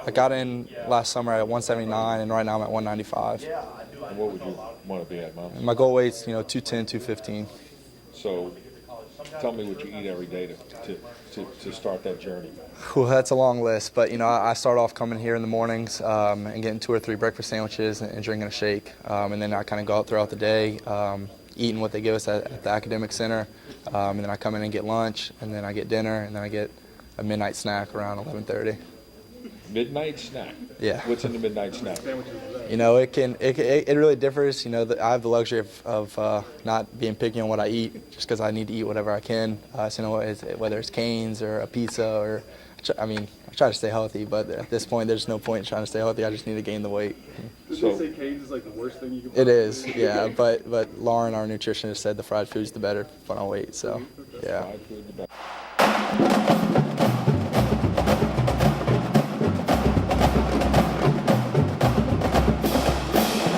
I got in last summer at 179, and right now I'm at 195. And what would you want to be at, Mom? And my goal weight's 210, 215. So tell me what you eat every day to start that journey. Well, that's a long list, but I start off coming here in the mornings and getting 2 or 3 breakfast sandwiches and drinking a shake, and then I kind of go out throughout the day, eating what they give us at the academic center, and then I come in and get lunch, and then I get dinner, and then I get a midnight snack around 11:30. Midnight snack? Yeah. What's in the midnight snack? It really differs. I have the luxury of not being picky on what I eat, just because I need to eat whatever I can. Whether it's Cane's or a pizza, or I try to stay healthy, but at this point, there's no point in trying to stay healthy. I just need to gain the weight. Did they say Cane's is like the worst thing you can? It is, yeah. But Lauren, our nutritionist, said the fried food's the better fun on weight. So, yeah. Fried food, the best.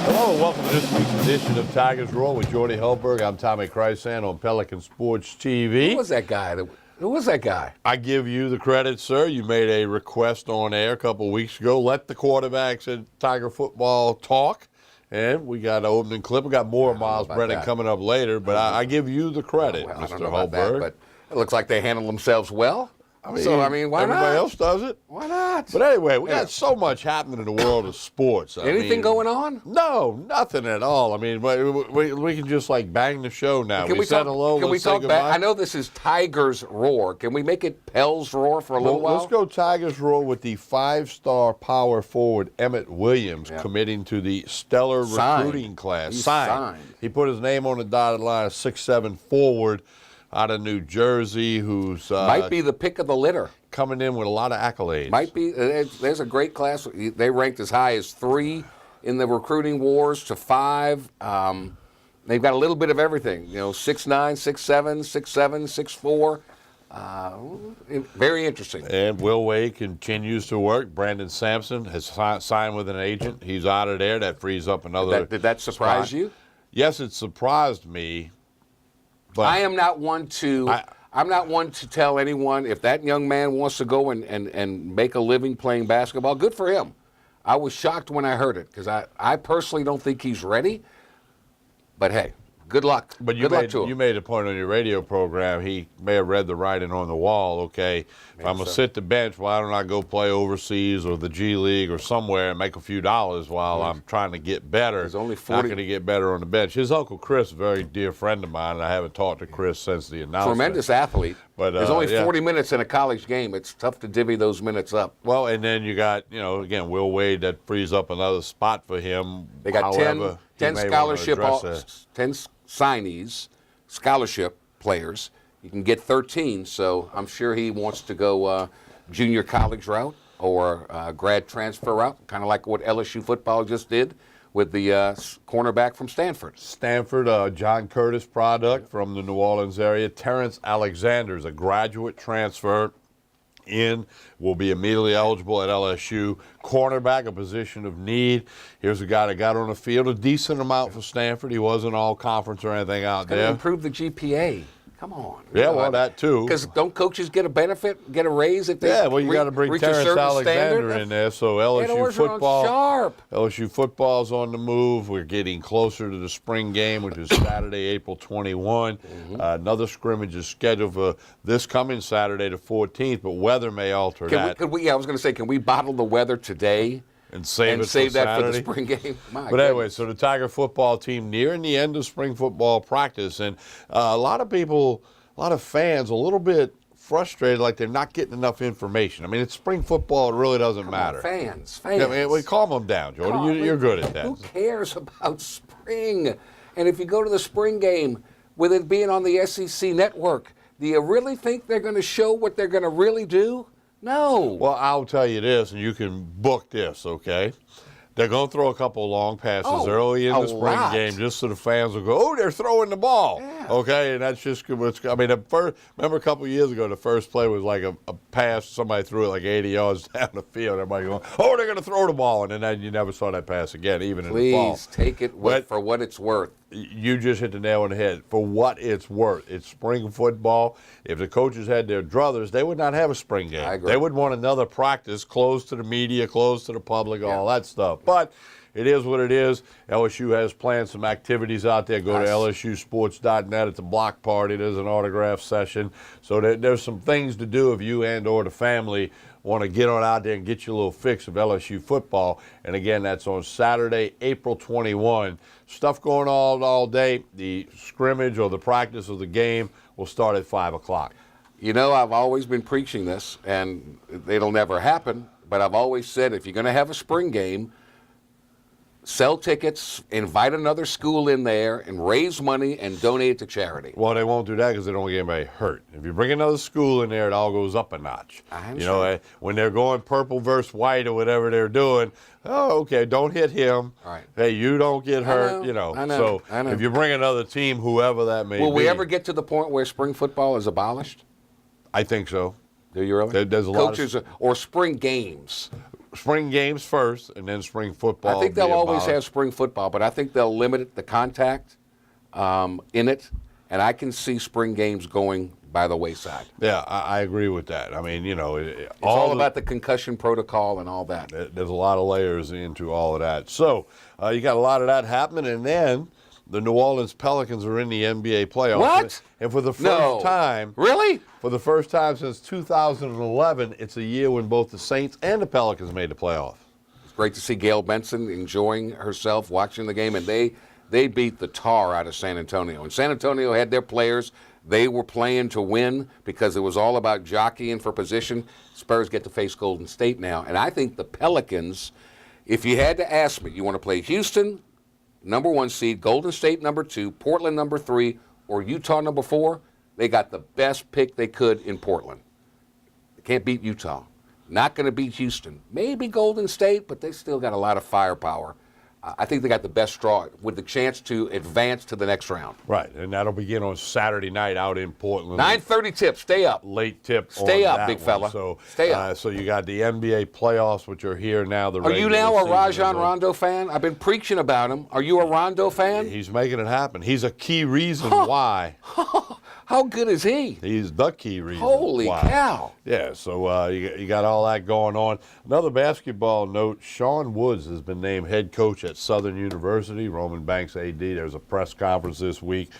Hello and welcome to this week's edition of Tigers Roar with Jordy Helberg. I'm Tommy Krysan on Pelican Sports TV. Who was that guy? Who was that guy? I give you the credit, sir. You made a request on air a couple of weeks ago. Let the quarterbacks at Tiger football talk. And we got an opening clip. We got more Miles Brennan coming up later, but I give you the credit, Well, Mr. I don't know about that, Helberg. but it looks like they handle themselves well. Why everybody not? else does it. Why not? But anyway, we got so much happening in the world of sports. Anything going on? No, nothing at all. We can just bang the show now. Can we said talk, hello. Can we let's say talk goodbye. back? I know this is Tigers Roar. Can we make it Pels Roar for a little while? Let's go Tigers Roar with the 5-star power forward Emmett Williams committing to the stellar recruiting class. He's signed. He put his name on the dotted line, a 6'7" forward out of New Jersey who's Might be the pick of the litter. coming in with a lot of accolades. Might be. There's a great class. They ranked as high as 3 in the recruiting wars to 5. They've got a little bit of everything. 6'9", 6'7", 6'7", 6'4". Very interesting. And Will Wade continues to work. Brandon Sampson has signed with an agent. He's out of there. That frees up another Did that surprise spot. you? Yes, it surprised me. But I am not one to. I'm not one to tell anyone if that young man wants to go and make a living playing basketball. Good for him. I was shocked when I heard it because I personally don't think he's ready. But hey, good luck. But good luck to him. you made a point on your radio program. He may have read the writing on the wall. Okay, if I'm going to sit the bench, why don't I go play overseas or the G League or somewhere and make a few dollars while I'm trying to get better? There's only Not 40 going to get better on the bench. His uncle Chris, a very dear friend of mine, and I haven't talked to Chris since the announcement. Tremendous athlete. But, there's only yeah. 40 minutes in a college game. It's tough to divvy those minutes up. Well, and then you got, again, Will Wade, that frees up another spot for him. They got However, 10 he may scholarship, wanna address that. 10 signees, scholarship players. You can get 13, so I'm sure he wants to go junior college route or grad transfer route, kind of like what LSU football just did with the cornerback from Stanford. Stanford, John Curtis product from the New Orleans area. Terrence Alexander is a graduate transfer will be immediately eligible at LSU. Cornerback, a position of need. Here's a guy that got on the field a decent amount for Stanford. He wasn't all conference or anything out Going to there. improve the GPA. Come on. Yeah, well, that too. Because don't coaches get a benefit, get a raise if they Yeah, well, you got to bring reach a Terrence certain Alexander standard? in there. So Yeah, LSU the orders are on football, sharp. LSU football's on the move. We're getting closer to the spring game, which is Saturday, April 21. Another scrimmage is scheduled for this coming Saturday, the 14th, but weather may alter that. I was going to say, can we bottle the weather today and save and it save for that Saturday? for the spring game? But anyway, so the Tiger football team nearing the end of spring football practice, and a lot of people, a lot of fans, a little bit frustrated, like they're not getting enough information. It's spring football; it really doesn't matter. Fans. Yeah, we calm them down, Jordy. You're good at that. Who cares about spring? And if you go to the spring game, with it being on the SEC network, do you really think they're going to show what they're going to really do? No. Well, I'll tell you this, and you can book this, okay? They're going to throw a couple of long passes early in the spring game just so the fans will go, oh, they're throwing the ball. Yeah. Okay, and that's just what's – remember a couple of years ago, the first play was like a pass. Somebody threw it like 80 yards down the field. Everybody going, oh, they're going to throw the ball. And then you never saw that pass again, even in the fall. Please take it for what it's worth. you just hit the nail on the head. For what it's worth, it's spring football. If the coaches had their druthers, they would not have a spring game. I agree. They would want another practice closed to the media, closed to the public, all that stuff. But it is what it is. LSU has planned some activities out there. Go to lsusports.net. It's a block party. There's an autograph session. So there's some things to do if you and or the family want to get on out there and get you a little fix of LSU football. And again, that's on Saturday, April 21. Stuff going on all day. The scrimmage or the practice of the game will start at 5 o'clock. You know, I've always been preaching this, and it'll never happen, but I've always said if you're going to have a spring game, sell tickets, invite another school in there, and raise money and donate it to charity. Well, they won't do that because they don't want to get anybody hurt. If you bring another school in there, it all goes up a notch. You know, when they're going purple versus white or whatever they're doing, oh, okay, don't hit him. Right. Hey, you don't get hurt, know, you know. I know, So I know. if you bring another team, whoever that may be. Will we ever get to the point where spring football is abolished? I think so. Do you really? There's a lot of Coaches or spring games. spring games first and then spring football. I think they'll be always abolished. have spring football, but I think they'll limit the contact in it, and I can see spring games going by the wayside. Yeah, I agree with that. I mean, you know, It's all about the concussion protocol and all that. There's a lot of layers into all of that. So you got a lot of that happening, and then the New Orleans Pelicans are in the NBA playoffs. What? And for the first No. time, Really? for the first time since 2011, it's a year when both the Saints and the Pelicans made the playoff. It's great to see Gail Benson enjoying herself watching the game, and they beat the tar out of San Antonio. And San Antonio had their players. They were playing to win because it was all about jockeying for position. Spurs get to face Golden State now. And I think the Pelicans, if you had to ask me, you want to play Houston, number 1 seed, Golden State number 2, Portland number 3, or Utah number 4, they got the best pick they could in Portland. They can't beat Utah. Not going to beat Houston. Maybe Golden State, but they still got a lot of firepower. I think they got the best straw with the chance to advance to the next round. Right, and that'll begin on Saturday night out in Portland. 9:30 tip. Stay up. Late tip. Stay on up, that big one. fella. So, Stay up. So you got the NBA playoffs, which are here now. The Are you regular now a season is Rajon on. Rondo fan? I've been preaching about him. Are you a Rondo fan? He's making it happen. He's a key reason why. How good is he? He's the key reason. Holy why. cow. Yeah, so you got all that going on. Another basketball note, Sean Woods has been named head coach at Southern University, Roman Banks AD. There's a press conference this week.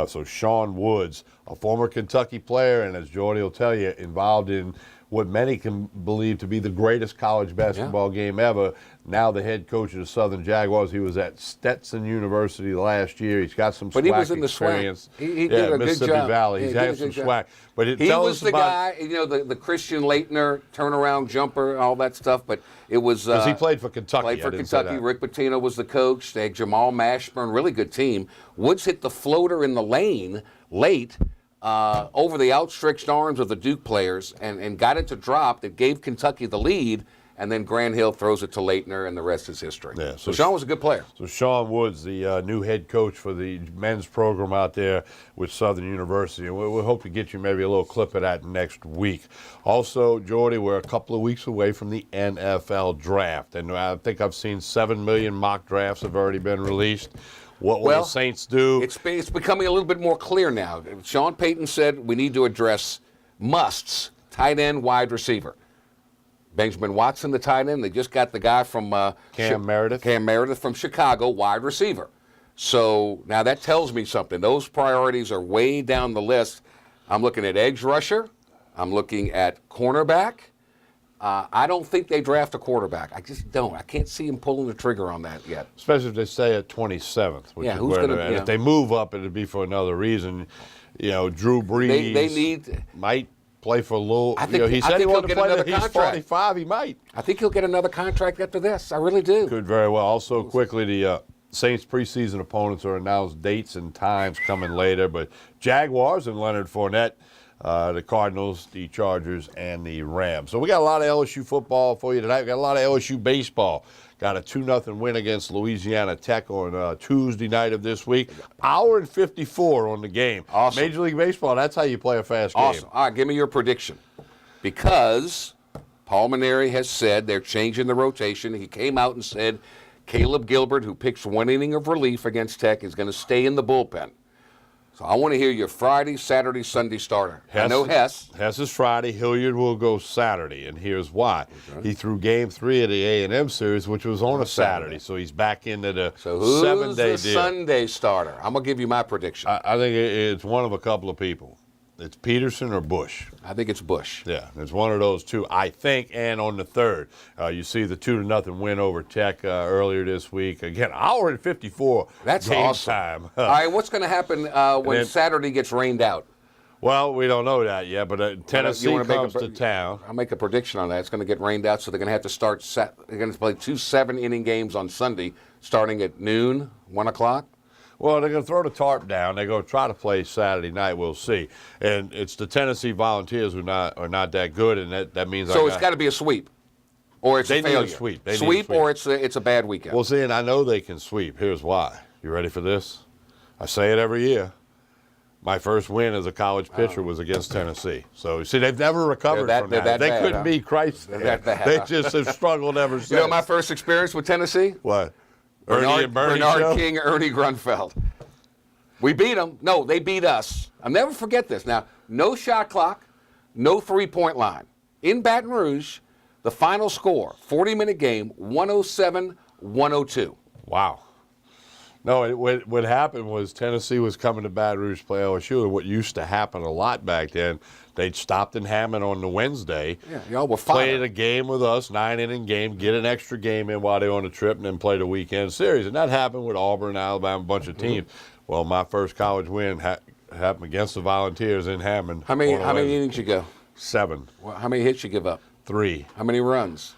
So Sean Woods, a former Kentucky player, and as Jordy will tell you, involved in what many can believe to be the greatest college basketball game ever. Now the head coach of the Southern Jaguars. He was at Stetson University last year. He's got some But SWAC he was in the SWAC. experience. He did a good Mississippi job. Valley. Yeah, He's he did had a some good job. SWAC. But He tell was us the about, guy, you know, the Christian Leitner turnaround jumper, all that stuff. But it was because he played for Kentucky. Played I for didn't say Kentucky. that. Rick Pitino was the coach. They had Jamal Mashburn, really good team. Woods hit the floater in the lane late over the outstretched arms of the Duke players and got it to drop that gave Kentucky the lead. And then Grant Hill throws it to Leitner, and the rest is history. Yeah, so Sean was a good player. So Sean Woods, the new head coach for the men's program out there with Southern University, and we'll hope to get you maybe a little clip of that next week. Also, Jordy, we're a couple of weeks away from the NFL draft, and I think I've seen 7 million mock drafts have already been released. What will the Saints do? It's becoming a little bit more clear now. Sean Payton said we need to address musts, tight end, wide receiver. Benjamin Watson, the tight end. They just got the guy from Cam Meredith. Cam Meredith from Chicago, wide receiver. So now that tells me something. Those priorities are way down the list. I'm looking at edge rusher. I'm looking at cornerback. I don't think they draft a quarterback. I just don't. I can't see him pulling the trigger on that yet. Especially if they stay at 27th. Which Yeah, is who's where gonna- they're at. yeah. If they move up, it'd be for another reason. You know, Drew Brees They need. might play for a little. I You know, think- he I said think he he'll wanted to get play. another He's contract. 45. He might. I think he'll get another contract after this. I really do. Could very well. Also, quickly, the Saints preseason opponents are announced dates and times coming later. But Jaguars and Leonard Fournette, the Cardinals, the Chargers, and the Rams. So we got a lot of LSU football for you tonight. We got a lot of LSU baseball. Got a 2-0 win against Louisiana Tech on Tuesday night of this week. Hour and 54 on the game. Awesome. Major League Baseball, that's how you play a fast game. Awesome. All right, give me your prediction. Because Paul Maneri has said they're changing the rotation. He came out and said Caleb Gilbert, who pitched 1 inning of relief against Tech, is going to stay in the bullpen. So I want to hear your Friday, Saturday, Sunday starter. I know Hess. Hess is Friday. Hilliard will go Saturday, and here's why. Okay. He threw Game 3 of the A&M series, which was on a Saturday, so he's back into the 7-day deal. So who's the Sunday starter? I'm going to give you my prediction. I think it's one of a couple of people. It's Peterson or Bush. I think it's Bush. Yeah, it's one of those two, I think, and on the third. You see the 2-0 win over Tech earlier this week. Again, hour and 54 That's game awesome. time. All right, what's going to happen when Saturday gets rained out? Well, we don't know that yet, but Tennessee comes to town. I'll make a prediction on that. It's going to get rained out, so they're going to have to start. They're going to play 2 7-inning games on Sunday, starting at noon, 1 o'clock. Well, they're going to throw the tarp down. They're going to try to play Saturday night. We'll see. And it's the Tennessee Volunteers who are not that good, and that means. So it's got to be a sweep, or it's a failure. Need a sweep. They Sweep, need a or it's a bad weekend. Well, see, and I know they can sweep. Here's why. You ready for this? I say it every year. My first win as a college pitcher was against Tennessee. So, you see, they've never recovered from that. They couldn't be Christ. They just have struggled ever since. You know my first experience with Tennessee? What? Bernard King, Ernie Grunfeld. We beat them. No, they beat us. I'll never forget this. Now, no shot clock, no three-point line. In Baton Rouge, the final score, 40-minute game, 107-102. Wow. No, what happened was Tennessee was coming to Baton Rouge to play LSU, and what used to happen a lot back then, they'd stopped in Hammond on the Wednesday, y'all were fine. Played a game with us, 9-inning game, get an extra game in while they were on the trip, and then play the weekend series. And that happened with Auburn, Alabama, a bunch of teams. Well, my first college win happened against the Volunteers in Hammond. How many innings you go? 7. Well, how many hits you give up? 3. How many runs?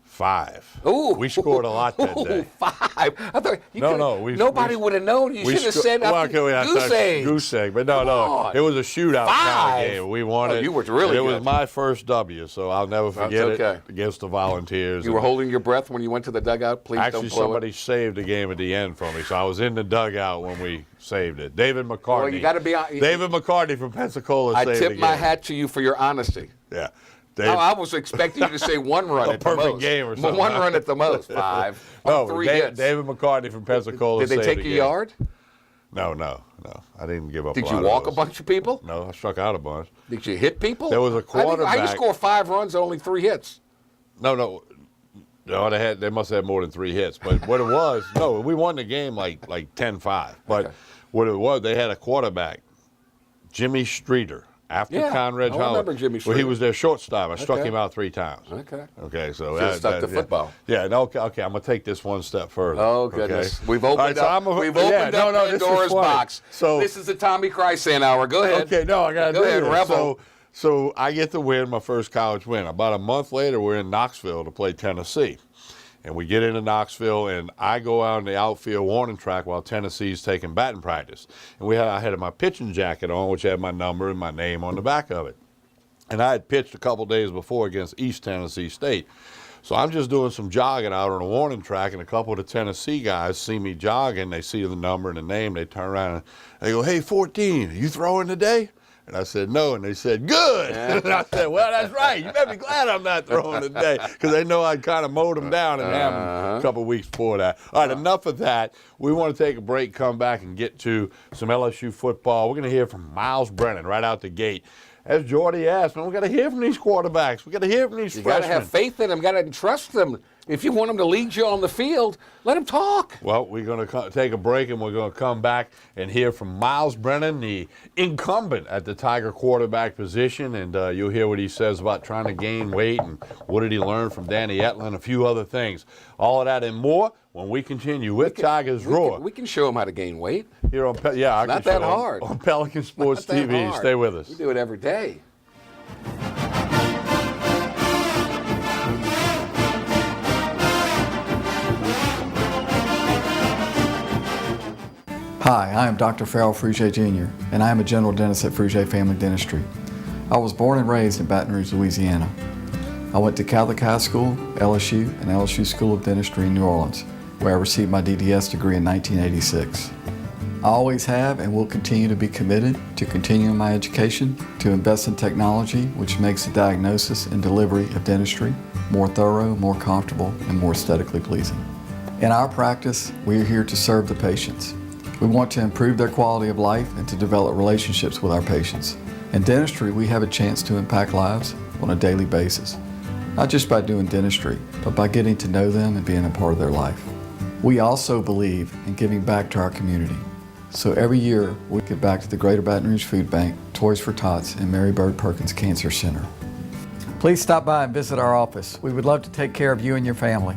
5. Ooh. We scored a lot that day. 5. I thought nobody would have known. You should have said goose egg. Goose egg, but no. It was a shootout kind of game. We won it. You were really good. It was my first W, so I'll never forget it against the Volunteers. You were holding your breath when you went to the dugout? Please don't blow it. Actually, somebody saved the game at the end for me, so I was in the dugout when we saved it. David McCartney. Well, you got to be on. David McCartney from Pensacola saved the game. I tip my hat to you for your honesty. Yeah. I was expecting you to say 1 run at the most. Perfect game or something. 1 run at the most. 5. No, 3 hits. David McCartney from Pensacola Did they take a yard? No. I didn't give up. Did you walk a bunch of people? No, I struck out a bunch. Did you hit people? There was a quarterback. How you score 5 runs and only 3 hits? No, they must have had more than 3 hits. But what it was, we won the game like 10-5. But what it was, they had a quarterback, Jimmy Streeter. After Conrad Holland. I remember Jimmy Streeter. Well, he was their shortstop. I struck him out 3 times. Okay, so that's stuck to football. Yeah, okay, I'm going to take this one step further. Oh, goodness. We've opened up Pandora's box. So this is the Tommy Krysan Hour. Go ahead. Okay, I got to go ahead, Rebel. So I get to win my first college win. About a month later, we're in Knoxville to play Tennessee. And we get into Knoxville, and I go out on the outfield warning track while Tennessee's taking batting practice. And I had my pitching jacket on, which had my number and my name on the back of it. And I had pitched a couple days before against East Tennessee State. So I'm just doing some jogging out on the warning track, and a couple of the Tennessee guys see me jogging. They see the number and the name. They turn around and they go, "Hey, 14, are you throwing today?" And I said, "No." And they said, "Good." And I said, "Well, that's right. You better be glad I'm not throwing today," because they know I'd kind of mowed them down and have them a couple of weeks before that. All right, enough of that. We want to take a break, come back, and get to some LSU football. We're going to hear from Miles Brennan right out the gate. As Jordy asked, man, we got to hear from these quarterbacks. We got to hear from these freshmen. You got to have faith in them. Got to trust them. If you want them to lead you on the field, let them talk. Well, we're going to take a break, and we're going to come back and hear from Miles Brennan, the incumbent at the Tiger quarterback position, and you'll hear what he says about trying to gain weight and what did he learn from Danny Etling, a few other things. All of that and more when we continue with Tigers Roar. We can show them how to gain weight. Here on not that hard. On Pelican Sports TV. Hard. Stay with us. We do it every day. Hi, I am Dr. Farrell Frugier Jr., and I am a general dentist at Frugier Family Dentistry. I was born and raised in Baton Rouge, Louisiana. I went to Catholic High School, LSU, and LSU School of Dentistry in New Orleans, where I received my DDS degree in 1986. I always have and will continue to be committed to continuing my education, to invest in technology which makes the diagnosis and delivery of dentistry more thorough, more comfortable, and more aesthetically pleasing. In our practice, we are here to serve the patients. We want to improve their quality of life and to develop relationships with our patients. In dentistry, we have a chance to impact lives on a daily basis, not just by doing dentistry, but by getting to know them and being a part of their life. We also believe in giving back to our community. So every year, we give back to the Greater Baton Rouge Food Bank, Toys for Tots, and Mary Bird Perkins Cancer Center. Please stop by and visit our office. We would love to take care of you and your family.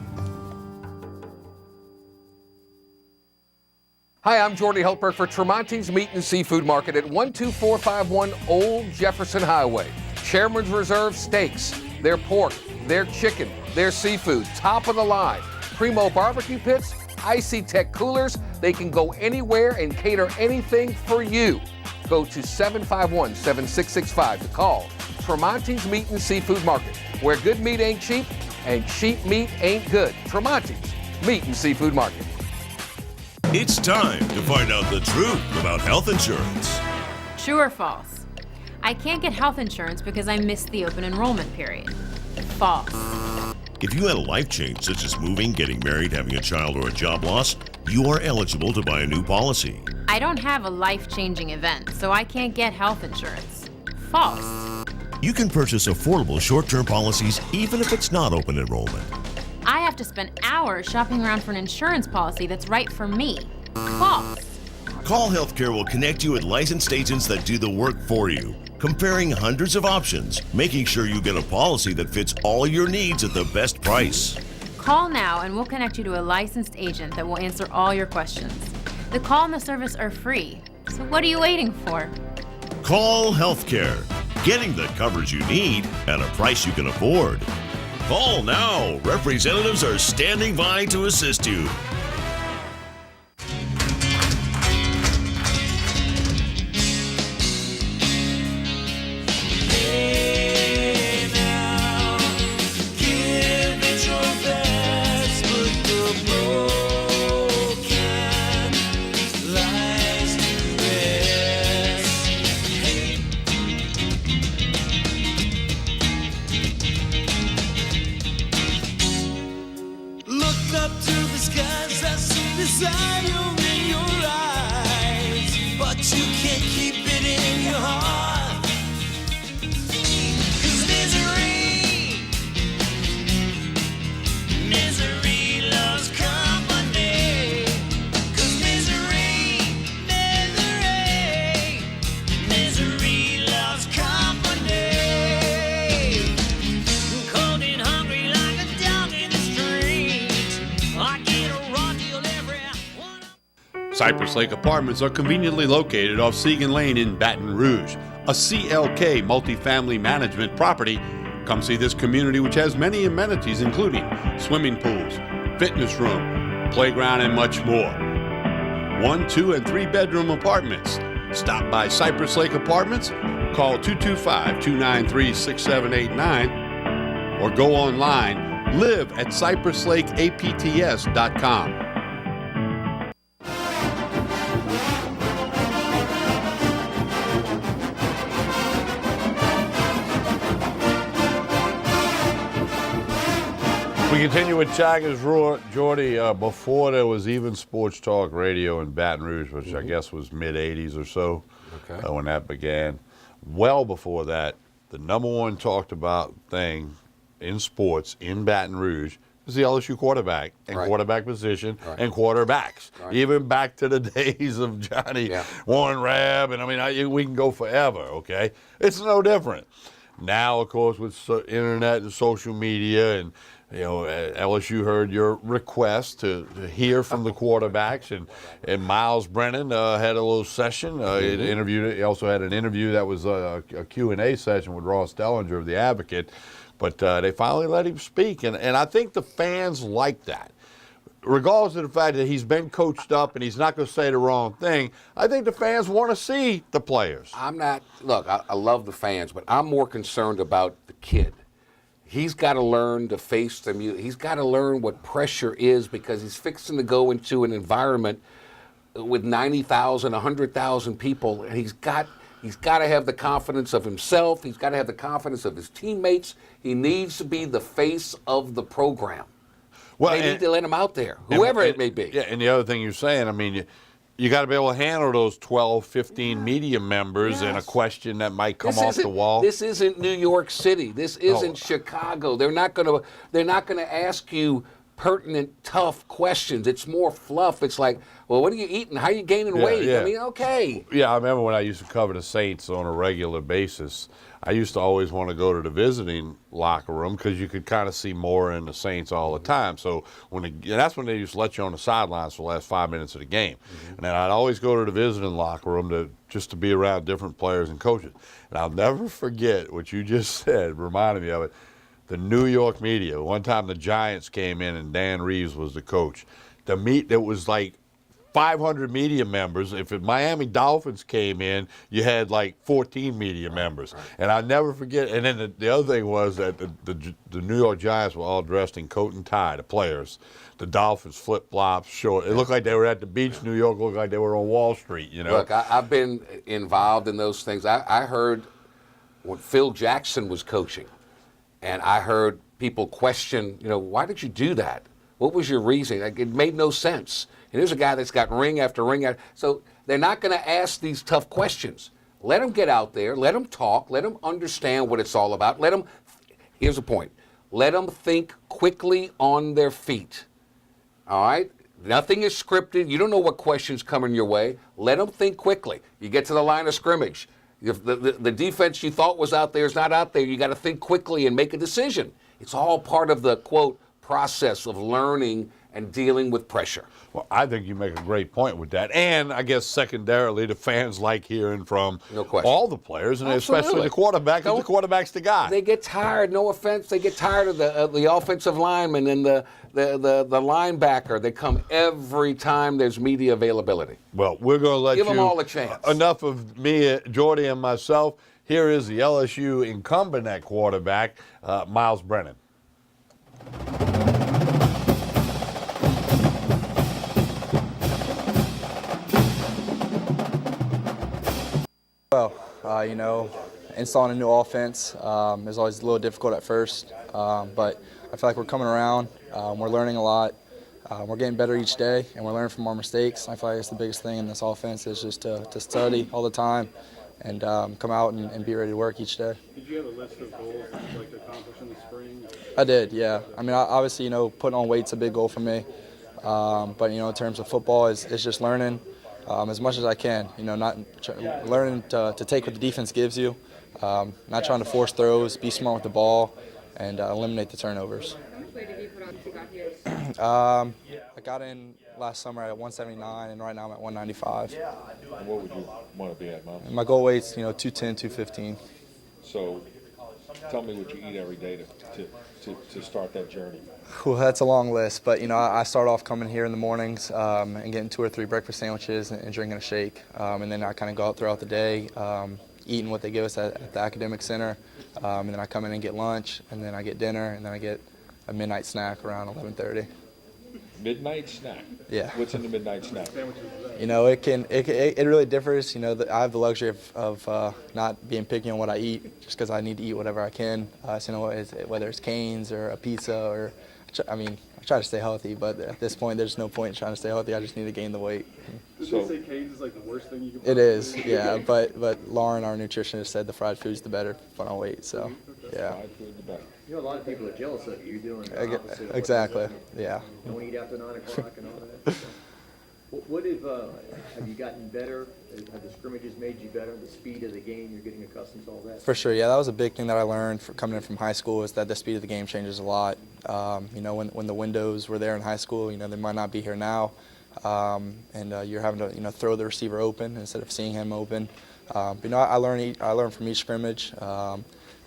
Hi, I'm Jordy Helper for Tremonti's Meat and Seafood Market at 12451 Old Jefferson Highway. Chairman's Reserve steaks, their pork, their chicken, their seafood, top of the line. Primo barbecue pits, Icy Tech coolers. They can go anywhere and cater anything for you. Go to 751-7665 to call Tremonti's Meat and Seafood Market, where good meat ain't cheap and cheap meat ain't good. Tremonti's Meat and Seafood Market. It's time to find out the truth about health insurance. True or false? I can't get health insurance because I missed the open enrollment period. False. If you had a life change such as moving, getting married, having a child, or a job loss, you are eligible to buy a new policy. I don't have a life-changing event, so I can't get health insurance. False. You can purchase affordable short-term policies even if it's not open enrollment. I have to spend hours shopping around for an insurance policy that's right for me. False. Call Healthcare will connect you with licensed agents that do the work for you, comparing hundreds of options, making sure you get a policy that fits all your needs at the best price. Call now and we'll connect you to a licensed agent that will answer all your questions. The call and the service are free, so what are you waiting for? Call Healthcare, getting the coverage you need at a price you can afford. Call now. Representatives are standing by to assist you. Cypress Lake Apartments are conveniently located off Segan Lane in Baton Rouge, a CLK multifamily management property. Come see this community, which has many amenities including swimming pools, fitness room, playground, and much more. 1, 2, and 3 bedroom apartments. Stop by Cypress Lake Apartments, call 225-293-6789, or go online, live at cypresslakeapts.com. We continue with Chagas Roar, Jordy. Before there was even Sports Talk Radio in Baton Rouge, which I guess was mid-'80s or so, when that began. Well before that, the number one talked about thing in sports in Baton Rouge is the LSU quarterback and quarterback position and quarterbacks. Even back to the days of Johnny Warren Rabb, and I mean, we can go forever, okay? It's no different. Now, of course, with internet and social media and LSU heard your request to hear from the quarterbacks, and Miles Brennan had a little session. He also had an interview that was a Q&A session with Ross Dellinger of The Advocate, but they finally let him speak, and I think the fans like that. Regardless of the fact that he's been coached up and he's not going to say the wrong thing, I think the fans want to see the players. I love the fans, but I'm more concerned about the kid. He's got to learn to face the music. He's got to learn what pressure is, because he's fixing to go into an environment with 90,000, 100,000 people, and he's got to have the confidence of himself. He's got to have the confidence of his teammates. He needs to be the face of the program. Well, they need to let him out there, whoever it may be. Yeah, and the other thing you're saying, I mean, you got to be able to handle those 12, 15 media members and a Yes. question that might come off the wall. This isn't New York City. This isn't Chicago. They're not gonna ask you pertinent, tough questions. It's more fluff. It's like, well, what are you eating? How are you gaining weight? yeah. I mean, okay. Yeah, I remember when I used to cover the Saints on a regular basis. I used to always want to go to the visiting locker room because you could kind of see more in the Saints all the time. So that's when they used to let you on the sidelines for the last 5 minutes of the game. And then I'd always go to the visiting locker room just to be around different players and coaches. And I'll never forget what you just said, reminded me of it. The New York media. One time the Giants came in and Dan Reeves was the coach. There was like 500 media members. If the Miami Dolphins came in, you had like 14 media members. And I'll never forget. And then the other thing was that the New York Giants were all dressed in coat and tie, the players. The Dolphins flip-flops, short. It looked like they were at the beach. New York looked like they were on Wall Street, you know. Look, I've been involved in those things. I heard when Phil Jackson was coaching, and I heard people question, why did you do that? What was your reason? Like, it made no sense. And here's a guy that's got ring after ring. So they're not going to ask these tough questions. Let them get out there. Let them talk. Let them understand what it's all about. Here's the point. Let them think quickly on their feet. All right? Nothing is scripted. You don't know what questions coming your way. Let them think quickly. You get to the line of scrimmage. If the defense you thought was out there is not out there, you got to think quickly and make a decision. It's all part of the, quote, process of learning and dealing with pressure. Well, I think you make a great point with that. And I guess secondarily, the fans like hearing from all the players, and especially the quarterback, because the quarterback's the guy. They get tired, no offense, they get tired of the offensive lineman and the linebacker. They come every time there's media availability. Well, we're going to let Give them all a chance. Enough of me, Jordy, and myself. Here is the LSU incumbent at quarterback, Miles Brennan. Well, installing a new offense is always a little difficult at first, but I feel like we're coming around. We're learning a lot. We're getting better each day, and we're learning from our mistakes. I feel like it's the biggest thing in this offense is just to study all the time and come out and be ready to work each day. Did you have a list of goals that you'd like to accomplish in the spring? I did, yeah. I mean, obviously, putting on weight's a big goal for me. But, in terms of football, it's just learning as much as I can. Learning to take what the defense gives you, not trying to force throws, be smart with the ball, and eliminate the turnovers. How much weight did you put on since you got here? I got in last summer at 179, and right now I'm at 195. And what would you want to be at, Miles? And my goal weight's 210, 215. So tell me what you eat every day to start that journey. Well, that's a long list, but I start off coming here in the mornings and getting 2 or 3 breakfast sandwiches and drinking a shake, and then I kind of go out throughout the day, eating what they give us at the academic center, and then I come in and get lunch, and then I get dinner, and then I get a midnight snack around 11:30. Midnight snack? Yeah. What's in the midnight snack? It really differs. I have the luxury of not being picky on what I eat, just because I need to eat whatever I can. Whether it's Cane's or a pizza or, I try to stay healthy, but at this point, there's no point in trying to stay healthy. I just need to gain the weight. Did they say Cane's is like the worst thing you can? It is, yeah. But Lauren, our nutritionist, said the fried food's the better put on weight. So, yeah. Fried food, the better. A lot of people are jealous of you. You're doing the opposite of what Exactly, they're yeah. Don't eat after 9 o'clock and all that. What have you gotten better? Have the scrimmages made you better? The speed of the game, you're getting accustomed to all that? For sure, yeah. That was a big thing that I learned coming in from high school is that the speed of the game changes a lot. When the windows were there in high school, they might not be here now. And you're having to, throw the receiver open instead of seeing him open. But, I learn from each scrimmage.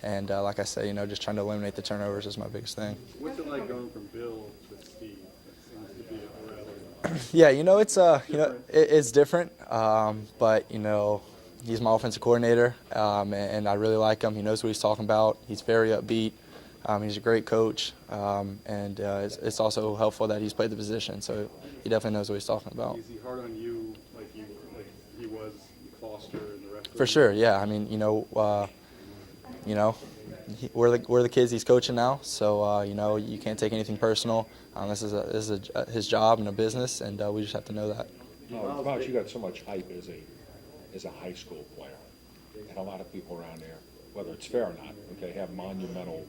And like I said, just trying to eliminate the turnovers is my biggest thing. What's it like going from Bill to Steve? That seems to be a rather... Yeah, it's different. But he's my offensive coordinator, and I really like him. He knows what he's talking about. He's very upbeat. He's a great coach, and it's also helpful that he's played the position, so he definitely knows what he's talking about. Is he hard on you like he was Foster and the rest of For sure, yeah. we're the kids he's coaching now, so you know, you can't take anything personal. This is his job and a business, and we just have to know that. Miles, you got so much hype as a high school player, and a lot of people around there, whether it's fair or not, okay, have monumental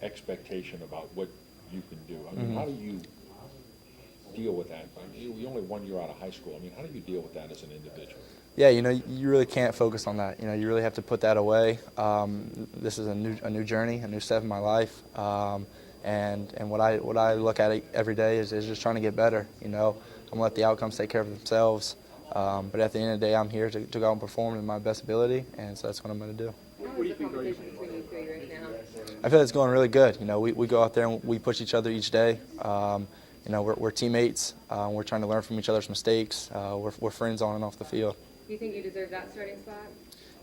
expectation about what you can do. I mean, how do you deal with that? I mean, you're only 1 year out of high school. I mean, how do you deal with that as an individual? Yeah, you know, you really can't focus on that. You know, you really have to put that away. This is a new journey, a new step in my life, and what I look at every day is just trying to get better. You know, I'm gonna let the outcomes take care of themselves. But at the end of the day, I'm here to go out and perform to my best ability, and so that's what I'm going to do. What do you think competition between you three right now? I feel it's going really good. You know, we go out there and we push each other each day. You know, we're teammates. We're trying to learn from each other's mistakes. We're friends on and off the field. Do you think you deserve that starting spot?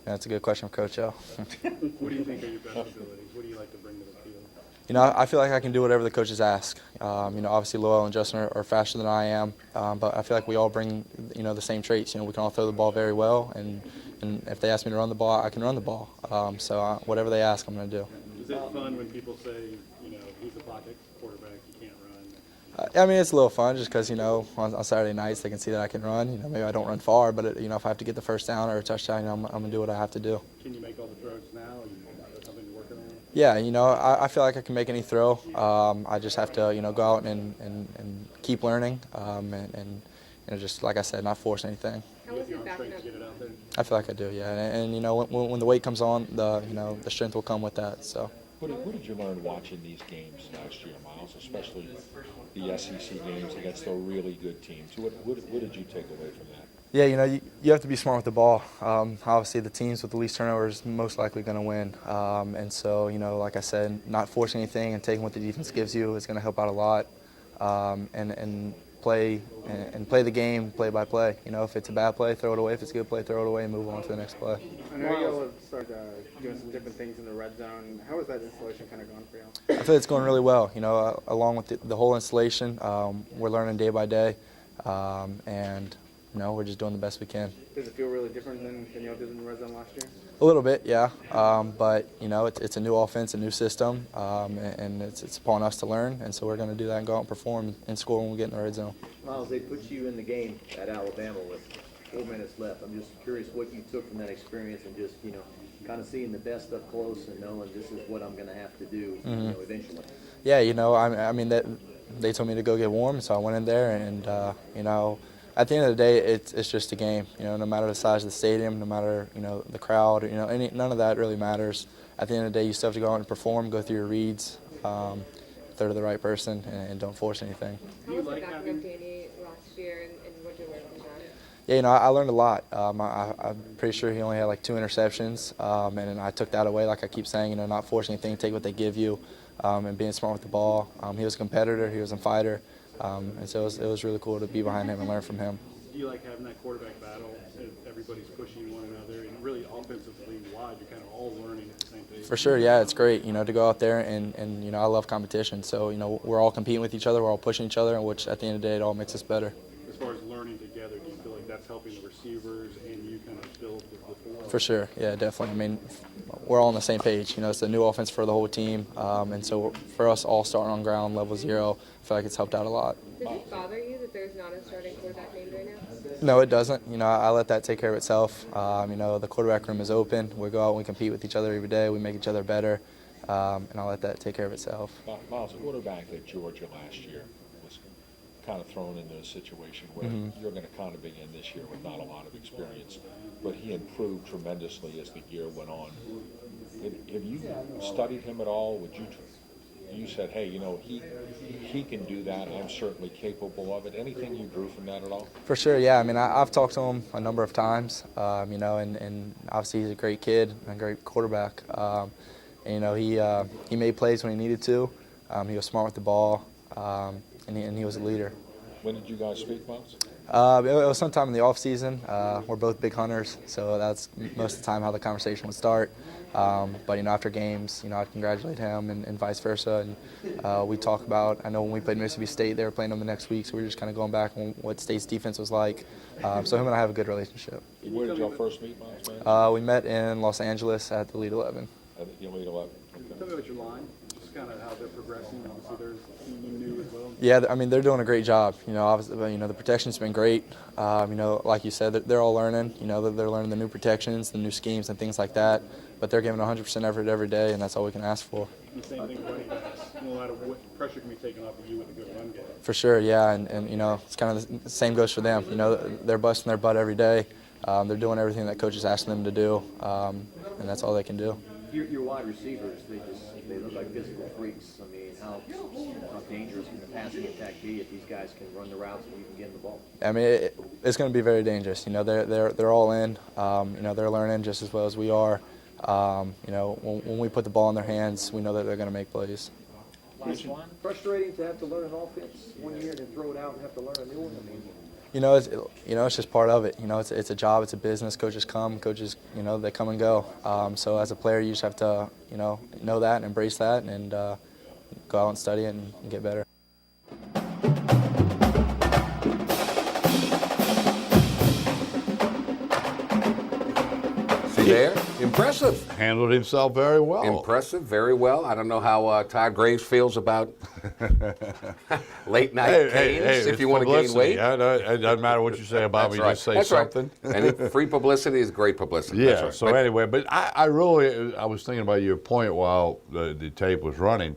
Yeah, that's a good question for Coach O. What do you think are your best abilities? What do you like to bring to the field? You know, I feel like I can do whatever the coaches ask. You know, obviously Lowell and Justin are faster than I am, but I feel like we all bring, you know, the same traits. You know, we can all throw the ball very well, and if they ask me to run the ball, I can run the ball. So whatever they ask, I'm going to do. Is it fun when people say, you know, he's a pocket quarterback, he can't run? I mean, it's a little fun just because, you know, on Saturday nights they can see that I can run. You know, maybe I don't run far, but, you know, if I have to get the first down or a touchdown, you know, I'm going to do what I have to do. Can you make all the throws now? Is something you're working on? Yeah, you know, I feel like I can make any throw. I just have to, you know, go out and keep learning and you know, just like I said, not force anything. How was it backing up? I feel like I do, yeah. And you know, when the weight comes on, the strength will come with that. So. What did you learn watching these games last year, Miles, especially the SEC games against the really good teams? What did you take away from that? Yeah, you know, you have to be smart with the ball. Obviously, the teams with the least turnovers is most likely going to win. And so, you know, like I said, not forcing anything and taking what the defense gives you is going to help out a lot. And play the game play by play. You know, if it's a bad play, throw it away. If it's a good play, throw it away and move on to the next play. I know you all have started doing some different things in the red zone. How has that installation kind of gone for you? I feel it's going really well. You know, along with the whole installation, we're learning day by day, and you know, we're just doing the best we can. Does it feel really different than y'all did in the red zone last year? A little bit, yeah. But you know, it's a new offense, a new system, and it's upon us to learn. And so we're going to do that and go out and perform and score when we get in the red zone. Miles, they put you in the game at Alabama with 4 minutes left. I'm just curious what you took from that experience and just, you know, kind of seeing the best up close and knowing this is what I'm going to have to do, you know, eventually. Yeah, you know, I mean, they told me to go get warm, so I went in there, and you know, at the end of the day, it's just a game. You know, no matter the size of the stadium, no matter, you know, the crowd, you know, none of that really matters. At the end of the day, you still have to go out and perform, go through your reads, throw to the right person, and don't force anything. How was it backing up Danny last year and what did you learn from that? Yeah, you know, I learned a lot. I'm pretty sure he only had like 2 interceptions, and I took that away. Like I keep saying, you know, not forcing anything, take what they give you, and being smart with the ball. He was a competitor, he was a fighter, and so it was really cool to be behind him and learn from him. Do you like having that quarterback battle? Everybody's pushing one another, and really offensively wide, you're kind of all learning at the same pace. For sure, yeah, it's great, you know, to go out there and you know, I love competition. So, you know, we're all competing with each other, we're all pushing each other, which at the end of the day, it all makes us better. As far as learning together, do you feel like that's helping the receivers and you kind of build the floor? For sure, yeah, definitely. I mean, we're all on the same page. You know, it's a new offense for the whole team, and so for us all starting on ground level 0, I feel like it's helped out a lot. Does it bother you that there's not a starting quarterback named right now? No, it doesn't. You know, I let that take care of itself. You know, the quarterback room is open. We go out and we compete with each other every day. We make each other better, and I'll let that take care of itself. Miles, a quarterback at Georgia last year was kind of thrown into a situation where you're going to kind of begin this year with not a lot of experience, but he improved tremendously as the year went on. Have you studied him at all? You said, hey, you know, he can do that. I'm certainly capable of it. Anything you drew from that at all? For sure, yeah. I mean, I've talked to him a number of times, you know, and obviously he's a great kid and a great quarterback. And, you know, he made plays when he needed to. He was smart with the ball, and he was a leader. When did you guys speak, Miles? It was sometime in the off season. We're both big hunters, so that's most of the time how the conversation would start. But you know, after games, you know, I'd congratulate him and vice versa, and we talk about. I know when we played Mississippi State, they were playing them the next week, so we were just kind of going back on what State's defense was like. So him and I have a good relationship. Where did y'all first meet, Miles? We met in Los Angeles at the Elite 11. I think you lead 11. Tell me about your line, just kind of how they're progressing. Obviously, there's you new as well. Yeah, I mean, they're doing a great job. You know, obviously, the protection's been great. You know, like you said, they're all learning. You know, they're learning the new protections, the new schemes, and things like that. But they're giving 100% effort every day, and that's all we can ask for. The same thing with running backs. No matter what pressure can be taken off of you with a good run game. For sure, yeah, and you know, it's kind of the same goes for them. You know, they're busting their butt every day. They're doing everything that coach is asking them to do, and that's all they can do. Your wide receivers, they look like physical freaks. I mean, how dangerous can the passing attack be if these guys can run the routes and you can get them the ball? I mean, it's going to be very dangerous. You know, they're all in. You know, they're learning just as well as we are. You know, when we put the ball in their hands, we know that they're going to make plays. Frustrating to have to learn an offense 1 year and then throw it out and have to learn a new one. I mean, You know, it's just part of it. You know, it's a job, it's a business. Coaches come, you know, they come and go. So as a player, you just have to, you know that and embrace that and go out and study it and get better. See there? Impressive. Handled himself very well. Impressive, very well. I don't know how Todd Graves feels about late night games if you want to gain weight. Yeah, it doesn't matter what you say about me, just say That's something. Right. And free publicity is great publicity. Yeah, That's right. so anyway, but I was thinking about your point while the tape was running.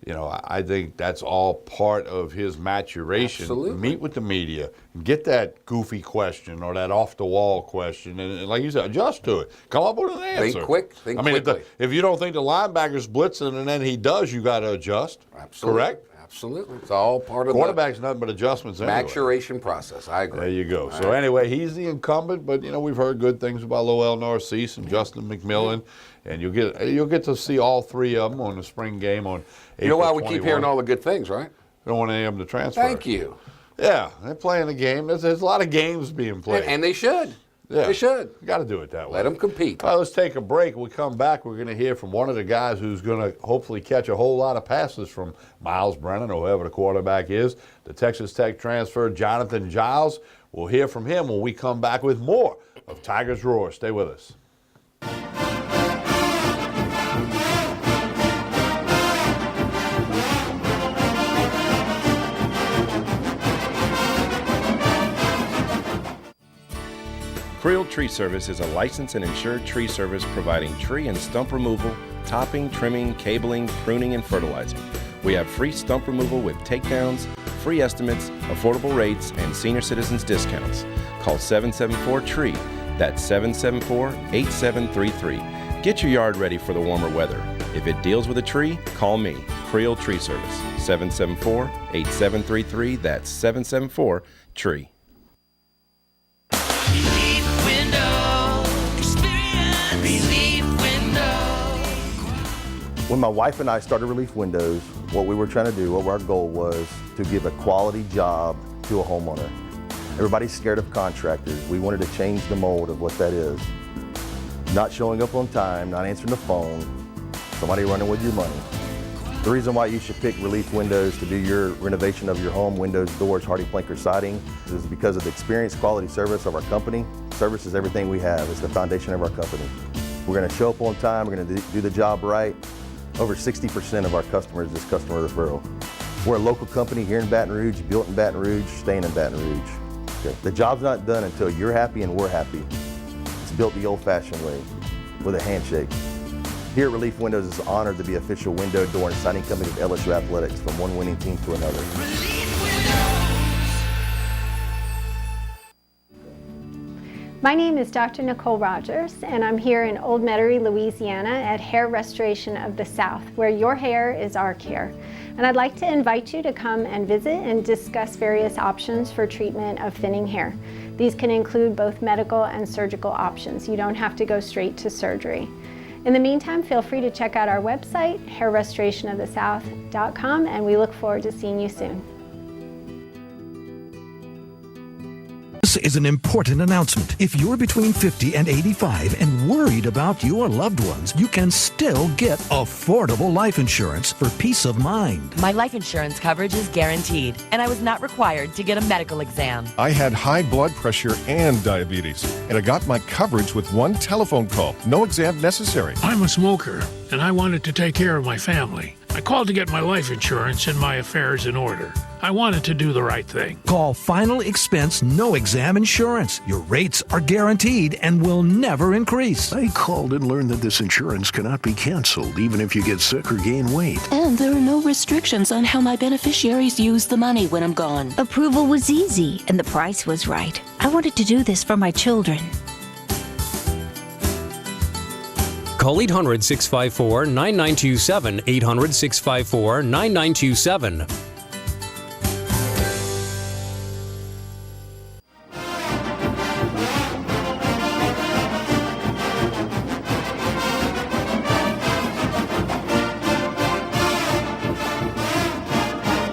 You know, I think that's all part of his maturation. Absolutely. Meet with the media, get that goofy question or that off-the-wall question, and like you said, adjust to it. Come up with an answer. Think quick, think I mean, quickly. if you don't think the linebacker's blitzing and then he does, you got to adjust. Absolutely. Correct? Absolutely. It's all part of Quarterback's nothing but adjustments anyway. maturation process. I agree. There you go. All So right. anyway, he's the incumbent, but you know we've heard good things about Lowell Narcisse and Justin McMillan, and you'll get to see all three of them on the spring game on April You know why we 21. keep hearing all the good things, right? Don't want any of them to transfer. Thank you. Yeah, they're playing the game. There's a lot of games being played. And they should. Yeah. They should. Got to do it that way. Let them compete. All right, let's take a break. When we come back, we're going to hear from one of the guys who's going to hopefully catch a whole lot of passes from Miles Brennan, or whoever the quarterback is. The Texas Tech transfer, Jonathan Giles. We'll hear from him when we come back with more of Tigers Roar. Stay with us. Creel Tree Service is a licensed and insured tree service providing tree and stump removal, topping, trimming, cabling, pruning, and fertilizing. We have free stump removal with takedowns, free estimates, affordable rates, and senior citizens discounts. Call 774-TREE. That's 774-8733. Get your yard ready for the warmer weather. If it deals with a tree, call me, Creel Tree Service, 774-8733. That's 774-TREE. When my wife and I started Relief Windows, what we were trying to do, what our goal was to give a quality job to a homeowner. Everybody's scared of contractors. We wanted to change the mold of what that is. Not showing up on time, not answering the phone, somebody running with your money. The reason why you should pick Relief Windows to do your renovation of your home, windows, doors, hardy plank, or siding, is because of the experience, quality service of our company. Service is everything we have. It's the foundation of our company. We're going to show up on time. We're going to do the job right. Over 60% of our customers is customer referral. We're a local company here in Baton Rouge, built in Baton Rouge, staying in Baton Rouge. Okay. The job's not done until you're happy and we're happy. It's built the old-fashioned way, with a handshake. Here at Relief Windows, it's an honor to be official window, door, and siding company of LSU Athletics, from one winning team to another. My name is Dr. Nicole Rogers, and I'm here in Old Metairie, Louisiana at Hair Restoration of the South, where your hair is our care. And I'd like to invite you to come and visit and discuss various options for treatment of thinning hair. These can include both medical and surgical options. You don't have to go straight to surgery. In the meantime, feel free to check out our website, hairrestorationofthesouth.com, and we look forward to seeing you soon. This is an important announcement. If you're between 50 and 85 and worried about your loved ones, you can still get affordable life insurance for peace of mind. My life insurance coverage is guaranteed, and I was not required to get a medical exam. I had high blood pressure and diabetes, and I got my coverage with one telephone call. No exam necessary. I'm a smoker, and I wanted to take care of my family. I called to get my life insurance and my affairs in order. I wanted to do the right thing. Call Final Expense No Exam Insurance. Your rates are guaranteed and will never increase. I called and learned that this insurance cannot be canceled even if you get sick or gain weight. And there are no restrictions on how my beneficiaries use the money when I'm gone. Approval was easy, and the price was right. I wanted to do this for my children. Call 800-654-9927, 800-654-9927.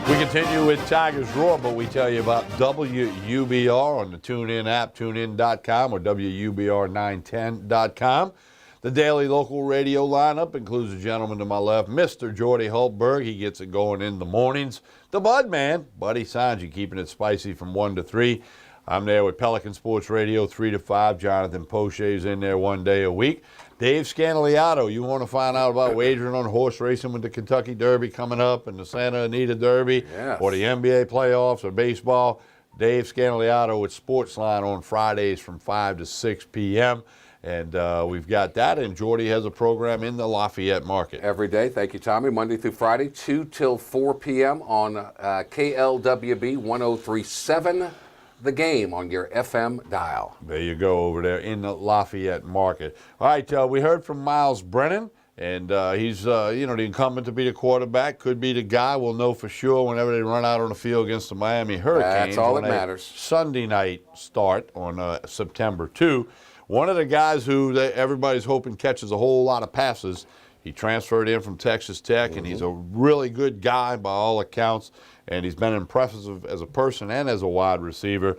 We continue with Tigers Roar, but we tell you about WUBR on the TuneIn app, tunein.com or WUBR910.com. The daily local radio lineup includes a gentleman to my left, Mr. Jordy Hultberg. He gets it going in the mornings. The Bud Man, Buddy Sanji, keeping it spicy from 1 to 3. I'm there with Pelican Sports Radio 3 to 5. Jonathan Poche's in there 1 day a week. Dave Scandaliato, you want to find out about wagering on horse racing with the Kentucky Derby coming up and the Santa Anita Derby, or the NBA playoffs or baseball? Dave Scandaliato with Sportsline on Fridays from 5 to 6 p.m. And we've got that, and Jordy has a program in the Lafayette market. Every day, thank you, Tommy, Monday through Friday, 2 till 4 p.m. on KLWB 103.7, The Game on your FM dial. There you go, over there in the Lafayette market. All right, we heard from Miles Brennan, and he's, the incumbent to be the quarterback, could be the guy. We'll know for sure whenever they run out on the field against the Miami Hurricanes. That's all that on a matters. Sunday night start on September 2. One of the guys who everybody's hoping catches a whole lot of passes, he transferred in from Texas Tech, and he's a really good guy by all accounts, and he's been impressive as a person and as a wide receiver,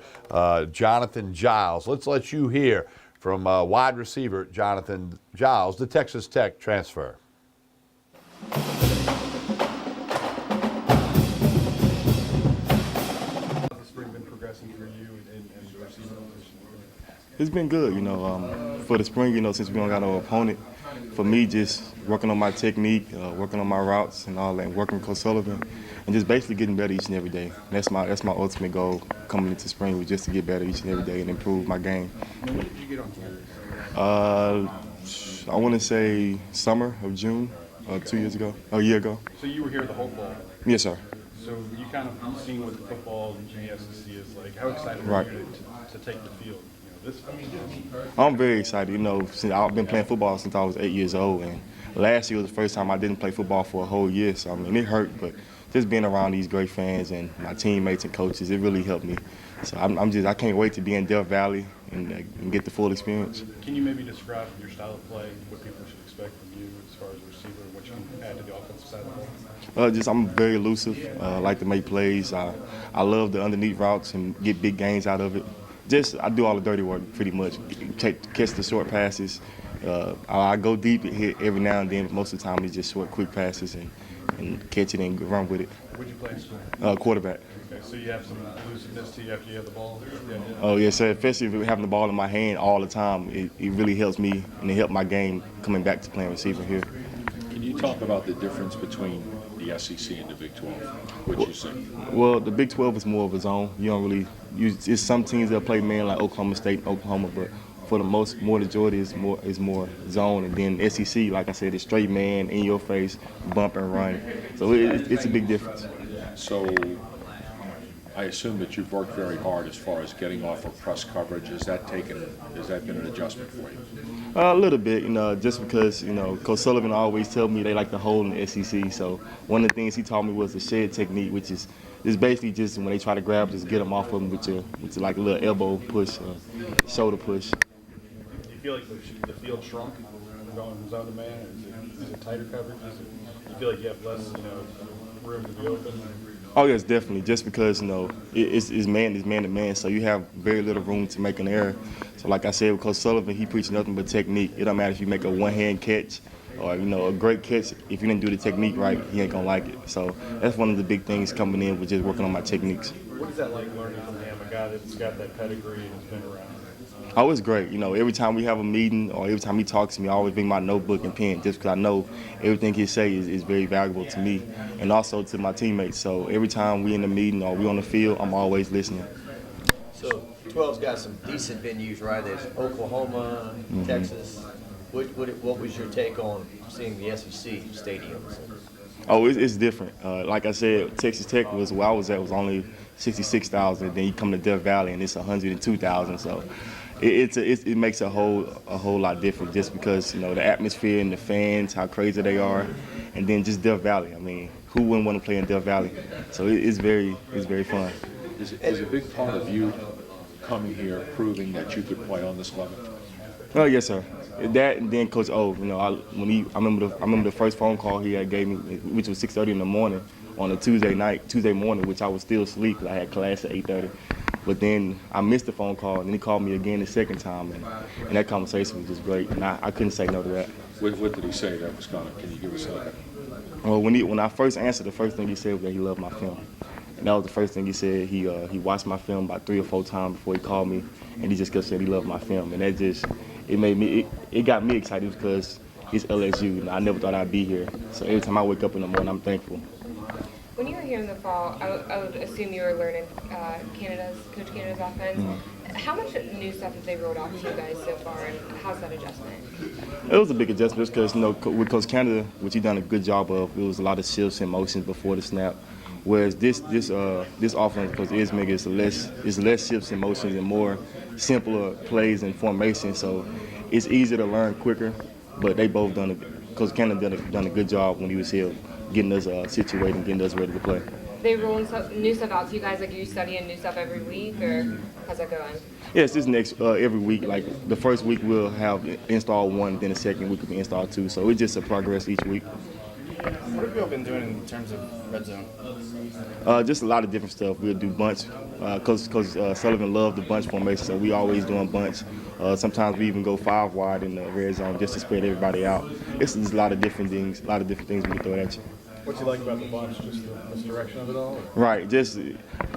Jonathan Giles. Let's let you hear from wide receiver Jonathan Giles, the Texas Tech transfer. It's been good, for the spring, since we don't got no opponent. For me, just working on my technique, working on my routes and all that, and working with Coach Sullivan, and just basically getting better each and every day. And that's my ultimate goal coming into spring, was just to get better each and every day and improve my game. When did you get on campus? I want to say summer of June, 2 years ago, a year ago. So you were here the whole fall? Yes, sir. So you kind of seen what the football and the SEC is like. How excited are you to take the field? I'm very excited. Since I've been playing football since I was 8 years old, and last year was the first time I didn't play football for a whole year. So it hurt, but just being around these great fans and my teammates and coaches, it really helped me. So I can't wait to be in Death Valley and get the full experience. Can you maybe describe your style of play, what people should expect from you as far as a receiver, and what you can add to the offensive side of the ball? I'm very elusive. I like to make plays. I love the underneath routes and get big gains out of it. I do all the dirty work pretty much. Catch the short passes. I go deep and hit every now and then, but most of the time it's just short, quick passes and catch it and run with it. What'd you play in school? Quarterback. Okay, so you have some elusiveness to you after you have the ball? Oh, yes, sir. Especially if having the ball in my hand all the time, it really helps me and it helped my game coming back to playing receiver here. Can you talk about the difference between the SEC and the Big 12? What you see? Well, the Big 12 is more of a zone. You don't really use. It's some teams that play man like Oklahoma State, Oklahoma, but for the majority is more zone. And then SEC, like I said, is straight man, in your face, bump and run. So it's a big difference. So I assume that you've worked very hard as far as getting off of press coverage. Has that been an adjustment for you? A little bit, just because, Coach Sullivan always tells me they like to hold in the SEC. So one of the things he taught me was the shed technique, which is basically just when they try to grab, just get them off of them with your like a little elbow push, shoulder push. Do you feel like the field shrunk going from zone to man? Is it tighter coverage? Do you feel like you have less, room to be open? Oh yes, definitely. Just because it's man to man, so you have very little room to make an error. So like I said, with Coach Sullivan, he preached nothing but technique. It don't matter if you make a one-hand catch or a great catch. If you didn't do the technique right, he ain't gonna like it. So that's one of the big things coming in, with just working on my techniques. What is that like learning from him, a guy that's got that pedigree and has been around? Oh, it's great. You know, every time we have a meeting or every time he talks to me, I always bring my notebook and pen just because I know everything he say is very valuable to me and also to my teammates. So every time we in the meeting or we on the field, I'm always listening. So 12's got some decent venues, right? There's Oklahoma, Texas. What was your take on seeing the SEC stadiums? Oh, it's different. Like I said, Texas Tech was where I was at was only 66,000. Then you come to Death Valley and it's 102,000. So it makes a whole lot different just because you know the atmosphere and the fans, how crazy they are, and then just Death Valley. I mean, who wouldn't want to play in Death Valley? So it's very fun. Is a big part of you coming here proving that you could play on this level? Oh yes, sir. That and then Coach O. You know, I remember the first phone call he had gave me, which was 6:30 in the morning on a Tuesday morning, which I was still asleep because I had class at 8:30. But then I missed the phone call, and then he called me again the second time, and that conversation was just great, and I couldn't say no to that. What did he say that was kind of? Can you give us a? Well, when I first answered, the first thing he said was that he loved my film. And that was the first thing he said. He watched my film about 3 or 4 times before he called me, and he just kept saying he loved my film. And that just, it got me excited because it's LSU, and I never thought I'd be here. So every time I wake up in the morning, I'm thankful. When you were here in the fall, I would assume you were learning Coach Canada's offense. How much new stuff have they rolled out to you guys so far, and how's that adjustment? It was a big adjustment because, you know, with Coach Canada, which he done a good job of, it was a lot of shifts and motions before the snap. Whereas this offense, Coach Ismig, is less shifts and motions and more simpler plays and formation. So it's easier to learn quicker. But they both Coach Canada done a good job when he was here, getting us situated and getting us ready to play. They rolling new stuff out to you guys, like you studying new stuff every week, or how's that going? Yes, this next every week. Like the first week we'll have install 1, then the second week will be install 2. So it's just a progress each week. What have you all been doing in terms of red zone? Just a lot of different stuff. We'll do bunch. Coach Sullivan loved the bunch formation, so we always doing bunch. Sometimes we even go 5 wide in the red zone just to spread everybody out. It's just a lot of different things. we can throw at you. What you like about the bunch? Just the misdirection of it all? Right. Just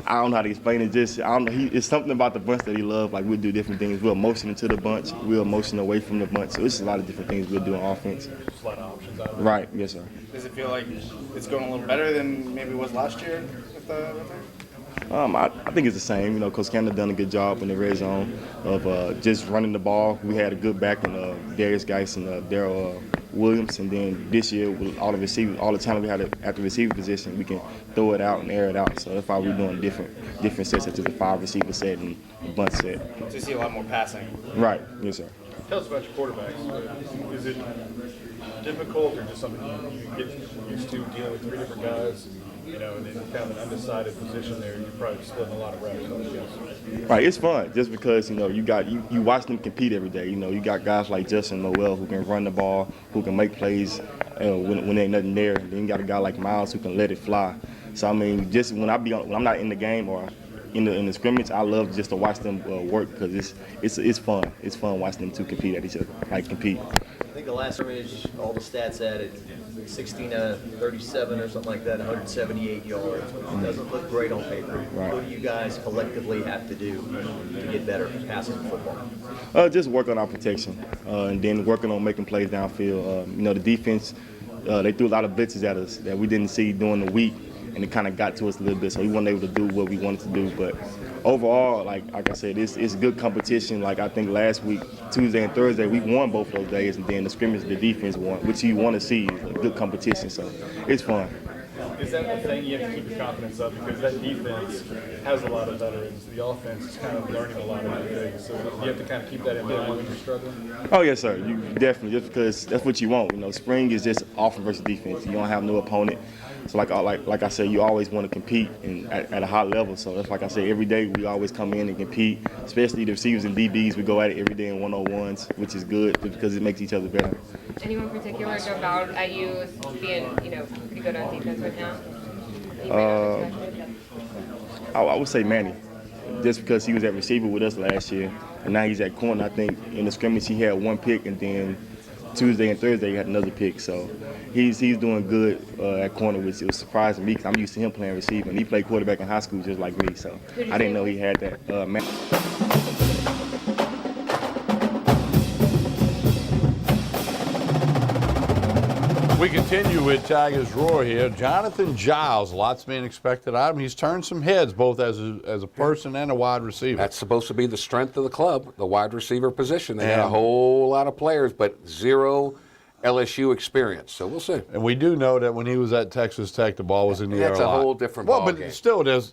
I don't know how to explain it. Just I don't know. It's something about the bunch that he loves. Like we'll do different things. We'll motion into the bunch. We'll motion away from the bunch. So it's a lot of different things we'll do on offense. Just a lot of options out of it. Right. Yes, sir. Does it feel like it's going a little better than maybe it was last year with the I think it's the same. You know, Coach Canada done a good job in the red zone of just running the ball. We had a good back in Darius Geis and Daryl Williams, and then this year with all the talent we had at the receiver position, we can throw it out and air it out. So that's why we're doing different sets, such as the 5 receiver set and the bunch set. So you see a lot more passing. Right. Yes, sir. Tell us about your quarterbacks. Is it difficult or just something you get used to dealing with 3 different guys? You know, and then kind of an undecided position there, you're probably splitting a lot of reps, I guess. Right, it's fun just because, you know, you watch them compete every day. You know, you got guys like Justin Noel who can run the ball, who can make plays when there ain't nothing there. And then you got a guy like Miles who can let it fly. So, I mean, just when I'm not in the game or in the scrimmage, I love just to watch them work because it's fun. It's fun watching them two compete at each other, compete. I think the last scrimmage, all the stats added, 16 out of 37 or something like that, 178 yards. It doesn't look great on paper. Right. What do you guys collectively have to do to get better passing football? Just work on our protection and then working on making plays downfield. You know, the defense, they threw a lot of blitzes at us that we didn't see during the week, and it kind of got to us a little bit, so we weren't able to do what we wanted to do. But overall, like I said, it's good competition. Like I think last week, Tuesday and Thursday, we won both of those days, and then the scrimmage, the defense won, which you want to see, a good competition. So it's fun. Is that the thing you have to keep your confidence up because that defense has a lot of veterans. The offense is kind of learning a lot of new things. So you have to kind of keep that in mind when you're struggling. Oh yes, sir. You definitely, just because that's what you want. You know, spring is just offense versus defense. You don't have no opponent. So like I said, you always want to compete at a high level. So that's like I say, every day we always come in and compete. Especially the receivers and DBs, we go at it every day in 1-on-1s, which is good because it makes each other better. Anyone in particular jump out at you as being, pretty good on defense right now? I would say Manny, just because he was at receiver with us last year, and now he's at corner. I think in the scrimmage he had 1 pick, and then Tuesday and Thursday he had another pick. So he's doing good at corner, which was surprising me because I'm used to him playing receiver, and he played quarterback in high school just like me. So I didn't know he had that. We continue with Tigers Roar here. Jonathan Giles, lots being expected out of him. He's turned some heads, both as a person and a wide receiver. That's supposed to be the strength of the club, the wide receiver position. They got a whole lot of players, but zero LSU experience. So we'll see. And we do know that when he was at Texas Tech, the ball was in the air a lot. That's a whole different ball game. But still, the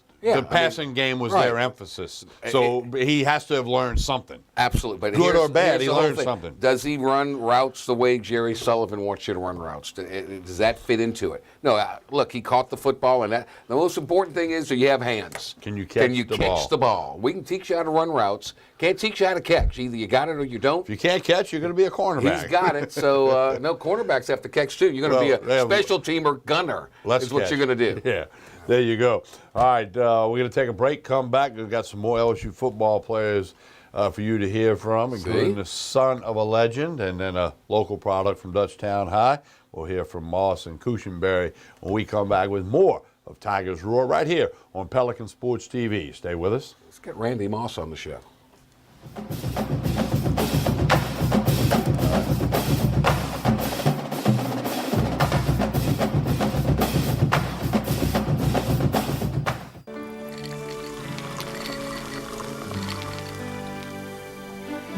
passing game was their emphasis. So he has to have learned something. Absolutely. But good or bad, here's he the whole learned thing. something. Does he run routes the way Jerry Sullivan wants you to run routes? Does that fit into it? No. Look, he caught the football, and the most important thing is, do you have hands? Can you catch the ball? We can teach you how to run routes. Can't teach you how to catch. Either you got it or you don't. If you can't catch, you're going to be a cornerback. He's got it. So, no, cornerbacks have to catch, too. You're going to be a special teamer gunner is what you're going to do. Yeah. There you go. All right, we're going to take a break, come back. We've got some more LSU football players for you to hear from, including the son of a legend and then a local product from Dutchtown High. We'll hear from Moss and Cushenberry when we come back with more of Tigers Roar right here on Pelican Sports TV. Stay with us. Let's get Randy Moss on the show.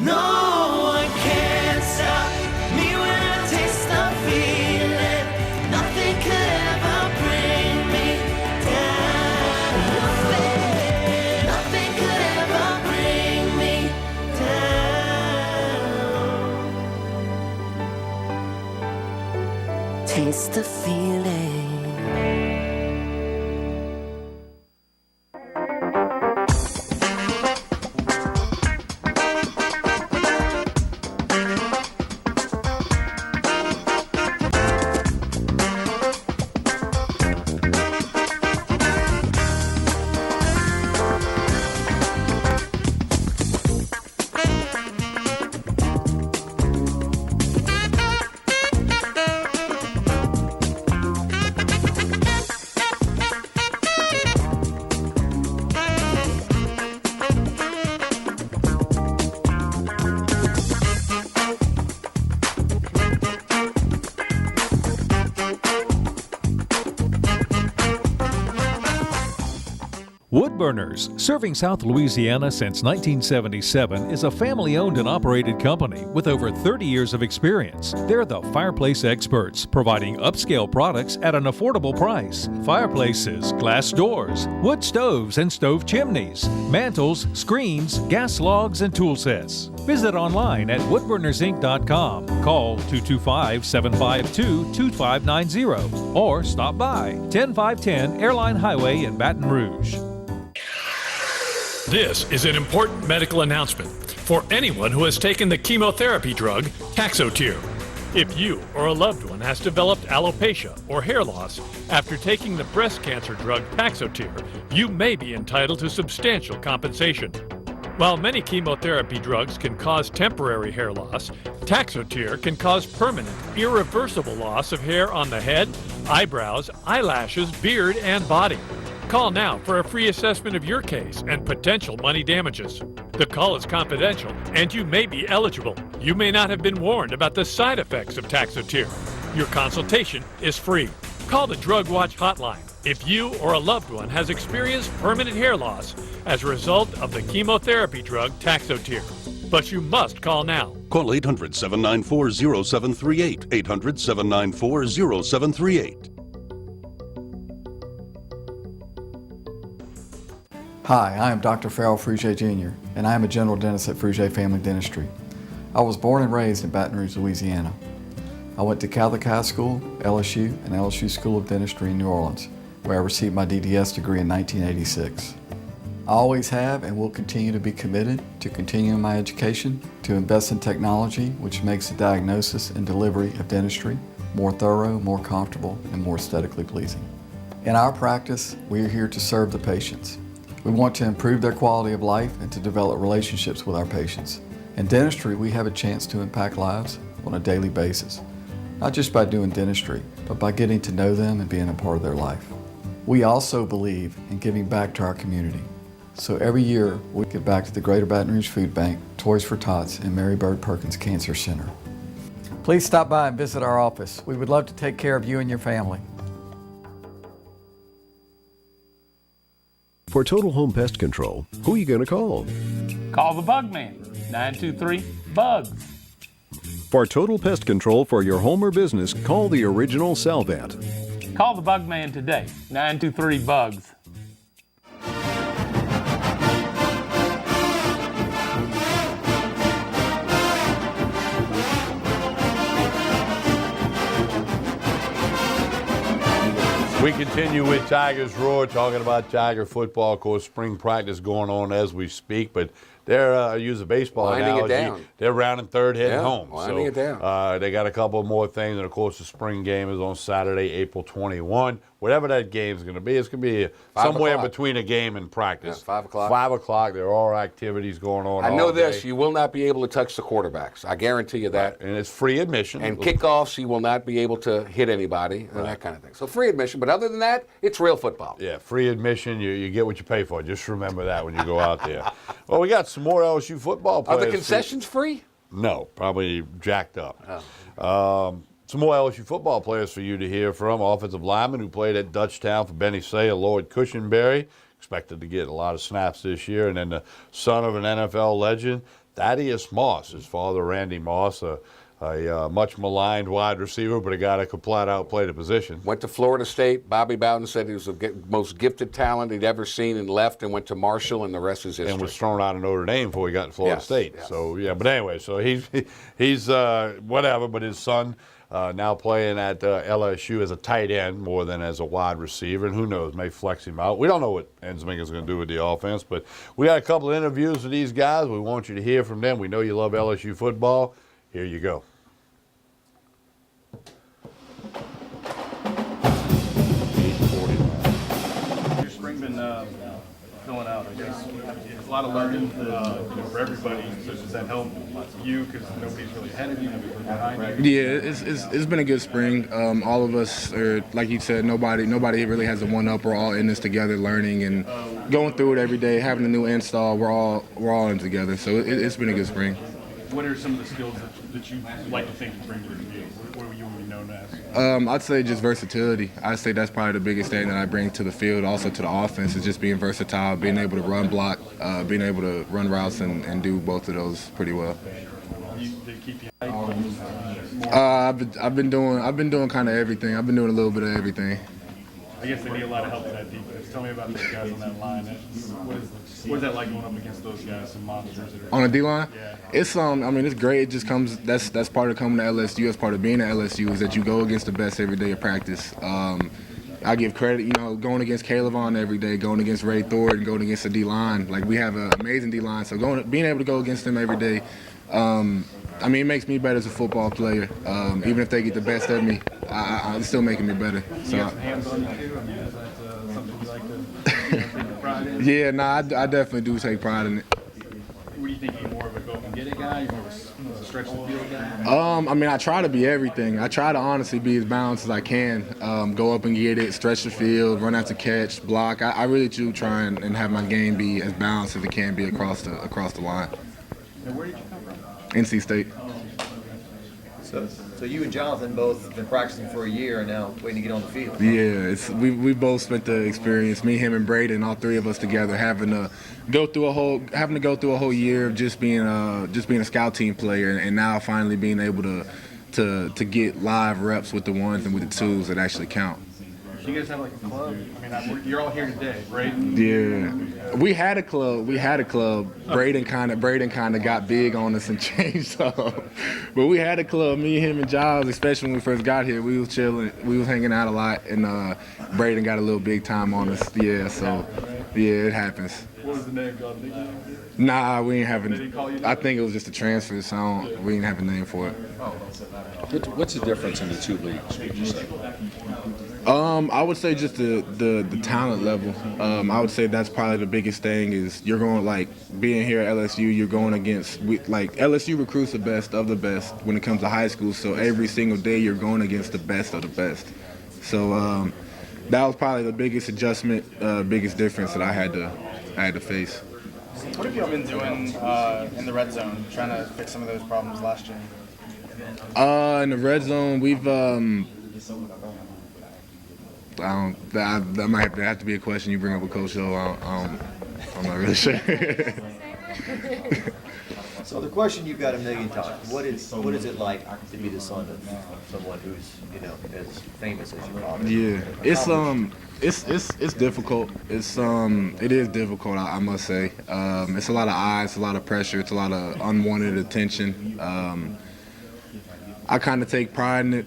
No one can stop me when I taste the feeling. Nothing could ever bring me down. Nothing could ever bring me down. Taste the feeling. Woodburners, serving South Louisiana since 1977, is a family-owned and operated company with over 30 years of experience. They're the fireplace experts, providing upscale products at an affordable price. Fireplaces, glass doors, wood stoves and stove chimneys, mantles, screens, gas logs, and tool sets. Visit online at woodburnersinc.com. Call 225-752-2590 or stop by 10510 Airline Highway in Baton Rouge. This is an important medical announcement for anyone who has taken the chemotherapy drug Taxotere. If you or a loved one has developed alopecia or hair loss after taking the breast cancer drug Taxotere, you may be entitled to substantial compensation. While many chemotherapy drugs can cause temporary hair loss, Taxotere can cause permanent, irreversible loss of hair on the head, eyebrows, eyelashes, beard, and body. Call now for a free assessment of your case and potential money damages. The call is confidential and you may be eligible. You may not have been warned about the side effects of Taxotere. Your consultation is free. Call the Drug Watch hotline if you or a loved one has experienced permanent hair loss as a result of the chemotherapy drug Taxotere. But you must call now. Call 800-794-0738. 800-794-0738. Hi, I am Dr. Farrell Frugier Jr., and I am a general dentist at Frugier Family Dentistry. I was born and raised in Baton Rouge, Louisiana. I went to Catholic High School, LSU, and LSU School of Dentistry in New Orleans, where I received my DDS degree in 1986. I always have and will continue to be committed to continuing my education, to invest in technology which makes the diagnosis and delivery of dentistry more thorough, more comfortable, and more aesthetically pleasing. In our practice, we are here to serve the patients. We want to improve their quality of life and to develop relationships with our patients. In dentistry, we have a chance to impact lives on a daily basis, not just by doing dentistry, but by getting to know them and being a part of their life. We also believe in giving back to our community. So every year, we give back to the Greater Baton Rouge Food Bank, Toys for Tots, and Mary Bird Perkins Cancer Center. Please stop by and visit our office. We would love to take care of you and your family. For Total Home Pest Control, who are you going to call? Call the Bug Man, 923-BUGS. For total pest control for your home or business, call the original Salvant. Call the Bug Man today, 923-BUGS. We continue with Tigers Roar, talking about Tiger football. Of course, spring practice going on as we speak, but they're, use a baseball Winding it analogy, down. they're rounding third, heading Yeah, home. winding it down. They got a couple more things, and of course, the spring game is on Saturday, April 21. Whatever that game's going to be, it's going to be somewhere between a game and practice. Yeah, 5 o'clock. 5 o'clock. There are activities going on. I know all this, day. you will not be able to touch the quarterbacks. I guarantee you that. And it's free admission. And kickoffs, you will not be able to hit anybody and that kind of thing. So free admission, but other than that, it's real football. Yeah, free admission. You get what you pay for. Just remember that when you go out there. Well, we got some more LSU football Are players. the concessions free? No, probably jacked up. Oh. Some more LSU football players for you to hear from. Offensive lineman who played at Dutchtown for Benny Sayer, Lloyd Cushenberry, expected to get a lot of snaps this year. And then the son of an NFL legend, Thaddeus Moss. His father, Randy Moss, a much maligned wide receiver, but a guy that could flat out play the position. Went to Florida State. Bobby Bowden said he was the most gifted talent he'd ever seen, and left and went to Marshall, and the rest is history. And was thrown out of Notre Dame before he got to Florida State. Yes. So, yeah, but anyway, so he's whatever, but his son now playing at LSU as a tight end more than as a wide receiver, and who knows, may flex him out. We don't know what Ensminger's going to do with the offense, but we got a couple of interviews with these guys. We want you to hear from them. We know you love LSU football. Here you go. Your spring been filling out, I guess. A lot of learning for everybody. So does that help you because nobody's really ahead of you, nobody's really behind you? Yeah, it's been a good spring. All of us are, like you said, nobody really has a one-up. We're all in this together, learning and going through it every day, having a new install. We're all in together. So it's been a good spring. What are some of the skills that you like to think you bring to the field? What would you be known as? I'd say just versatility. I'd say that's probably the biggest thing that I bring to the field, also to the offense, is just being versatile, being able to run block, being able to run routes and do both of those pretty well. They keep you I've been doing kind of everything. I've been doing a little bit of everything. I guess they need a lot of help in that defense. Tell me about those guys on that line. What is that like going up against those guys, some monsters? On the D-line? Yeah. It's it's great. It just comes, that's part of coming to LSU. That's part of being at LSU, is that you go against the best every day of practice. I give credit, going against Caleb Vaughn every day, going against Ray Thornton, going against the D-line. Like, we have an amazing D-line, so being able to go against them every day, it makes me better as a football player. Even if they get the best of me, it's still making me better. So, You got some hands on you too? I mean, is that something you like to take pride in? yeah, I definitely do take pride in it. What do you think? Are you more of a go and get it guy? You more of a stretch the field guy? I try to be everything. I try to honestly be as balanced as I can. Go up and get it, stretch the field, run out to catch, block. I really do try and have my game be as balanced as it can be across the line. And where did you come from? NC State. So you and Jonathan both been practicing for a year and now waiting to get on the field. Yeah, we both spent the experience, me, him, and Braden, all three of us together, having to go through a whole year of just being a scout team player, and now finally being able to get live reps with the ones and with the twos that actually count. Do you guys have like a club? I mean, you're all here today, right? Yeah, we had a club. Braden kind of got big on us and changed up. But we had a club. Me, him, and Giles, especially when we first got here, we was chilling. We was hanging out a lot, and Braden got a little big time on us. Yeah, so yeah, it happens. What was the name called? Nah, we ain't having. I think it was just a transfer, so we didn't have a name for it. What's the difference in the two leagues, would you say? I would say just the talent level. I would say that's probably the biggest thing is you're going, like, being here at LSU, you're going against, LSU recruits the best of the best when it comes to high school, so every single day you're going against the best of the best. So that was probably the biggest adjustment, biggest difference that I had to face. What have y'all been doing in the red zone, trying to fix some of those problems last year? In the red zone, we've that might have to be a question you bring up with Coach Hill. I'm not really sure. So the question you've got a million times: what is it like to be the son of someone who's as famous as your father? Yeah, it's difficult. It is difficult. I must say. It's a lot of eyes, a lot of pressure. It's a lot of unwanted attention. I kind of take pride in it.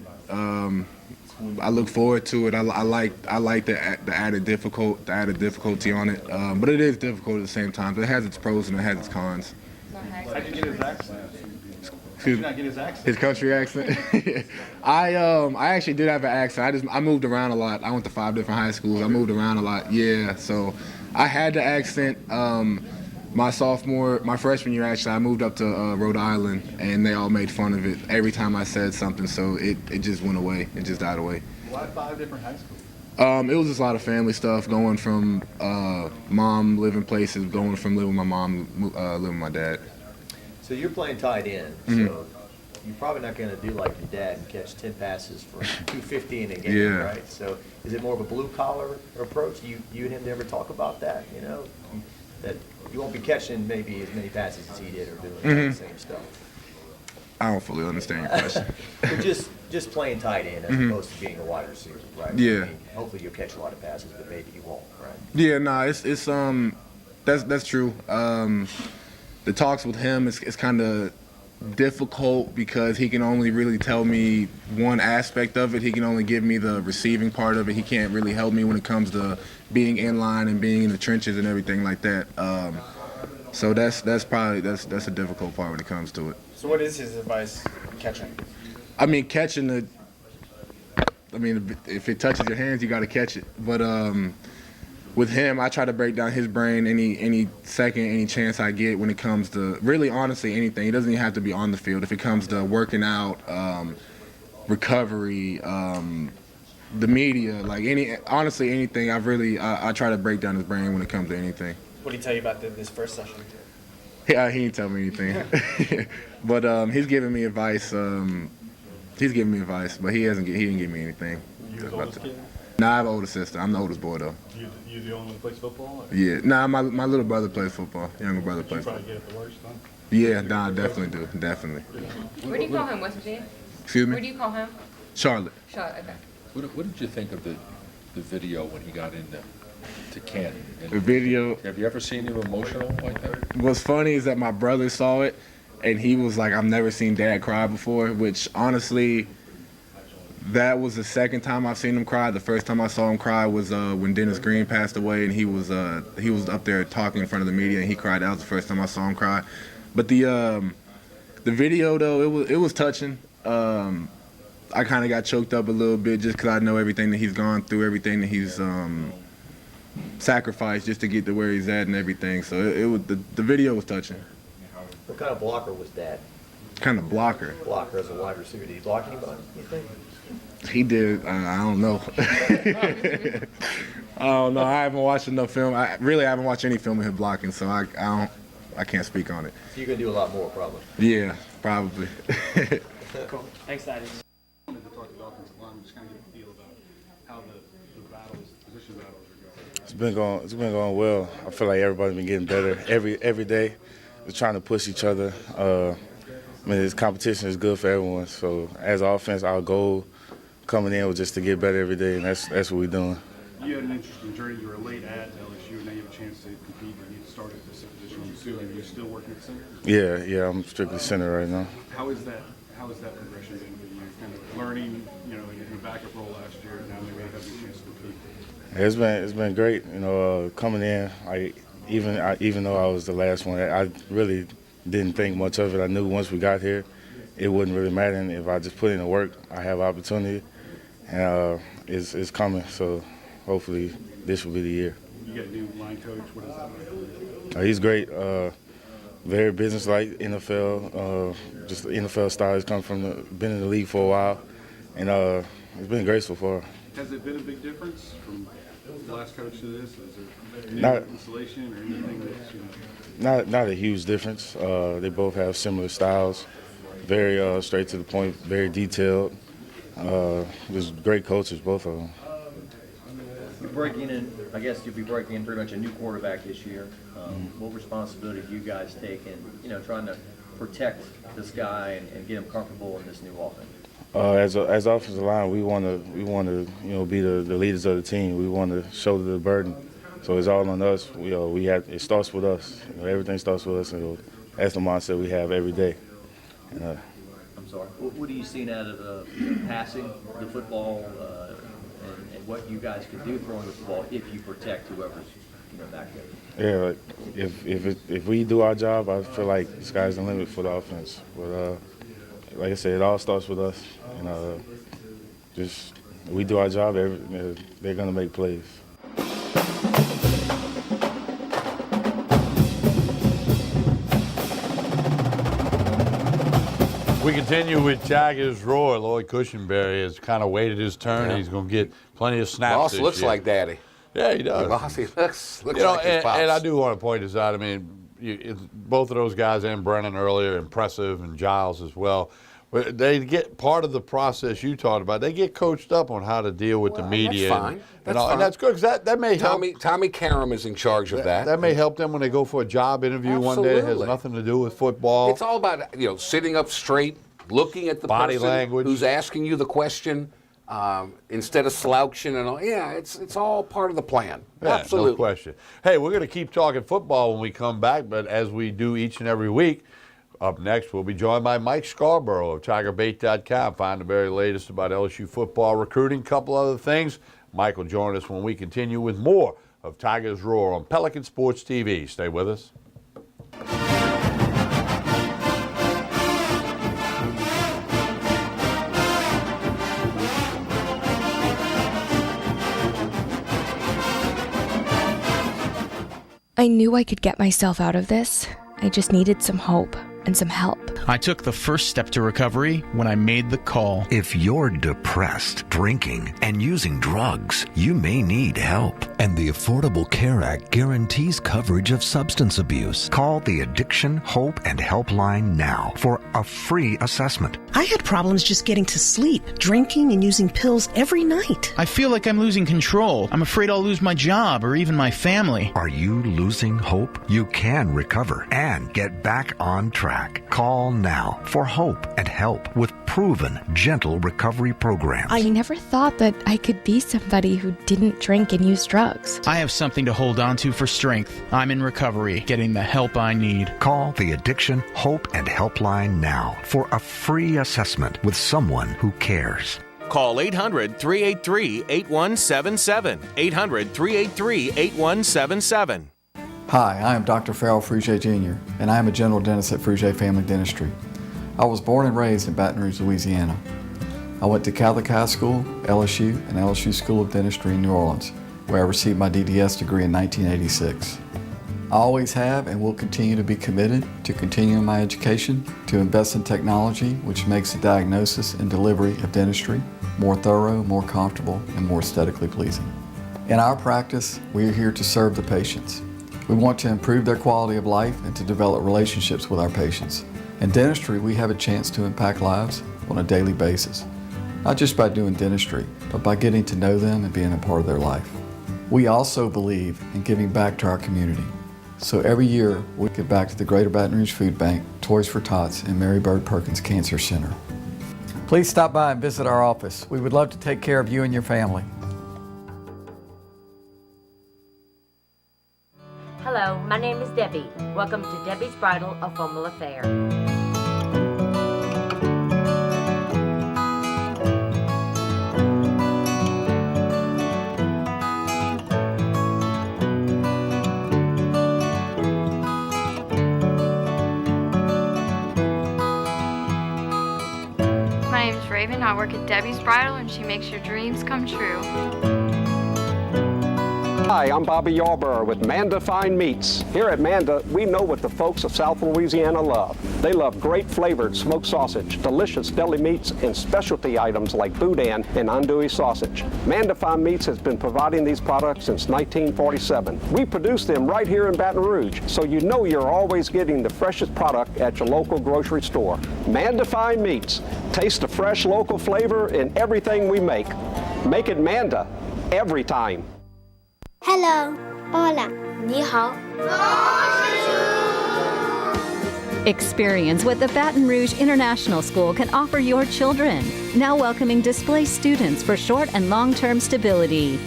I look forward to it. I like the added difficulty on it. But it is difficult at the same time. It has its pros and it has its cons. How did you get his accent? Excuse Did you not get his accent? His country accent. I actually did have an accent. I moved around a lot. I went to 5 different high schools. I moved around a lot. Yeah, so I had the accent. My freshman year, actually, I moved up to Rhode Island, and they all made fun of it every time I said something. So it just went away. It just died away. Why 5 different high schools? It was just a lot of family stuff, going from mom living places, going from living with my mom, living with my dad. So you're playing tight end, so you're probably not going to do like your dad and catch 10 passes for 250 in a game, right? So is it more of a blue-collar approach? You and him ever talk about that, that you won't be catching maybe as many passes as he did or doing the same stuff? I don't fully understand your question. But just playing tight end as opposed to being a wide receiver, right? Yeah. I mean, hopefully you'll catch a lot of passes, but maybe you won't, right? Yeah, no, it's that's true. The talks with him is kind of difficult because he can only really tell me one aspect of it. He can only give me the receiving part of it. He can't really help me when it comes to being in line and being in the trenches and everything like that. So that's a difficult part when it comes to it. So what is his advice catching? I mean, catching the. I mean, if it touches your hands, you got to catch it. But with him, I try to break down his brain any second, any chance I get when it comes to really, honestly, anything. It doesn't even have to be on the field. If it comes to working out, recovery, the media, honestly, anything. I try to break down his brain when it comes to anything. What did he tell you about this first session? Yeah, he didn't tell me anything. But he's giving me advice. He's giving me advice, but he didn't give me anything. You the oldest kid? Nah, I have an older sister. I'm the oldest boy though. You the only one that plays football? Or? Yeah. Nah, my little brother plays football. Younger brother plays You probably football. get it the worst, huh? Yeah, nah, I definitely do. Definitely. Where do you call him? West Virginia? Excuse me? Where do you call him? Charlotte. Charlotte, okay. What did you think of the video when he got into Canton? And The video. have you ever seen him emotional like that? What's funny is that my brother saw it, and he was like, "I've never seen Dad cry before," which honestly, that was the second time I've seen him cry. The first time I saw him cry was when Dennis Green passed away, and he was up there talking in front of the media, and he cried. That was the first time I saw him cry. But the video though, it was touching. I kind of got choked up a little bit just because I know everything that he's gone through, everything that he's sacrificed just to get to where he's at and everything. So it was the video was touching. What kind of blocker was Dad? Kind of blocker. Blocker as a wide receiver. Did he block anybody, you think? He did. I don't know. I don't know. I haven't watched enough film. I haven't watched any film of him blocking, so I can't speak on it. So you're gonna do a lot more, probably. Yeah, probably. Cool. Thanks, Daddy. I wanted to talk to the offensive line, just kind of get a feel about how the battles, position battles are going. It's been going well. I feel like everybody's been getting better every day. We're trying to push each other. This competition is good for everyone. So as offense, our goal coming in was just to get better every day, and that's what we're doing. You had an interesting journey. You were a late add to LSU, and now you have a chance to compete. And you started at this position. I'm assuming you're still working at center. Yeah, I'm strictly center right now. How is that progression been for you? Kind of learning, in a backup role last year, and now maybe having a chance to compete. It's been great. Coming in, even though I was the last one, I really didn't think much of it. I knew once we got here, it wouldn't really matter. And if I just put in the work, I have opportunity, and it's coming. So hopefully this will be the year. You got a new line coach. What is that like? He's great. Very business-like NFL. Just the NFL style. He's come been in the league for a while, and it's been great so far. Has it been a big difference from the last coach to this? Is there new Not- installation or anything that's Not a huge difference. They both have similar styles. very straight to the point, very detailed. Just great coaches, both of them. You're breaking in, I guess you'll be breaking in pretty much a new quarterback this year. What responsibility do you guys take in, trying to protect this guy and get him comfortable in this new offense? As offensive line, we want to be the leaders of the team. We want to shoulder the burden. So it's all on us. It starts with us. Everything starts with us, and that's the mindset we have every day. I'm sorry. What are you seeing out of passing the football and what you guys can do throwing the football if you protect whoever's back there? Yeah, if we do our job, I feel like the sky's the limit for the offense. But like I said, it all starts with us. Just we do our job, they're gonna make plays. We continue with Tigers Roar. Lloyd Cushenberry has kind of waited his turn. Yeah. He's going to get plenty of snaps Boss this looks year. like Daddy. Yeah, he does. Boss, he looks like his pops. And I do want to point this out. I mean, both of those guys and Brennan earlier, impressive, and Giles as well. But they get part of the process you talked about. They get coached up on how to deal with the media. That's fine. And that's good because that may help. Tommy Karam is in charge of that. That may help them when they go for a job interview one day. It has nothing to do with football. It's all about sitting up straight, looking at the Body person language. who's asking you the question instead of slouching and all. Yeah, it's all part of the plan. Yeah, Absolutely. no question. Hey, we're going to keep talking football when we come back, but as we do each and every week, up next we'll be joined by Mike Scarborough of TigerBait.com. Find the very latest about LSU football recruiting, couple other things. Mike will join us when we continue with more of Tigers Roar on Pelican Sports TV. Stay with us. I knew I could get myself out of this. I just needed some hope and some help. I took the first step to recovery when I made the call. If you're depressed, drinking, and using drugs, you may need help. And the Affordable Care Act guarantees coverage of substance abuse. Call the Addiction, Hope, and Helpline now for a free assessment. I had problems just getting to sleep, drinking and using pills every night. I feel like I'm losing control. I'm afraid I'll lose my job or even my family. Are you losing hope? You can recover and get back on track. Call now for hope and help with proven, gentle recovery programs. I never thought that I could be somebody who didn't drink and use drugs. I have something to hold on to for strength. I'm in recovery, getting the help I need. Call the Addiction, Hope, and Helpline now for a free assessment with someone who cares. Call 800-383-8177. 800-383-8177. Hi, I am Dr. Farrell Frugier Jr., and I am a general dentist at Frugier Family Dentistry. I was born and raised in Baton Rouge, Louisiana. I went to Catholic High School, LSU, and LSU School of Dentistry in New Orleans, where I received my DDS degree in 1986. I always have and will continue to be committed to continuing my education, to invest in technology which makes the diagnosis and delivery of dentistry more thorough, more comfortable, and more aesthetically pleasing. In our practice, we are here to serve the patients. We want to improve their quality of life and to develop relationships with our patients. In dentistry, we have a chance to impact lives on a daily basis, not just by doing dentistry, but by getting to know them and being a part of their life. We also believe in giving back to our community. So every year, we give back to the Greater Baton Rouge Food Bank, Toys for Tots, and Mary Bird Perkins Cancer Center. Please stop by and visit our office. We would love to take care of you and your family. Hello, my name is Debbie. Welcome to Debbie's Bridal, a Formal Affair. My name is Raven. I work at Debbie's Bridal, and she makes your dreams come true. Hi, I'm Bobby Yarborough with Manda Fine Meats. Here at Manda, we know what the folks of South Louisiana love. They love great flavored smoked sausage, delicious deli meats, and specialty items like boudin and andouille sausage. Manda Fine Meats has been providing these products since 1947. We produce them right here in Baton Rouge, so you know you're always getting the freshest product at your local grocery store. Manda Fine Meats. Taste the fresh local flavor in everything we make. Make it Manda every time. Hello. Hola. 你好. Experience what the Baton Rouge International School can offer your children. Now welcoming displaced students for short and long-term stability.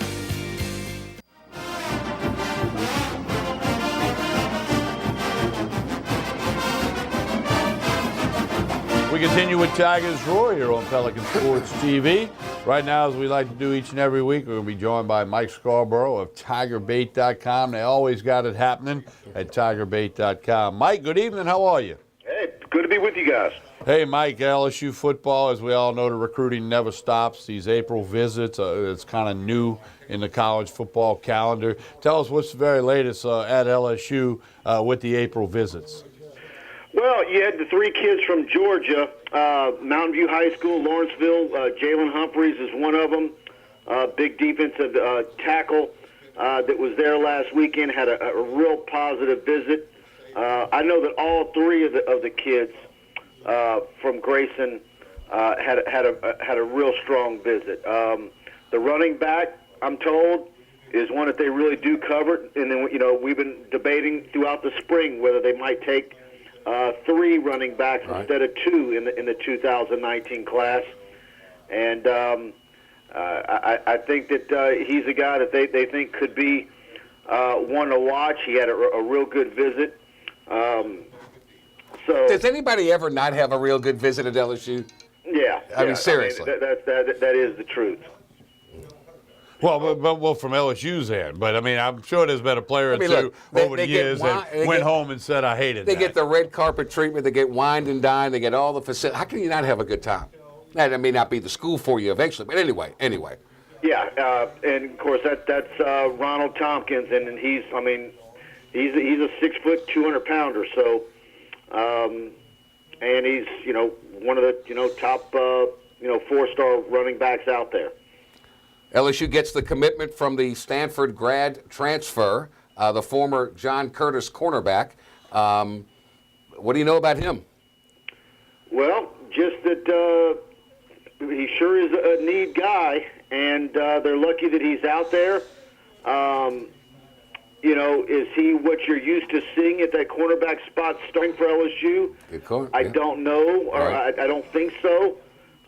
We continue with Tigers Roar here on Pelican Sports TV. Right now, as we like to do each and every week, we're going to be joined by Mike Scarborough of TigerBait.com. They always got it happening at TigerBait.com. Mike, good evening. How are you? Hey, good to be with you guys. Hey, Mike, LSU football, as we all know, the recruiting never stops. These April visits, it's kind of new in the college football calendar. Tell us what's the very latest at LSU with the April visits. Well, you had the three kids from Georgia, Mountain View High School, Lawrenceville. Jalen Humphreys is one of them, big defensive tackle that was there last weekend, had a real positive visit. I know that all three of the kids from Grayson had a real strong visit. The running back, I'm told, is one that they really do cover, and then we've been debating throughout the spring whether they might take 3 running backs instead of 2 in the 2019 class, and I think that he's a guy that they think could be one to watch. He had a real good visit. So does anybody ever not have a real good visit at LSU? Yeah, I mean seriously, that is the truth. Well, from LSU's end. But, I mean, I'm sure there's been a player or two over the years that went home and said, I hated that. They get the red carpet treatment. They get wined and dined. They get all the facilities. How can you not have a good time? That may not be the school for you eventually. But anyway. Yeah, and, of course, that's Ronald Tompkins, and he's a 6-foot, 200-pounder. So, and he's, one of the, top, 4-star running backs out there. LSU gets the commitment from the Stanford grad transfer, the former John Curtis cornerback. What do you know about him? Well, just that he sure is a need guy, and they're lucky that he's out there. Is he what you're used to seeing at that cornerback spot starting for LSU? I don't know, or I don't think so.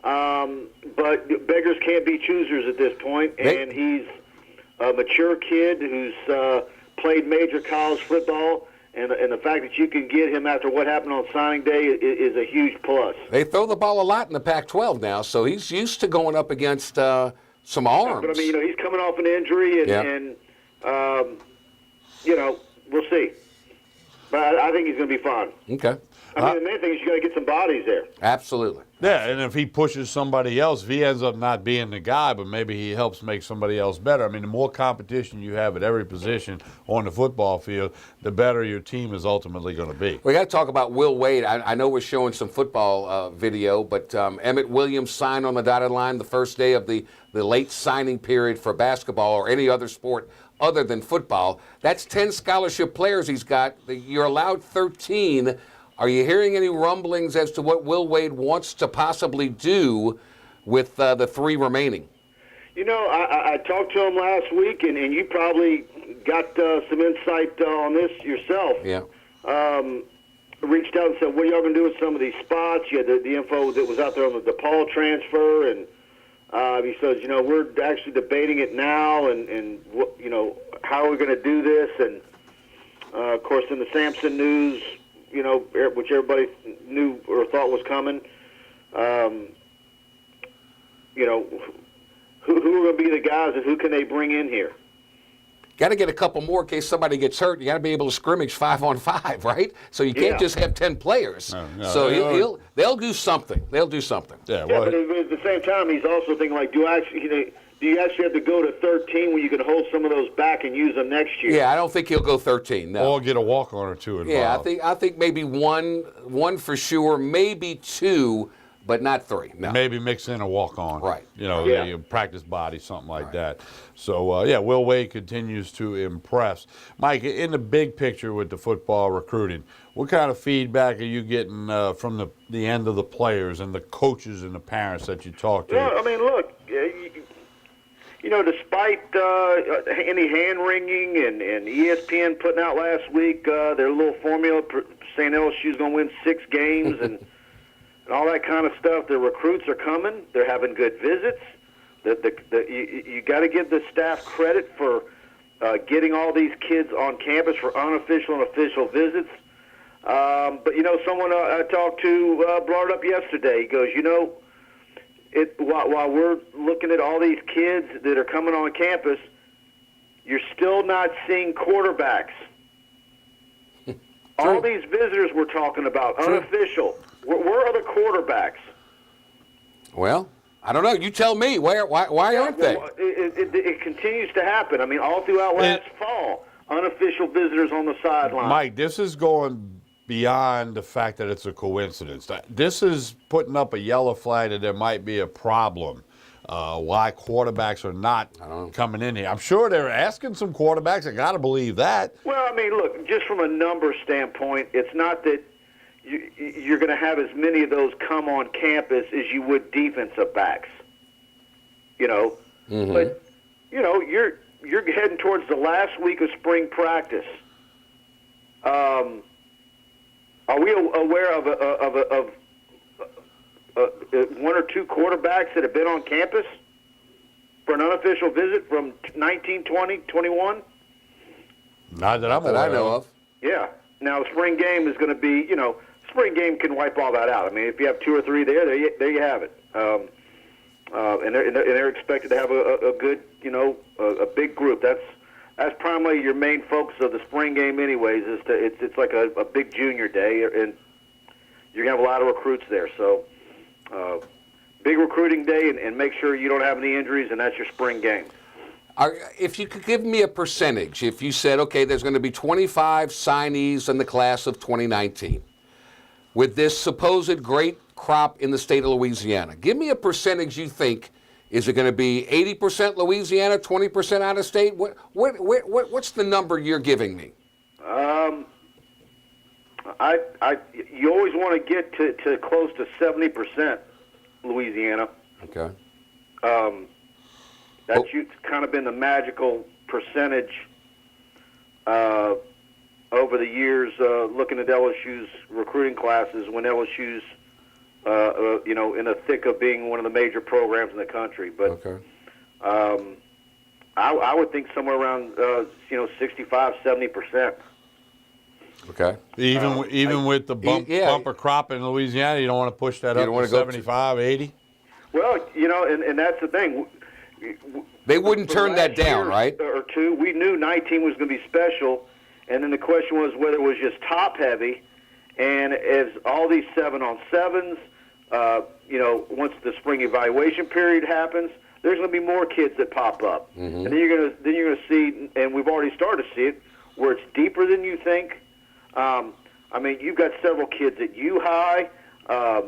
But beggars can't be choosers at this point, and he's a mature kid who's played major college football, and the fact that you can get him after what happened on signing day is a huge plus. They throw the ball a lot in the Pac-12 now, so he's used to going up against some arms. But, I mean, he's coming off an injury, and we'll see. But I think he's going to be fine. Okay. I mean, the main thing is you got to get some bodies there. Absolutely. Yeah, and if he pushes somebody else, if he ends up not being the guy, but maybe he helps make somebody else better. I mean, the more competition you have at every position on the football field, the better your team is ultimately going to be. We got to talk about Will Wade. I know we're showing some football video, but Emmett Williams signed on the dotted line the first day of the late signing period for basketball or any other sport other than football. That's 10 scholarship players he's got. You're allowed 13. Are you hearing any rumblings as to what Will Wade wants to possibly do with the 3 remaining? I talked to him last week, and you probably got some insight on this yourself. Yeah. Reached out and said, what are y'all going to do with some of these spots? You had the info that was out there on the DePaul transfer, and he says, we're actually debating it now, and how are we going to do this? And, of course, in the Sampson news, which everybody knew or thought was coming, who are going to be the guys and who can they bring in here? Got to get a couple more in case somebody gets hurt. You got to be able to scrimmage 5-on-5, right? So you can't just have 10 players. No. So they'll do something. They'll do something. Yeah, but at the same time, he's also thinking like, do do you actually have to go to 13 when you can hold some of those back and use them next year? Yeah, I don't think he'll go 13. No. Or get a walk-on or two involved. Yeah, I think maybe one for sure, maybe two, but not three. No. Maybe mix in a walk-on. Right. You know, Yeah. the practice body, something like that. So, yeah, Will Wade continues to impress. Mike, in the big picture with the football recruiting, what kind of feedback are you getting from the end of the players and the coaches and the parents that you talk to? Yeah, I mean, look, you know, despite any hand-wringing and ESPN putting out last week their little formula saying LSU's going to win 6 games and all that kind of stuff, the recruits are coming. They're having good visits. You got to give the staff credit for getting all these kids on campus for unofficial and official visits. But, you know, someone I talked to brought it up yesterday. He goes, you know, while we're looking at all these kids that are coming on campus, you're still not seeing quarterbacks. All these visitors we're talking about, unofficial. Where are the quarterbacks? Well, I don't know. You tell me. Why aren't they? Well, it continues to happen. I mean, all throughout last fall, unofficial visitors on the sideline. Mike, this is going beyond the fact that it's a coincidence. This is putting up a yellow flag that there might be a problem. Why quarterbacks are not coming in here. I'm sure they're asking some quarterbacks. I got to believe that. Well, I mean, look, just from a number standpoint, it's not that you're going to have as many of those come on campus as you would defensive backs. You know, but you know, you're heading towards the last week of spring practice. Are we aware of one or two quarterbacks that have been on campus for an unofficial visit from 19, 20, 21? Not that I'm aware I know of. Yeah. Now, spring game is going to be, you know, spring game can wipe all that out. I mean, if you have 2 or 3 there you have it. And they're expected to have a good, you know, a big group. That's primarily your main focus of the spring game, anyways. It's like a big junior day, and you're gonna have a lot of recruits there. So, big recruiting day, and make sure you don't have any injuries, and that's your spring game. If you could give me a percentage, if you said, okay, there's going to be 25 signees in the class of 2019, with this supposed great crop in the state of Louisiana, give me a percentage you think. Is it going to be 80% Louisiana, 20% out of state? What's the number you're giving me? You always want to get to close to 70% Louisiana. Okay. That's kind of been the magical percentage over the years, looking at LSU's recruiting classes when LSU's, you know, in the thick of being one of the major programs in the country. But I would think somewhere around, you know, 65, 70%. Okay. Even with the bumper crop in Louisiana, you don't want to push that up to 75, 80? Well, you know, and that's the thing. They wouldn't turn that down, right? Or two. We knew 19 was going to be special, and then the question was whether it was just top-heavy. And as all these 7-on-7s, you know, once the spring evaluation period happens, there's going to be more kids that pop up, and then you're going to see, and we've already started to see it, where it's deeper than you think. I mean, you've got several kids at U-High.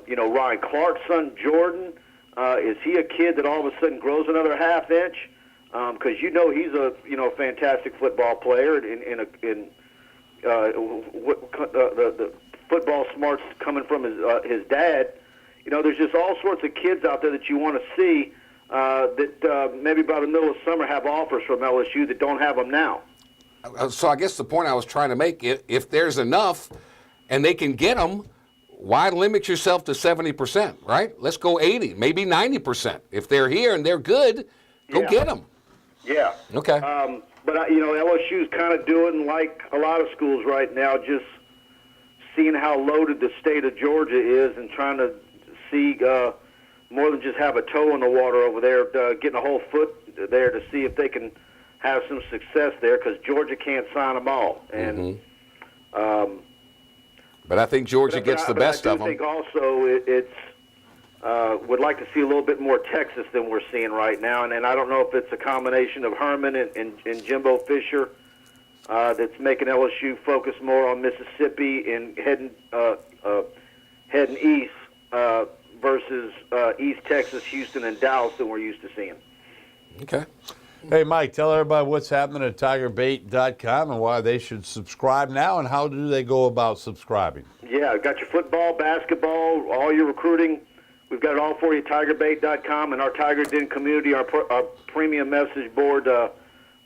You know, Ryan Clark's son, Jordan. Is he a kid that all of a sudden grows another half inch? Because you know he's a fantastic football player the football smarts coming from his dad. You know, there's just all sorts of kids out there that you want to see that maybe by the middle of summer have offers from LSU that don't have them now. So I guess the point I was trying to make, if there's enough and they can get them, why limit yourself to 70%, right? Let's go 80, maybe 90%. If they're here and they're good, go get them. Yeah. Okay. But, you know, LSU's kind of doing like a lot of schools right now, just seeing how loaded the state of Georgia is and trying to see more than just have a toe in the water over there, getting a whole foot there to see if they can have some success there, because Georgia can't sign them all. And but I think Georgia gets the best of them. I think also it's would like to see a little bit more Texas than we're seeing right now. And I don't know if it's a combination of Herman and Jimbo Fisher that's making LSU focus more on Mississippi and heading east versus East Texas, Houston, and Dallas than we're used to seeing. Okay. Hey, Mike, tell everybody what's happening at TigerBait.com and why they should subscribe now, and how do they go about subscribing? Yeah, got your football, basketball, all your recruiting. We've got it all for you at TigerBait.com and our Tiger Den community, our premium message board.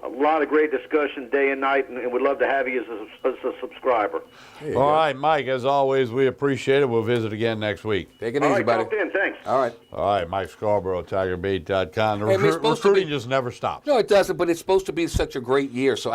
A lot of great discussion day and night, and we'd love to have you as a subscriber. All right, Mike, as always, we appreciate it. We'll visit again next week. Take it All easy, right, buddy. talk then. Thanks. All right. All right, Mike Scarborough, TigerBait.com. The Hey, it's supposed to recruiting be- just never stops. No, it doesn't, but it's supposed to be such a great year. So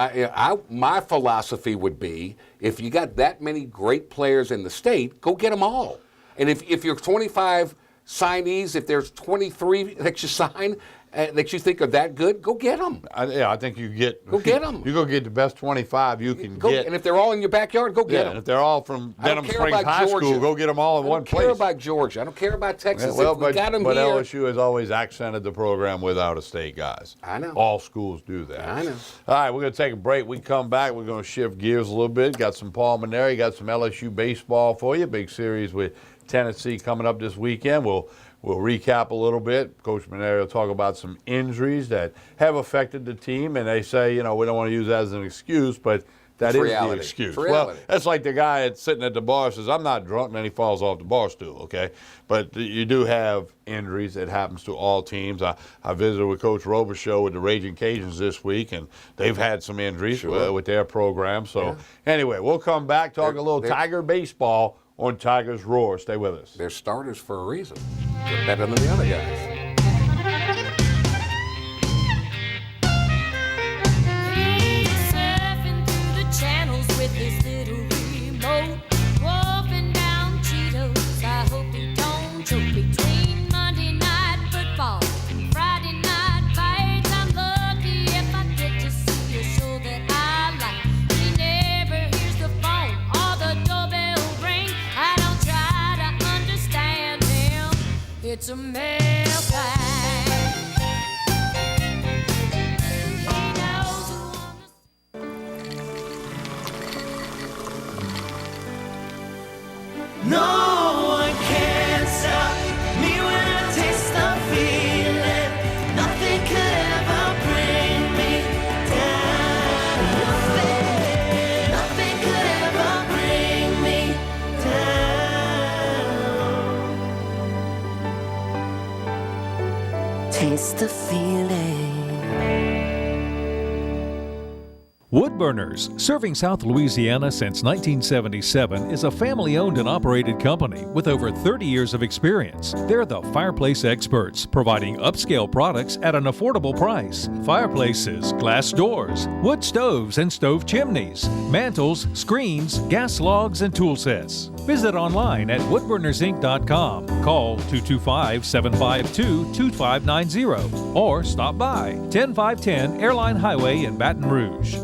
my philosophy would be, if you got that many great players in the state, go get them all. And if you're 25 signees, if there's 23 that you sign that you think are that good, go get them. I think you get. Go get them. You go get the best 25 you can get. And if they're all in your backyard, go get Yeah, them. and if they're all from I don't Denham care Springs about High Georgia. School, go get them all in I one don't place. care about Georgia. I don't care about Texas. Well, If we got them but here, LSU has always accented the program with out-of-state guys. I know. All schools do that. I know. All right, we're going to take a break. We come back. We're going to shift gears a little bit. Got some Paul Maneri, got some LSU baseball for you. Big series with Tennessee coming up this weekend. We'll recap a little bit. Coach Maneri will talk about some injuries that have affected the team, and they say, we don't want to use that as an excuse, but that is the excuse. It's Well, reality. that's like the guy that's sitting at the bar says, I'm not drunk, and then he falls off the bar stool, okay? But you do have injuries. It happens to all teams. I visited with Coach Robichaux with the Raging Cajuns this week, and they've had some injuries with their program. So anyway, we'll come back, talk a little Tiger baseball on Tigers Roar. Stay with us. They're starters for a reason. They're better than the other guys. Surfing through the channels with his little remote, wolfing down Cheetos. I hope he don't choke between Monday night football and Friday night fights. I'm lucky if I get to see a show that I like. He never hears the phone or the doorbell ring. I don't try to understand him. It's a male thing. No one can stop me when I taste the feeling. Nothing could ever bring me down. Nothing could ever bring me down. Taste the feeling. Woodburners, serving South Louisiana since 1977, is a family-owned and operated company with over 30 years of experience. They're the fireplace experts, providing upscale products at an affordable price. Fireplaces, glass doors, wood stoves and stove chimneys, mantles, screens, gas logs, and tool sets. Visit online at woodburnersinc.com. Call 225-752-2590 or stop by 10510 Airline Highway in Baton Rouge.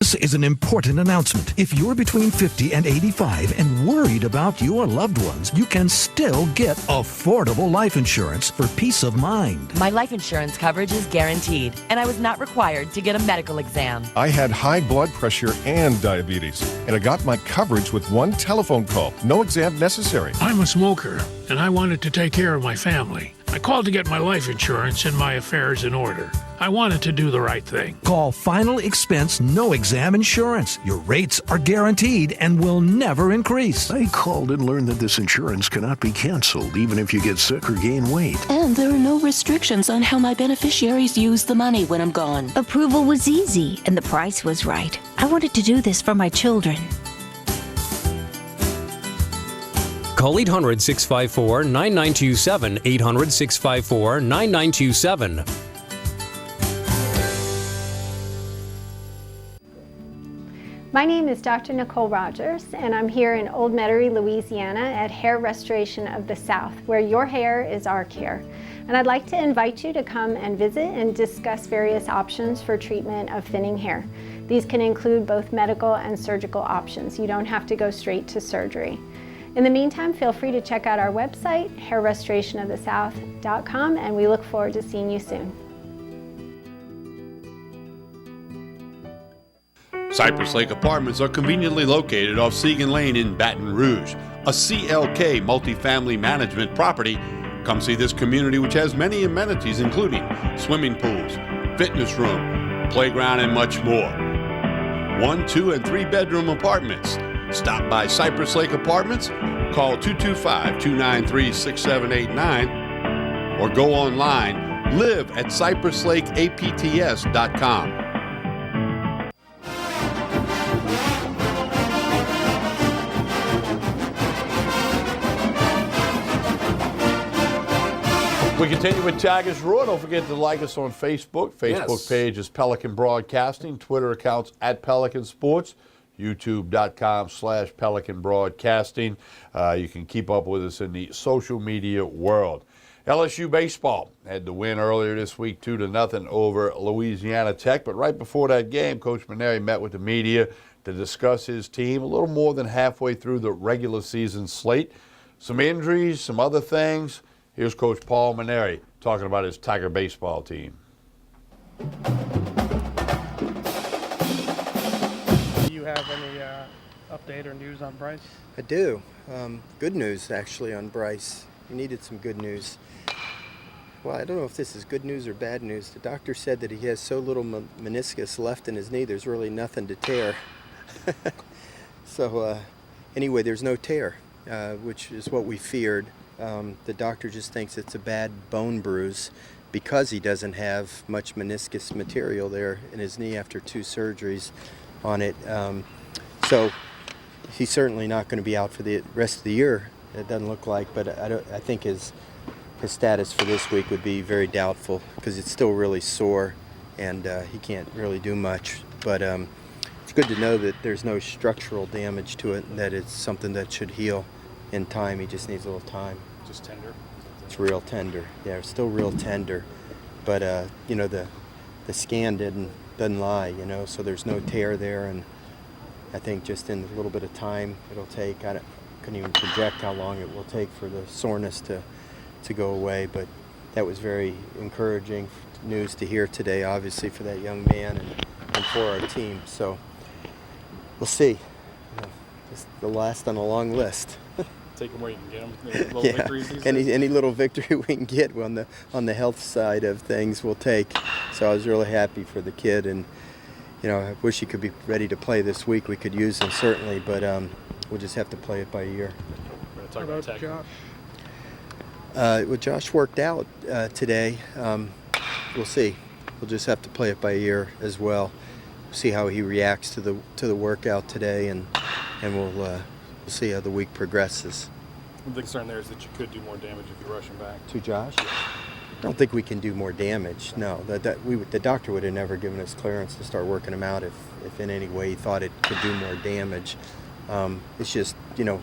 This is an important announcement. If you're between 50 and 85 and worried about your loved ones, you can still get affordable life insurance for peace of mind. My life insurance coverage is guaranteed, and I was not required to get a medical exam. I had high blood pressure and diabetes, and I got my coverage with one telephone call. No exam necessary. I'm a smoker, and I wanted to take care of my family. I called to get my life insurance and my affairs in order. I wanted to do the right thing. Call Final Expense No Exam Insurance. Your rates are guaranteed and will never increase. I called and learned that this insurance cannot be canceled even if you get sick or gain weight. And there are no restrictions on how my beneficiaries use the money when I'm gone. Approval was easy, and the price was right. I wanted to do this for my children. Call 800-654-9927, 800-654-9927. My name is Dr. Nicole Rogers, and I'm here in Old Metairie, Louisiana at Hair Restoration of the South, where your hair is our care. And I'd like to invite you to come and visit and discuss various options for treatment of thinning hair. These can include both medical and surgical options. You don't have to go straight to surgery. In the meantime, feel free to check out our website, hairrestorationofthesouth.com, and we look forward to seeing you soon. Cypress Lake Apartments are conveniently located off Segan Lane in Baton Rouge, a CLK multifamily management property. Come see this community, which has many amenities including swimming pools, fitness room, playground, and much more. 1, 2, and 3 bedroom apartments. Stop by Cypress Lake Apartments, call 225-293-6789, or go online, live at cypresslakeapts.com. We continue with Taggers Raw. Don't forget to like us on Facebook. Facebook page is Pelican Broadcasting. Twitter accounts at Pelican Sports. YouTube.com/Pelican Broadcasting. You can keep up with us in the social media world. LSU baseball had the win earlier this week 2-0 over Louisiana Tech. But right before that game, Coach Mainieri met with the media to discuss his team a little more than halfway through the regular season slate. Some injuries, some other things. Here's Coach Paul Mainieri talking about his Tiger baseball team. Do you have any update or news on Bryce? I do. Good news, actually, on Bryce. He needed some good news. Well, I don't know if this is good news or bad news. The doctor said that he has so little meniscus left in his knee, there's really nothing to tear. So, anyway, there's no tear, which is what we feared. The doctor just thinks it's a bad bone bruise because he doesn't have much meniscus material there in his knee after 2 surgeries on it. So he's certainly not going to be out for the rest of the year. It doesn't look like, but I think his status for this week would be very doubtful because it's still really sore and he can't really do much. But it's good to know that there's no structural damage to it and that it's something that should heal in time. He just needs a little time. Just tender? It's real tender. Yeah, it's still real tender. But you know, the scan doesn't lie, you know, so there's no tear there, and I think just in a little bit of time it'll take. I couldn't even project how long it will take for the soreness to go away, but that was very encouraging news to hear today, obviously, for that young man and for our team. So we'll see. You know, just the last on a long list. Take them where you can get them. Little victories these days? Any little victory we can get on the health side of things, we'll take. So I was really happy for the kid, and you know, I wish he could be ready to play this week. We could use him certainly, but we'll just have to play it by ear. We're going to talk about Josh. Well, Josh worked out today. We'll see. We'll just have to play it by ear as well. See how he reacts to the workout today, and we'll see how the week progresses. The concern there is that you could do more damage if you rush him back. To Josh? I don't think we can do more damage. No, the doctor would have never given us clearance to start working him out if in any way he thought it could do more damage. It's just, you know,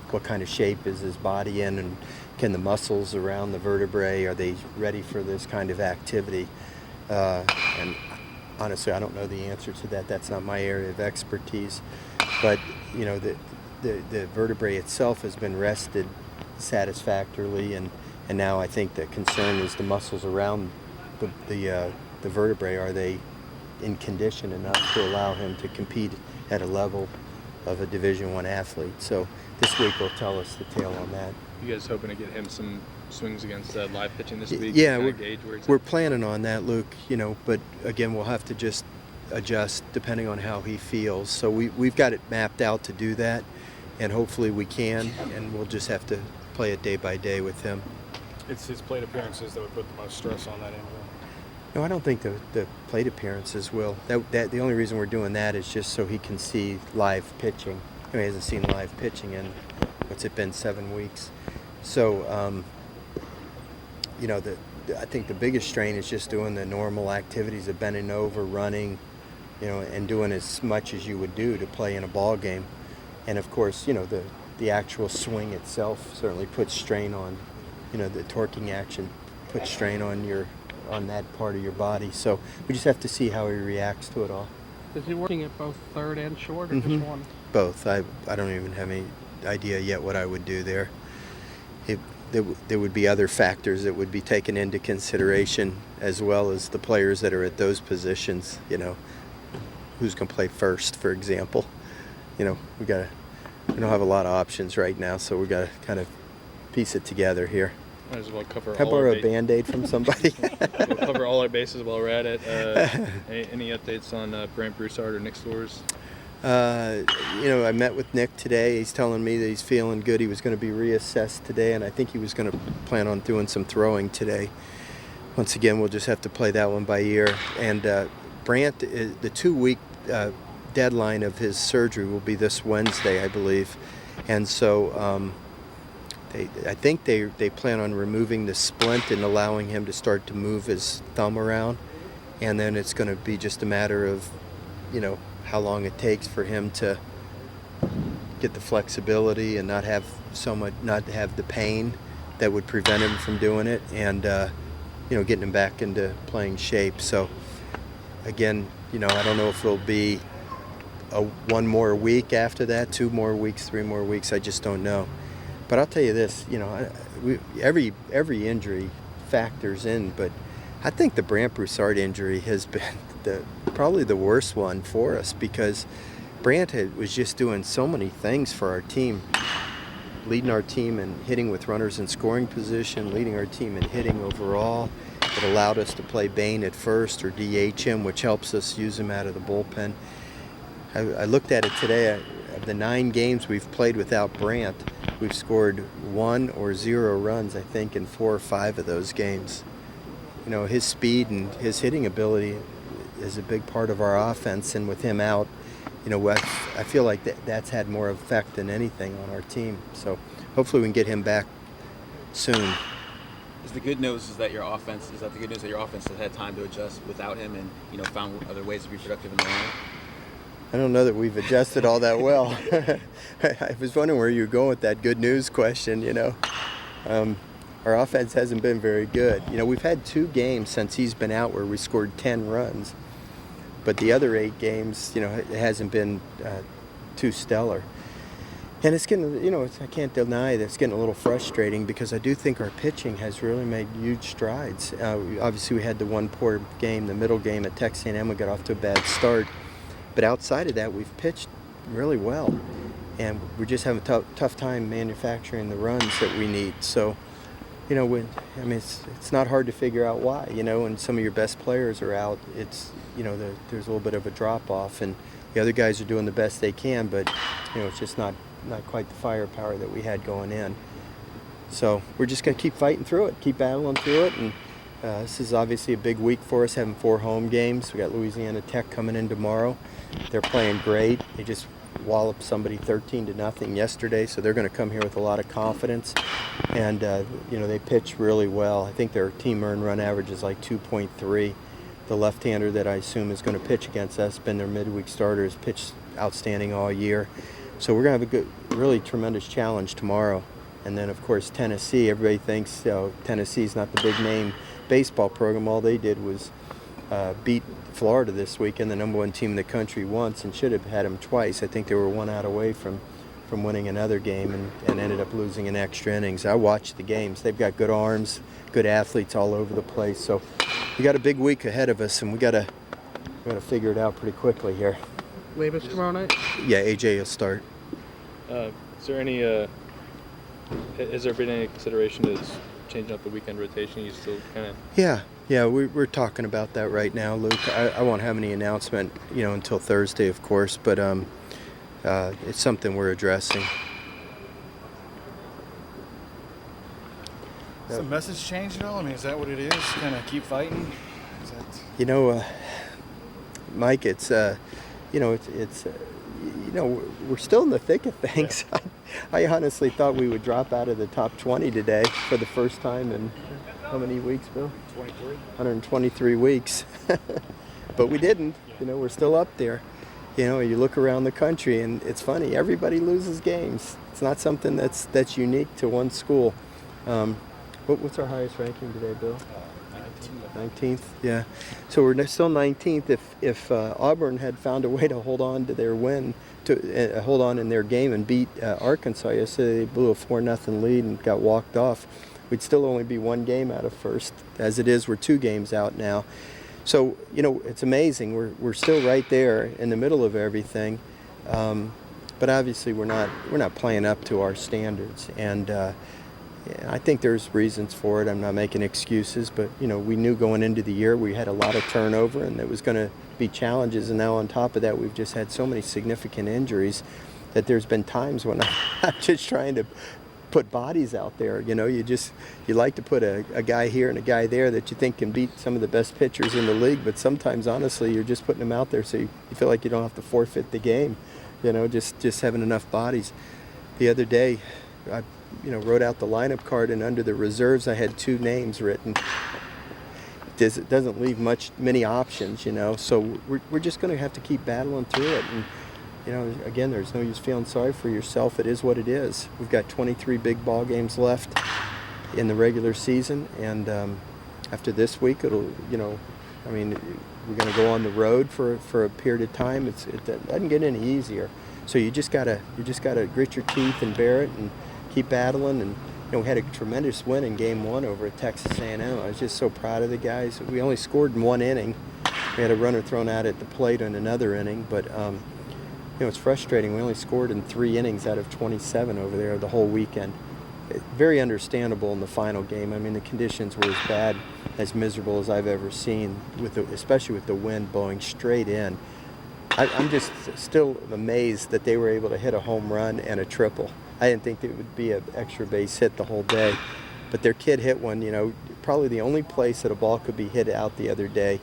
what kind of shape is his body in, and can the muscles around the vertebrae, are they ready for this kind of activity? And honestly, I don't know the answer to that. That's not my area of expertise. But, you know, the vertebrae itself has been rested satisfactorily, and now I think the concern is the muscles around the vertebrae. Are they in condition enough to allow him to compete at a level of a Division I athlete? So this week will tell us the tale on that. You guys hoping to get him some swings against live pitching this week? Yeah, we're planning on that, Luke. You know, but again, we'll have to just adjust depending on how he feels. So we've got it mapped out to do that, and hopefully we can, and we'll just have to play it day by day with him. It's his plate appearances that would put the most stress on that interval. No, I don't think the plate appearances will. That the only reason we're doing that is just so he can see live pitching. He hasn't seen live pitching in, what's it been, 7 weeks. So, you know, I think the biggest strain is just doing the normal activities of bending over, running, you know, and doing as much as you would do to play in a ball game. And of course, you know, the actual swing itself certainly puts strain on, you know, the torquing action puts strain on that part of your body. So we just have to see how he reacts to it all. Is he working at both third and short, or Mm-hmm. just one? Both. I don't even have any idea yet what I would do there. There would be other factors that would be taken into consideration, as well as the players that are at those positions. You know, who's going to play first, for example. You know, we don't have a lot of options right now, so we got to kind of piece it together here. Might as well cover Can I borrow a Band-Aid from somebody? We'll cover all our bases while we're at it. Any updates on Brant Broussard or Nick Storrs? You know, I met with Nick today. He's telling me that he's feeling good. He was going to be reassessed today, and I think he was going to plan on doing some throwing today. Once again, we'll just have to play that one by ear. And Brant, the 2-week deadline of his surgery will be this Wednesday, I believe. And so I think they plan on removing the splint and allowing him to start to move his thumb around. And then it's going to be just a matter of, you know, how long it takes for him to get the flexibility and not have the pain that would prevent him from doing it, and you know, getting him back into playing shape. So again, you know, I don't know if it'll be one more week after that, 2 more weeks, 3 more weeks. I just don't know. But I'll tell you this, you know, every injury factors in, but I think the Brant Broussard injury has been probably the worst one for us, because Brant was just doing so many things for our team, leading our team in hitting with runners in scoring position, leading our team in hitting overall. It allowed us to play Bain at first or DH him, which helps us use him out of the bullpen. I looked at it today. Of the 9 games we've played without Brant, we've scored 1 or 0 runs, I think, in 4 or 5 of those games. You know, his speed and his hitting ability is a big part of our offense, and with him out, you know, I feel like that's had more effect than anything on our team. So hopefully we can get him back soon. Is the good news is that your offense has had time to adjust without him, and, you know, found other ways to be productive in the lineup? I don't know that we've adjusted all that well. I was wondering where you were going with that good news question, you know. Our offense hasn't been very good. You know, we've had 2 games since he's been out where we scored 10 runs. But the other 8 games, you know, it hasn't been too stellar. And it's getting, you know, I can't deny that it's getting a little frustrating, because I do think our pitching has really made huge strides. Obviously, we had the one poor game, the middle game at Texas A&M. We got off to a bad start. But outside of that, we've pitched really well. And we're just having a tough time manufacturing the runs that we need. So, you know, it's not hard to figure out why. You know, when some of your best players are out, it's, you know, there's a little bit of a drop-off. And the other guys are doing the best they can, but, you know, it's just not quite the firepower that we had going in. So we're just going to keep fighting through it, keep battling through it. And this is obviously a big week for us, having 4 home games. We got Louisiana Tech coming in tomorrow. They're playing great. They just walloped somebody 13-0 yesterday, so they're going to come here with a lot of confidence. And you know, they pitch really well. I think their team earned run average is like 2.3. The left-hander that I assume is going to pitch against us, been their midweek starter, has pitched outstanding all year. So we're going to have a really tremendous challenge tomorrow. And then, of course, Tennessee. Everybody thinks Tennessee's not the big-name baseball program. All they did was beat Florida this weekend, the #1 team in the country, once, and should have had them twice. I think they were 1 out away from winning another game, and ended up losing in extra innings. I watched the games. They've got good arms, good athletes all over the place. So we got a big week ahead of us, and we got to figure it out pretty quickly here. Labus tomorrow night? Yeah, AJ will start. Is there any? Has there been any consideration to changing up the weekend rotation? You still kind of? Yeah, we're talking about that right now, Luke. I won't have any announcement, you know, until Thursday, of course, but it's something we're addressing. Has the message changed at all? I mean, is that what it is? Kind of keep fighting? You know, Mike, it's you know, you know, we're still in the thick of things. Yeah. I honestly thought we would drop out of the top 20 today for the first time in how many weeks, Bill? 123 weeks. But we didn't. You know, we're still up there. You know, you look around the country, and it's funny. Everybody loses games. It's not something that's unique to one school. What's our highest ranking today, Bill? 19th, yeah. So we're still 19th. If Auburn had found a way to hold on to their win, to hold on in their game and beat Arkansas yesterday, they blew a 4-0 lead and got walked off. We'd still only be one game out of first. As it is, we're 2 games out now. So it's amazing. We're still right there in the middle of everything, but obviously we're not playing up to our standards. And I think there's reasons for it. I'm not making excuses, but we knew going into the year we had a lot of turnover and there was going to be challenges. And now on top of that, we've just had so many significant injuries that there's been times when I'm just trying to put bodies out there. You like to put a guy here and a guy there that you think can beat some of the best pitchers in the league, but sometimes honestly you're just putting them out there so you feel like you don't have to forfeit the game. Just having enough bodies. The other day I wrote out the lineup card, and under the reserves I had 2 names written. It doesn't leave many options, so we're just going to have to keep battling through it. And again, there's no use feeling sorry for yourself. It is what it is. We've got 23 big ball games left in the regular season, and after this week, we're going to go on the road for a period of time. It doesn't get any easier. So you just gotta grit your teeth and bear it and keep battling. And we had a tremendous win in Game 1 over at Texas A&M. I was just so proud of the guys. We only scored in 1 inning. We had a runner thrown out at the plate in another inning, but it's frustrating. We only scored in 3 innings out of 27 over there the whole weekend. Very understandable in the final game. I mean, the conditions were as bad, as miserable as I've ever seen, especially with the wind blowing straight in. I'm just still amazed that they were able to hit a home run and a triple. I didn't think it would be an extra base hit the whole day, but their kid hit one, probably the only place that a ball could be hit out the other day,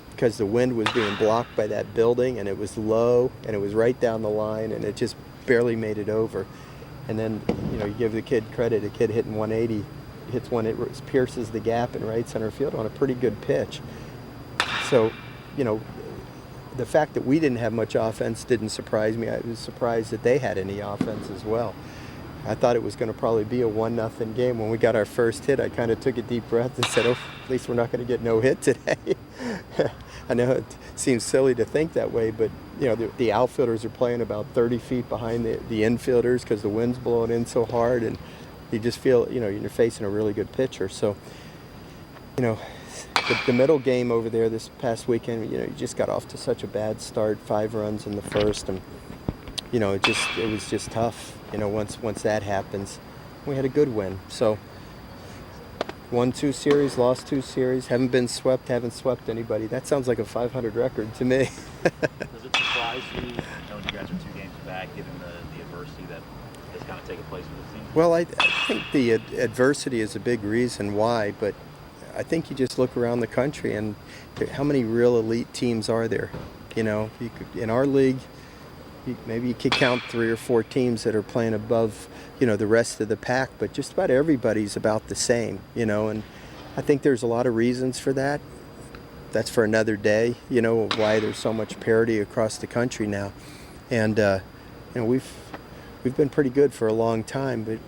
because the wind was being blocked by that building and it was low and it was right down the line and it just barely made it over. And then, you give the kid credit, a kid hitting 180, hits one, it pierces the gap in right center field on a pretty good pitch. So, the fact that we didn't have much offense didn't surprise me. I was surprised that they had any offense as well. I thought it was going to probably be a 1-0 game. When we got our first hit, I kind of took a deep breath and said, at least we're not going to get no hit today. I know it seems silly to think that way, but the outfielders are playing about 30 feet behind the infielders because the wind's blowing in so hard, and you just feel, you're facing a really good pitcher. So, the middle game over there this past weekend, you just got off to such a bad start, 5 runs in the first, and it was just tough. Once that happens, we had a good win. So won 2 series, lost 2 series, haven't been swept, haven't swept anybody. That sounds like a 500 record to me. Does it surprise you, knowing you guys are 2 games back, given the adversity that has kind of taken place with the team? Well, I think the adversity is a big reason why, but I think you just look around the country and how many real elite teams are there? In our league, maybe you could count 3 or 4 teams that are playing above, the rest of the pack, but just about everybody's about the same, and I think there's a lot of reasons for that. That's for another day, why there's so much parity across the country now. And, we've been pretty good for a long time, but,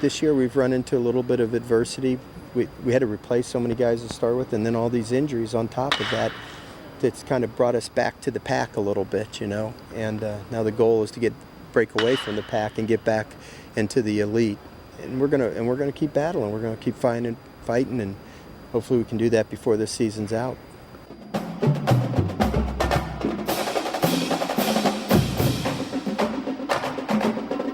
this year we've run into a little bit of adversity. We had to replace so many guys to start with, and then all these injuries on top of that. That's kind of brought us back to the pack a little bit, and now the goal is to break away from the pack and get back into the elite, and we're gonna keep battling. We're gonna keep fighting, and hopefully we can do that before this season's out.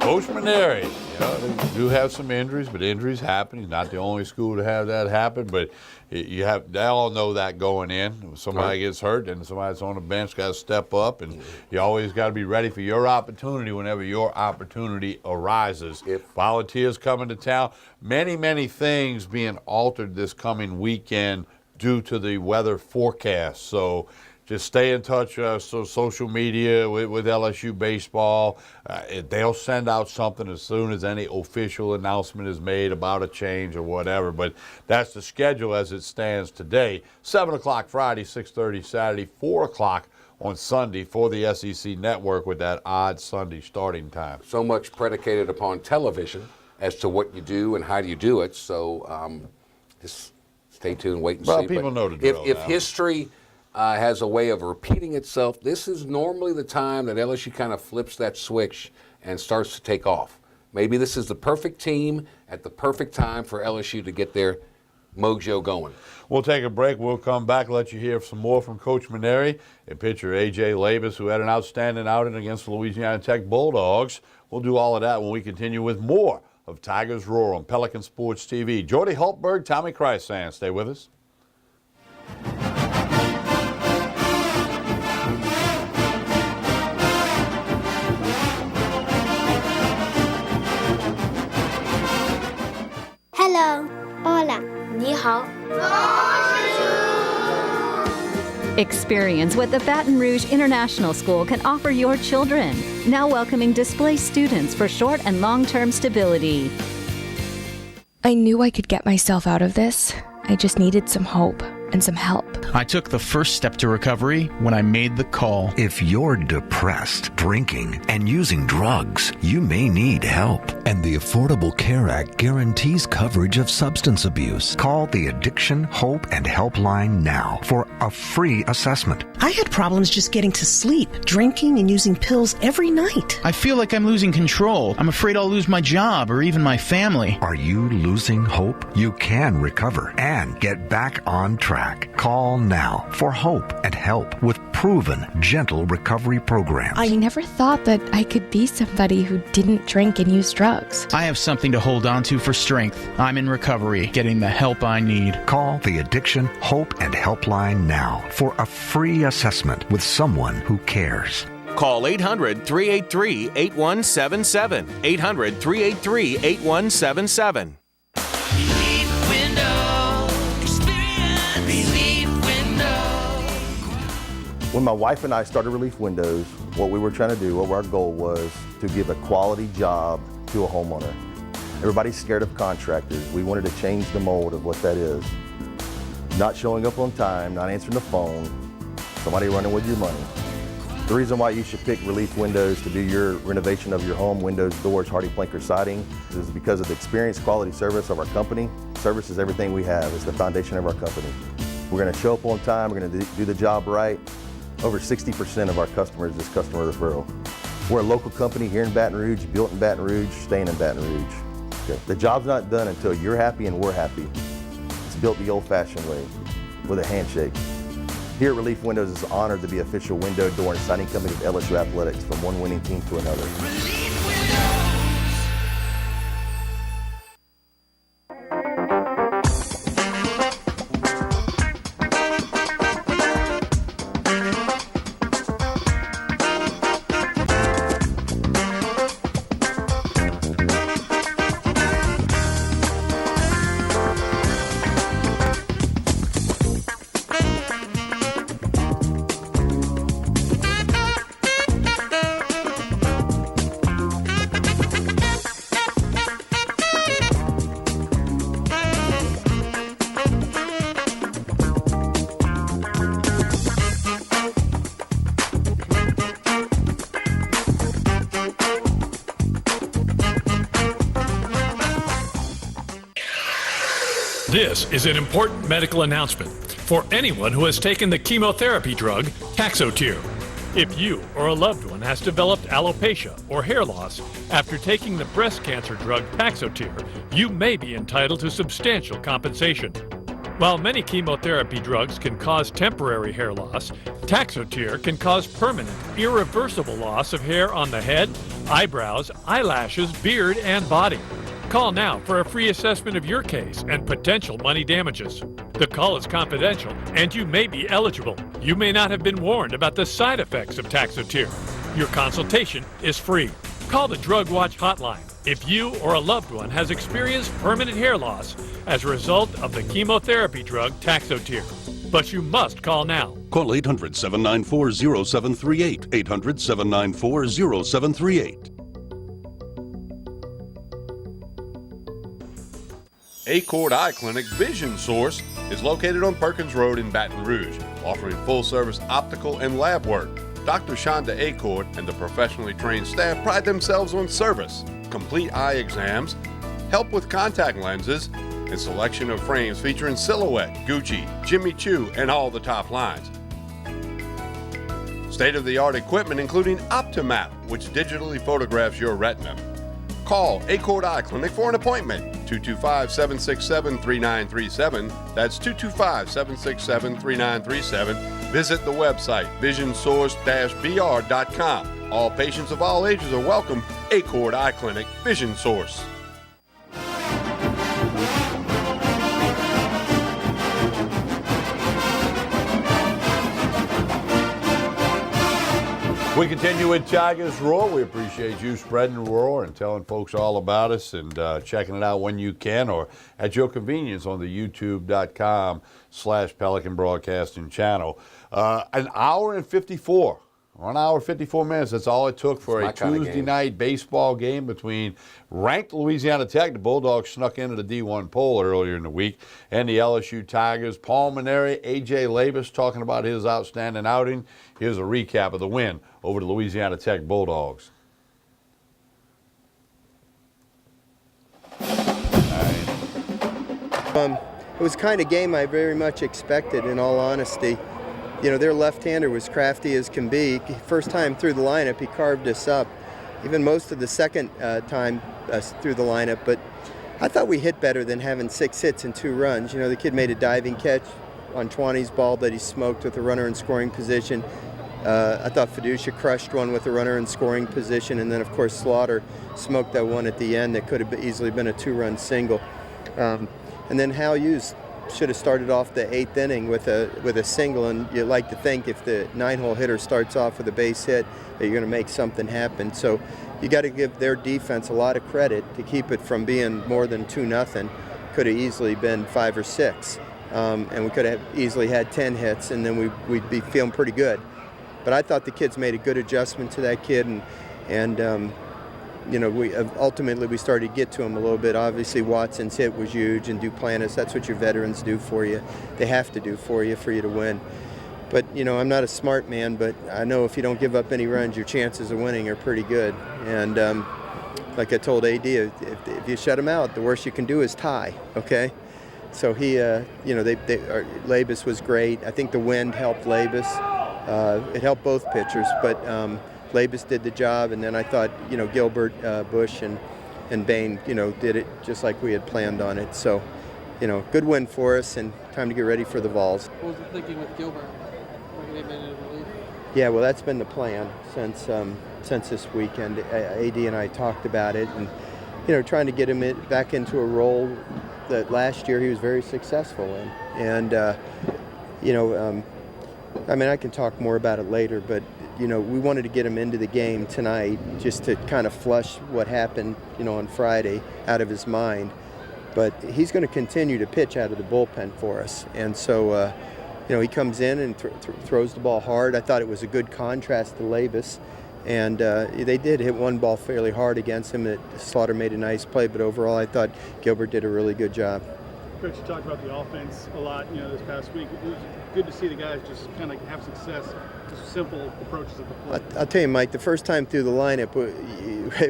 Coach Mainieri, they do have some injuries, but injuries happen. He's not the only school to have that happen, but they all know that going in. If somebody gets hurt, and somebody that's on the bench got to step up, and you always got to be ready for your opportunity whenever your opportunity arises. Volunteers coming to town, many things being altered this coming weekend due to the weather forecast. So just stay in touch, social media with LSU baseball. They'll send out something as soon as any official announcement is made about a change or whatever. But that's the schedule as it stands today. 7 o'clock Friday, 6:30 Saturday, 4 o'clock on Sunday for the SEC Network with that odd Sunday starting time. So much predicated upon television as to what you do and how do you do it. So just stay tuned, wait and Well, see. people But know the drill If now. history has a way of repeating itself, this is normally the time that LSU kind of flips that switch and starts to take off. Maybe this is the perfect team at the perfect time for LSU to get their mojo going. We'll take a break. We'll come back, let you hear some more from Coach Maneri and pitcher A.J. Labus, who had an outstanding outing against the Louisiana Tech Bulldogs. We'll do all of that when we continue with more of Tigers Roar on Pelican Sports TV. Jordy Hultberg, Tommy Krysan. Stay with us. Hello. Hola. 你好. Experience what the Baton Rouge International School can offer your children. Now welcoming displaced students for short and long-term stability. I knew I could get myself out of this. I just needed some hope and some help. I took the first step to recovery when I made the call. If you're depressed, drinking, and using drugs, you may need help. And the Affordable Care Act guarantees coverage of substance abuse. Call the Addiction, Hope, and Helpline now for a free assessment. I had problems just getting to sleep, drinking and using pills every night. I feel like I'm losing control. I'm afraid I'll lose my job or even my family. Are you losing hope? You can recover and get back on track. Call now for hope and help with proven, gentle recovery programs. I never thought that I could be somebody who didn't drink and use drugs. I have something to hold on to for strength. I'm in recovery, getting the help I need. Call the Addiction, Hope, and Helpline now for a free assessment with someone who cares. Call 800-383-8177. 800-383-8177. When my wife and I started Relief Windows, what we were trying to do, what our goal was to give a quality job to a homeowner. Everybody's scared of contractors. We wanted to change the mold of what that is. Not showing up on time, not answering the phone, somebody running with your money. The reason why you should pick Relief Windows to do your renovation of your home, windows, doors, hardy plank, or siding, is because of the experience, quality service of our company. Service is everything we have. It's the foundation of our company. We're going to show up on time. We're going to do the job right. Over 60% of our customers is customer referral. We're a local company here in Baton Rouge, built in Baton Rouge, staying in Baton Rouge. Okay. The job's not done until you're happy and we're happy. It's built the old-fashioned way, with a handshake. Here at Relief Windows, it's an honor to be official window, door, and siding company of LSU Athletics, from one winning team to another. This is an important medical announcement for anyone who has taken the chemotherapy drug Taxotere. If you or a loved one has developed alopecia or hair loss after taking the breast cancer drug Taxotere, you may be entitled to substantial compensation. While many chemotherapy drugs can cause temporary hair loss, Taxotere can cause permanent, irreversible loss of hair on the head, eyebrows, eyelashes, beard, and body. Call now for a free assessment of your case and potential money damages. The call is confidential and you may be eligible. You may not have been warned about the side effects of Taxotere. Your consultation is free. Call the Drug Watch hotline if you or a loved one has experienced permanent hair loss as a result of the chemotherapy drug Taxotere. But you must call now. Call 800-794-0738. 800-794-0738. Accord Eye Clinic Vision Source is located on Perkins Road in Baton Rouge, offering full-service optical and lab work. Dr. Shonda Accord and the professionally trained staff pride themselves on service, complete eye exams, help with contact lenses, and selection of frames featuring Silhouette, Gucci, Jimmy Choo, and all the top lines. State-of-the-art equipment including Optimap, which digitally photographs your retina. Call Accord Eye Clinic for an appointment, 225-767-3937. That's 225-767-3937. Visit the website, visionsource-br.com. All patients of all ages are welcome. Accord Eye Clinic, Vision Source. We continue with Tigers Roar. We appreciate you spreading the roar and telling folks all about us and checking it out when you can or at your convenience on the youtube.com/Pelican Broadcasting channel. An hour and 54. 1 hour, 54 minutes. That's all it took for a Tuesday night baseball game between ranked Louisiana Tech. The Bulldogs snuck into the D1 poll earlier in the week. And the LSU Tigers. Paul Mainieri, A.J. Labus talking about his outstanding outing. Here's a recap of the win over the Louisiana Tech Bulldogs. It was the kind of game I very much expected, in all honesty. You know, their left-hander was crafty as can be. First time through the lineup, he carved us up. Even most of the second time through the lineup, but I thought we hit better than having 6 hits and 2 runs. You know, the kid made a diving catch on Twanny's ball that he smoked with a runner in scoring position. I thought Fiducia crushed one with a runner in scoring position, and then of course Slaughter smoked that one at the end that could have easily been a 2-run single. And then Hal Hughes should have started off the 8th inning with a single, and you like to think if the 9-hole hitter starts off with a base hit that you're going to make something happen. So you got to give their defense a lot of credit to keep it from being more than 2-0. Could have easily been 5 or 6, and we could have easily had 10 hits, and then we'd be feeling pretty good. But I thought the kids made a good adjustment to that kid, and you know, we ultimately started to get to him a little bit. Obviously, Watson's hit was huge, and Duplantis, that's what your veterans do for you. They have to do for you to win. But, you know, I'm not a smart man, but I know if you don't give up any runs, your chances of winning are pretty good. And like I told AD, if you shut him out, the worst you can do is tie, okay? So he, you know, Labus was great. I think the wind helped Labus. It helped both pitchers, but Labus did the job, and then I thought, you know, Gilbert, Bush, and Bain, you know, did it just like we had planned on it. So, you know, good win for us, and time to get ready for the Vols. What was the thinking with Gilbert? Yeah, well, that's been the plan since this weekend. AD and I talked about it, and you know, trying to get him back into a role that last year he was very successful in. And you know, I mean, I can talk more about it later, but you know, we wanted to get him into the game tonight just to kind of flush what happened, you know, on Friday out of his mind. But he's going to continue to pitch out of the bullpen for us, and so you know, he comes in and throws the ball hard. I thought it was a good contrast to Labus, and they did hit one ball fairly hard against him. That Slaughter made a nice play, but overall, I thought Gilbert did a really good job. Coach, you talked about the offense a lot, you know, this past week. It was good to see the guys just kind of have success, just simple approaches at the plate. I'll tell you, Mike, the first time through the lineup,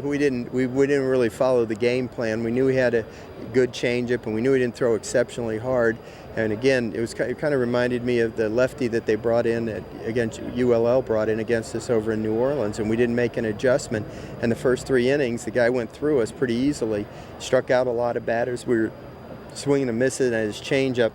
we didn't really follow the game plan. We knew we had a good changeup, and we knew we didn't throw exceptionally hard. And again, it kind of reminded me of the lefty that they brought in against ULL brought in against us over in New Orleans, and we didn't make an adjustment. And the first 3 innings, the guy went through us pretty easily, struck out a lot of batters. We were swinging and missing at his changeup,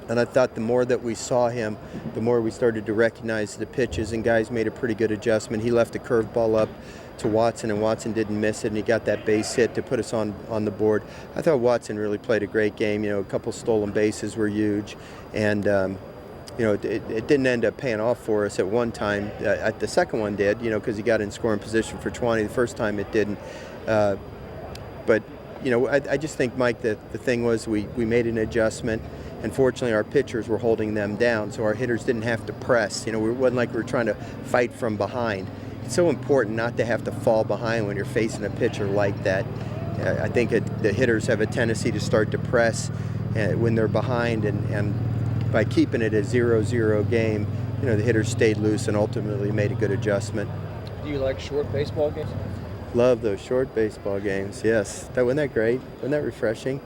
and I thought the more that we saw him, the more we started to recognize the pitches, and guys made a pretty good adjustment. He left a curveball up to Watson, and Watson didn't miss it, and he got that base hit to put us on the board. I thought Watson really played a great game. You know, a couple stolen bases were huge, and you know, it didn't end up paying off for us at one time. The second one did, you know, because he got in scoring position for 20. The first time it didn't. But you know, I just think, Mike, that the thing was we made an adjustment, and fortunately our pitchers were holding them down, so our hitters didn't have to press. You know, it wasn't like we were trying to fight from behind. It's so important not to have to fall behind when you're facing a pitcher like that. I think the hitters have a tendency to start to press when they're behind, and by keeping it a 0-0 game, you know, the hitters stayed loose and ultimately made a good adjustment. Do you like short baseball games? Love those short baseball games, yes. Wasn't that great? Wasn't that refreshing?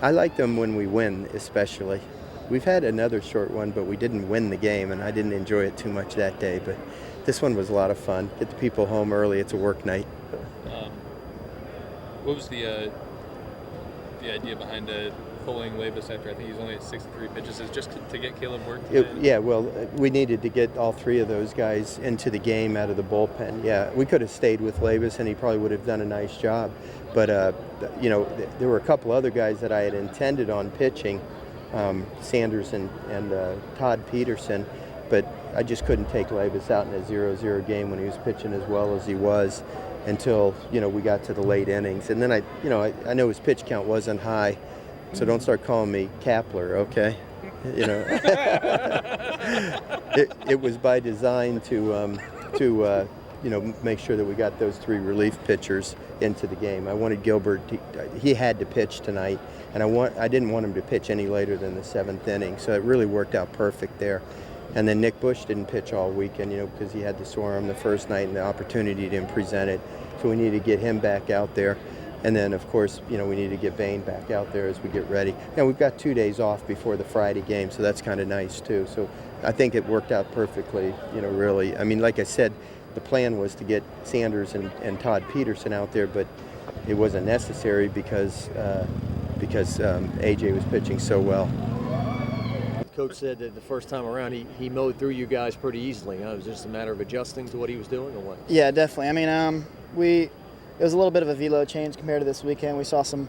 I like them when we win, especially. We've had another short one, but we didn't win the game, and I didn't enjoy it too much that day. But this one was a lot of fun. Get the people home early. It's a work night. What was the idea behind pulling Labus after I think he's only at 63 pitches? Is just to get Caleb work? Yeah, well, we needed to get all three of those guys into the game out of the bullpen. Yeah, we could have stayed with Labus, and he probably would have done a nice job. But, there were a couple other guys that I had intended on pitching, Sanders and Todd Peterson, but I just couldn't take Labus out in a 0-0 game when he was pitching as well as he was until, we got to the late innings. And then I know his pitch count wasn't high, so don't start calling me Kapler, okay? It was by design to make sure that we got those three relief pitchers into the game. I wanted Gilbert, he had to pitch tonight, and I didn't want him to pitch any later than the 7th inning, so it really worked out perfect there. And then Nick Bush didn't pitch all weekend, because he had the sore arm the first night and the opportunity didn't present it. So we need to get him back out there. And then, of course, we need to get Bain back out there as we get ready. And we've got 2 days off before the Friday game, so that's kind of nice, too. So I think it worked out perfectly, really. I mean, like I said, the plan was to get Sanders and Todd Peterson out there, but it wasn't necessary because AJ was pitching so well. Coach said that the first time around he mowed through you guys pretty easily. It was just a matter of adjusting to what he was doing, or what? Yeah, definitely. I mean, it was a little bit of a velo change compared to this weekend. We saw some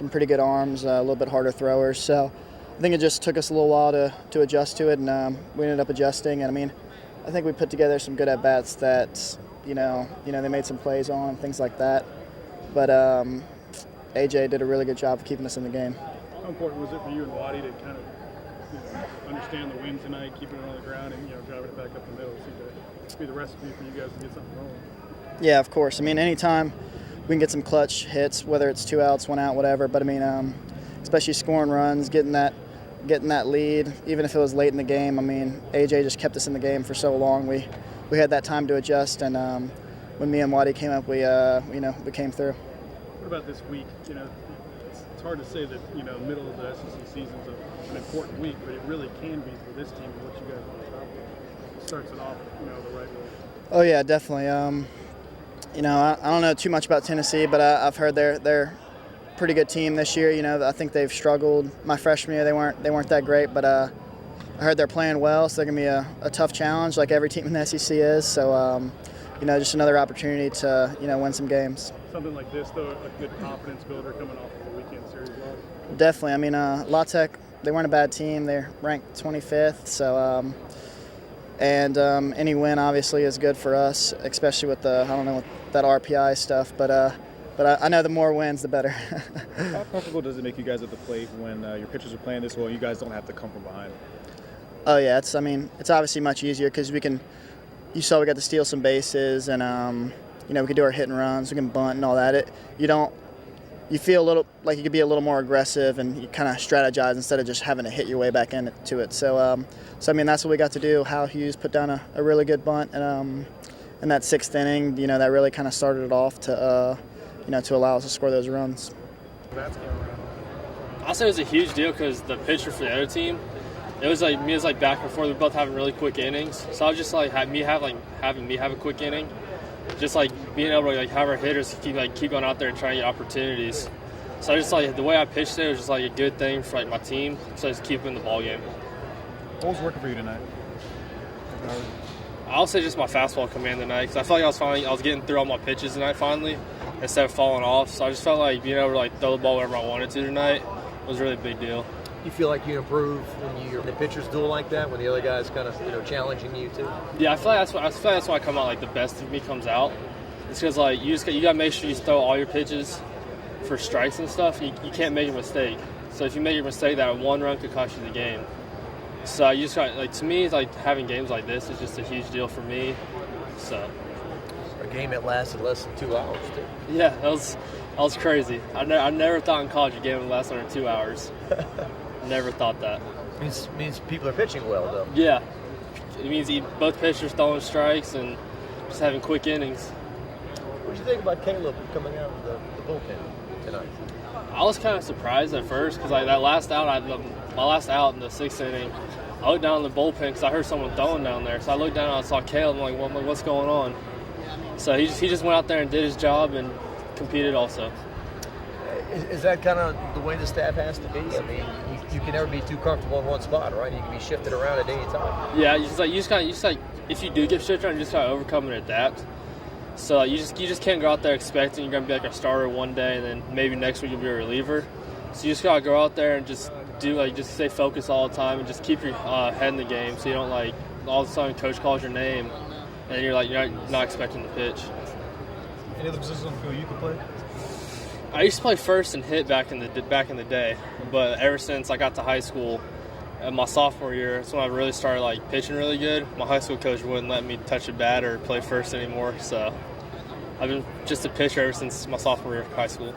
pretty good arms, a little bit harder throwers. So I think it just took us a little while to adjust to it, and we ended up adjusting. And I mean, I think we put together some good at bats that they made some plays on, things like that. But AJ did a really good job of keeping us in the game. How important was it for you and Waddy to kind of understand the wind tonight, keeping it on the ground, and driving it back up the middle? Seemed to be the recipe for you guys to get something rolling. Yeah, of course. I mean, anytime we can get some clutch hits, whether it's 2 outs, 1 out, whatever. But I mean, especially scoring runs, getting that lead, even if it was late in the game. I mean, AJ just kept us in the game for so long. We had that time to adjust, and when me and Waddy came up, we came through. What about this week? It's hard to say that middle of the SEC season's an important week, but it really can be for this team. What you guys want to stop with? It starts it off, the right way. Oh yeah, definitely. I don't know too much about Tennessee, but I've heard they're a pretty good team this year. I think they've struggled. My freshman year, they weren't that great, but I heard they're playing well, so they're gonna be a tough challenge, like every team in the SEC is. So, just another opportunity to win some games. Something like this, though, a good confidence builder coming off of the weekend series loss. Definitely. I mean, La Tech, they weren't a bad team. They're ranked 25th, so. Any win obviously is good for us, especially with with that RPI stuff. But I know the more wins, the better. How comfortable does it make you guys at the plate when your pitchers are playing this well? You guys don't have to come from behind. Oh yeah, it's obviously much easier because we can. You saw we got to steal some bases, and we can do our hit and runs, we can bunt and all that. You feel a little like you could be a little more aggressive and you kind of strategize instead of just having to hit your way back into it. So I mean, that's what we got to do. Hal Hughes put down a really good bunt, and in that 6th inning, that really kind of started it off to allow us to score those runs. I'll say it was a huge deal because the pitcher for the other team, it was like back and forth. We both having really quick innings, so I was just like having me have a quick inning. Just like being able to have our hitters keep going out there and trying to get opportunities. So I just the way I pitched it was just a good thing for my team. So I just keep in the ball game. What was working for you tonight? I'll say just my fastball command tonight because I felt like I was getting through all my pitches tonight finally instead of falling off. So I just felt like being able to throw the ball wherever I wanted to tonight was a really big deal. You feel like you improve when the pitchers do like that, when the other guys kind of challenging you too? Yeah, I feel like that's why I come out the best of me comes out. It's because you gotta make sure you throw all your pitches for strikes and stuff. You can't make a mistake. So if you make a mistake, that 1 run could cost you the game. So you just got to me, having games like this is just a huge deal for me. So a game that lasted less than 2 hours too. Yeah, that was crazy. I never thought in college a game would last under 2 hours. Never thought that. Means people are pitching well, though. Yeah. It means both pitchers throwing strikes and just having quick innings. What did you think about Caleb coming out of the bullpen? tonight? I was kind of surprised at first because like that last out, my last out in the 6th inning, I looked down in the bullpen because I heard someone throwing down there. So I looked down and I saw Caleb. I'm like, well, what's going on? So he just went out there and did his job and competed also. Is that kind of the way the staff has to be? I mean, you can never be too comfortable in one spot, right? You can be shifted around at any time. Yeah, you just gotta if you do get shifted around, you just gotta overcome and adapt. So you just can't go out there expecting you're gonna be like a starter one day and then maybe next week you'll be a reliever. So you just gotta go out there and just stay focused all the time and just keep your head in the game so you don't like all of a sudden coach calls your name and you're not expecting the pitch. Any other positions on the field you could play? I used to play first and hit back in the day, but ever since I got to high school, my sophomore year, that's when I really started like pitching really good. My high school coach wouldn't let me touch a bat or play first anymore, so I've been just a pitcher ever since my sophomore year of high school.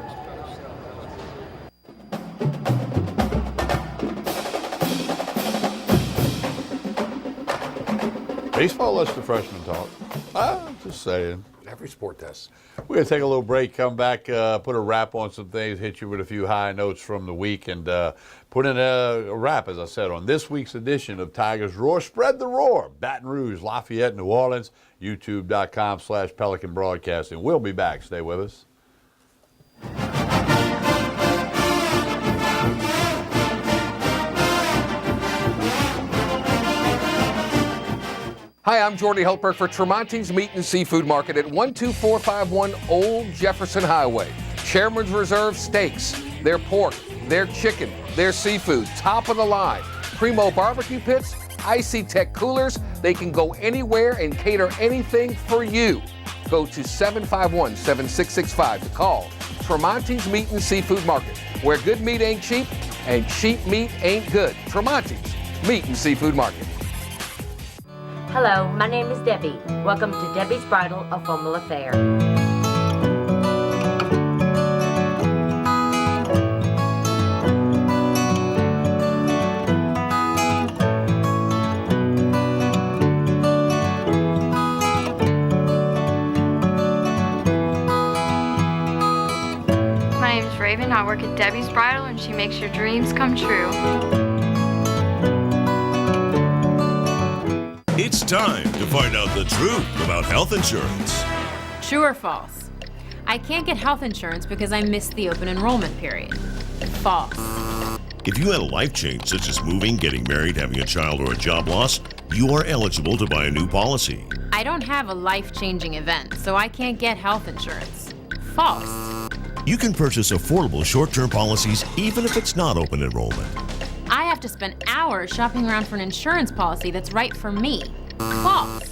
Baseball lets the freshmen talk. Just saying. Every sport does. We're going to take a little break, come back, put a wrap on some things, hit you with a few high notes from the week, and put in a wrap, as I said, on this week's edition of Tigers Roar. Spread the roar. Baton Rouge, Lafayette, New Orleans, youtube.com/Pelican Broadcasting. We'll be back. Stay with us. Hi, I'm Jordy Helper for Tremonti's Meat and Seafood Market at 12451 Old Jefferson Highway. Chairman's Reserve steaks, their pork, their chicken, their seafood, top of the line. Primo barbecue pits, Icy Tech coolers. They can go anywhere and cater anything for you. Go to 751-7665 to call Tremonti's Meat and Seafood Market, where good meat ain't cheap and cheap meat ain't good. Tremonti's Meat and Seafood Market. Hello, my name is Debbie. Welcome to Debbie's Bridal, a formal affair. My name is Raven. I work at Debbie's Bridal and she makes your dreams come true. It's time to find out the truth about health insurance. True or false? I can't get health insurance because I missed the open enrollment period. False. If you had a life change such as moving, getting married, having a child, or a job loss, you are eligible to buy a new policy. I don't have a life-changing event, so I can't get health insurance. False. You can purchase affordable short-term policies even if it's not open enrollment. I have to spend hours shopping around for an insurance policy that's right for me. False.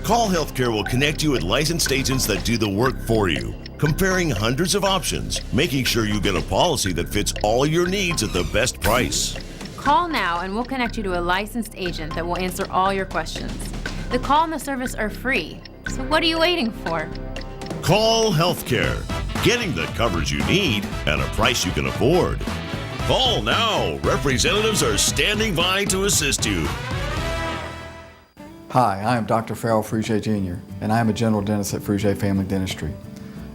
Call Healthcare will connect you with licensed agents that do the work for you, comparing hundreds of options, making sure you get a policy that fits all your needs at the best price. Call now and we'll connect you to a licensed agent that will answer all your questions. The call and the service are free, so what are you waiting for? Call Healthcare, getting the coverage you need at a price you can afford. Call now. Representatives are standing by to assist you. Hi, I am Dr. Farrell Frugier Jr., and I am a general dentist at Frugier Family Dentistry.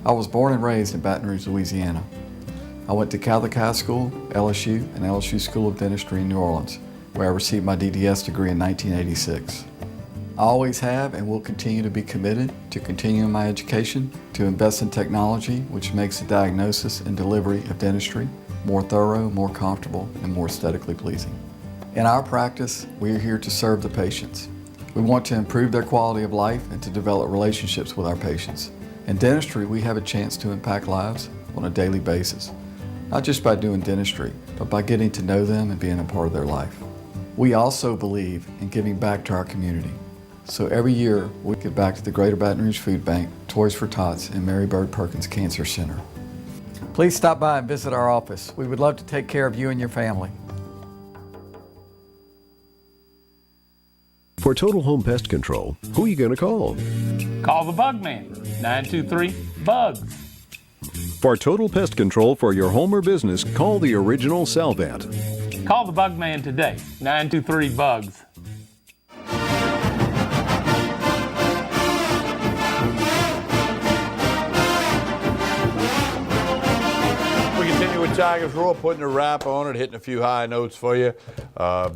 I was born and raised in Baton Rouge, Louisiana. I went to Catholic High School, LSU, and LSU School of Dentistry in New Orleans, where I received my DDS degree in 1986. I always have and will continue to be committed to continuing my education, to invest in technology which makes the diagnosis and delivery of dentistry more thorough, more comfortable, and more aesthetically pleasing. In our practice, we are here to serve the patients. We want to improve their quality of life and to develop relationships with our patients. In dentistry, we have a chance to impact lives on a daily basis, not just by doing dentistry, but by getting to know them and being a part of their life. We also believe in giving back to our community. So every year, we give back to the Greater Baton Rouge Food Bank, Toys for Tots, and Mary Bird Perkins Cancer Center. Please stop by and visit our office. We would love to take care of you and your family. For Total Home Pest Control, who are you going to call? Call the Bug Man, 923-BUGS. For total pest control for your home or business, call the original Salvat. Call the Bug Man today, 923-BUGS. Tigers Roar putting a wrap on it, hitting a few high notes for you.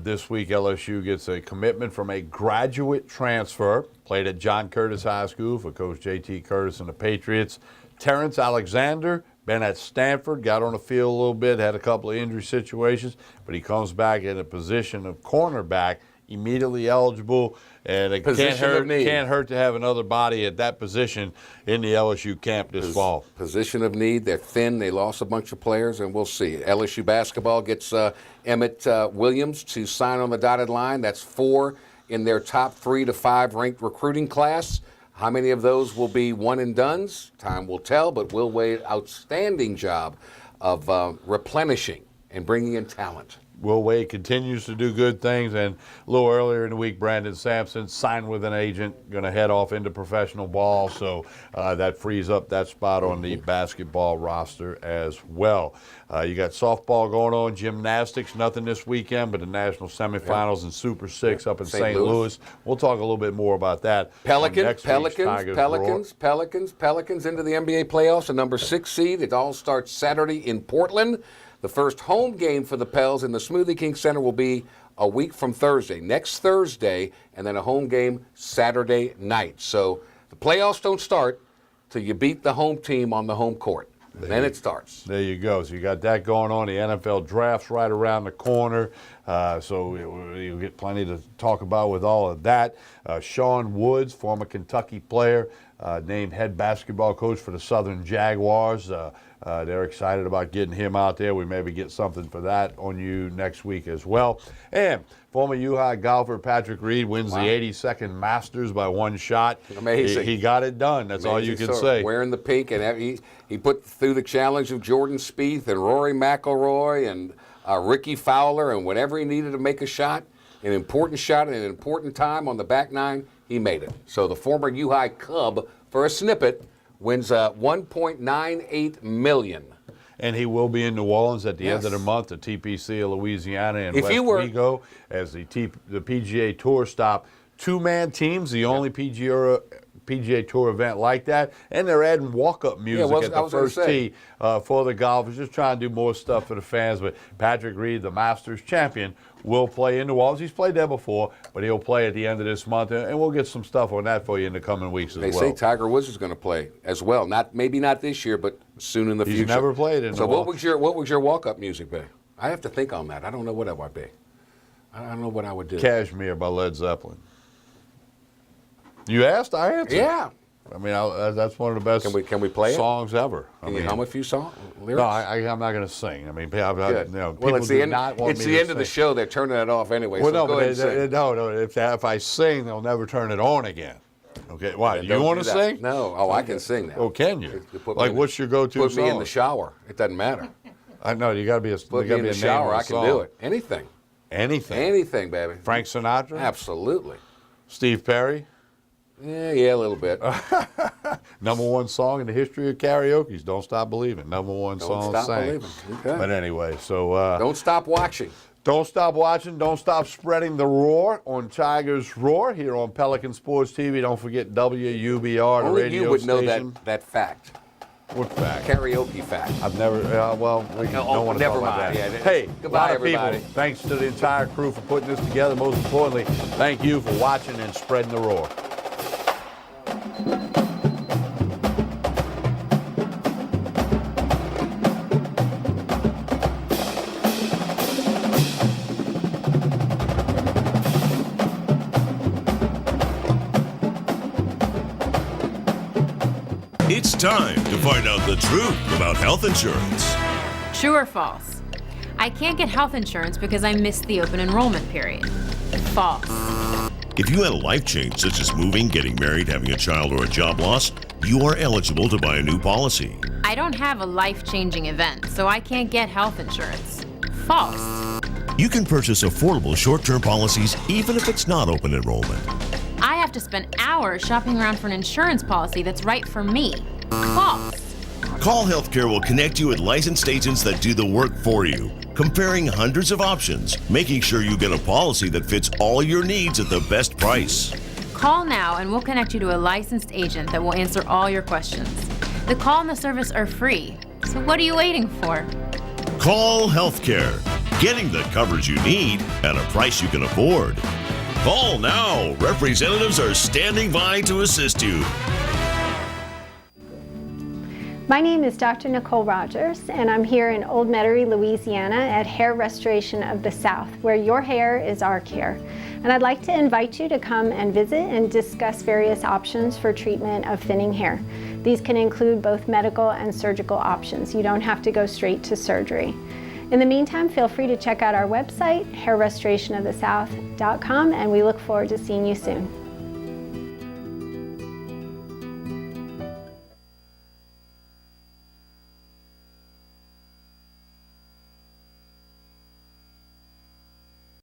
This week, LSU gets a commitment from a graduate transfer. Played at John Curtis High School for Coach J.T. Curtis and the Patriots. Terrence Alexander, been at Stanford, got on the field a little bit, had a couple of injury situations, but he comes back in a position of cornerback, immediately eligible, and it can't hurt to have another body at that position in the LSU camp this fall. Position of need. They're thin. They lost a bunch of players, and we'll see. LSU basketball gets Emmett Williams to sign on the dotted line. That's 4 in their top 3 to 5 ranked recruiting class. How many of those will be one and dones? Time will tell, but Will Wade, outstanding job of replenishing and bringing in talent. Will Wade continues to do good things, and a little earlier in the week, Brandon Sampson signed with an agent, going to head off into professional ball, so that frees up that spot on the basketball roster as well. You got softball going on, gymnastics, nothing this weekend, but the national semifinals and Super 6 up in St. Louis. We'll talk a little bit more about that. Pelicans into the NBA playoffs, the number 6 seed. It all starts Saturday in Portland. The first home game for the Pels in the Smoothie King Center will be a week from Thursday, next Thursday, and then a home game Saturday night. So the playoffs don't start till you beat the home team on the home court. Then it starts. There you go. So you got that going on. The NFL draft's right around the corner. So you'll get plenty to talk about with all of that. Sean Woods, former Kentucky player, named head basketball coach for the Southern Jaguars. They're excited about getting him out there. We maybe get something for that on you next week as well. And former U-High golfer Patrick Reed wins the 82nd Masters by 1 shot. Amazing. He got it done. That's all you can say. Wearing the pink, and he put through the challenge of Jordan Spieth and Rory McIlroy and Ricky Fowler, and whenever he needed to make a shot, an important shot at an important time on the back nine, he made it. So the former U-High Cub, for a snippet, wins $1.98 million. And he will be in New Orleans at the end of the month, the TPC of Louisiana and West Rigo, as the PGA Tour stop. 2-man teams, the only PGA Tour event like that, and they're adding walk-up music at the first tee for the golfers, just trying to do more stuff for the fans. But Patrick Reed, the Masters champion, will play in New Orleans. He's played there before, but he'll play at the end of this month, and we'll get some stuff on that for you in the coming weeks as well. They say Tiger Woods is going to play as well. Maybe not this year, but soon in the future. He's never played in New Orleans. So what would your walk-up music be? I have to think on that. I don't know what that would be. I don't know what I would do. Cashmere by Led Zeppelin. You asked, I answered. Yeah. I mean, that's one of the best can we play songs ever. Can you hum a few songs? No, I'm not going to sing. I mean, well, it's the end of the show. They're turning it off anyway. Well, so go ahead and sing. No. If I sing, they'll never turn it on again. Okay. Why? You want to sing? No. Oh, I can sing now. Oh, can you? Like, what's your go-to song? Put me in the shower. It doesn't matter. I know you got to be a. Put me in the shower. I can do it. Anything. Anything, baby. Frank Sinatra. Absolutely. Steve Perry. Yeah, a little bit. Number 1 song in the history of karaoke's "Don't Stop Believing." Number 1 song Don't Stop sang. Believing. Okay. But anyway, so don't stop watching. Don't stop watching. Don't stop spreading the roar on Tigers Roar here on Pelican Sports TV. Don't forget WUBR, the Only radio you would station. know that fact. What fact? Karaoke fact. I've never. Well, we don't want to talk about that. Yeah, hey, goodbye, everybody. People, thanks to the entire crew for putting this together. Most importantly, thank you for watching and spreading the roar. It's time to find out the truth about health insurance. True or false? I can't get health insurance because I missed the open enrollment period. False. If you had a life change, such as moving, getting married, having a child, or a job loss, you are eligible to buy a new policy. I don't have a life-changing event, so I can't get health insurance. False. You can purchase affordable short-term policies even if it's not open enrollment. I have to spend hours shopping around for an insurance policy that's right for me. False. Call Healthcare will connect you with licensed agents that do the work for you, comparing hundreds of options, making sure you get a policy that fits all your needs at the best price. Call now and we'll connect you to a licensed agent that will answer all your questions. The call and the service are free, so what are you waiting for? Call Healthcare. Getting the coverage you need at a price you can afford. Call now. Representatives are standing by to assist you. My name is Dr. Nicole Rogers, and I'm here in Old Metairie, Louisiana at Hair Restoration of the South, where your hair is our care. And I'd like to invite you to come and visit and discuss various options for treatment of thinning hair. These can include both medical and surgical options. You don't have to go straight to surgery. In the meantime, feel free to check out our website, hairrestorationofthesouth.com, and we look forward to seeing you soon.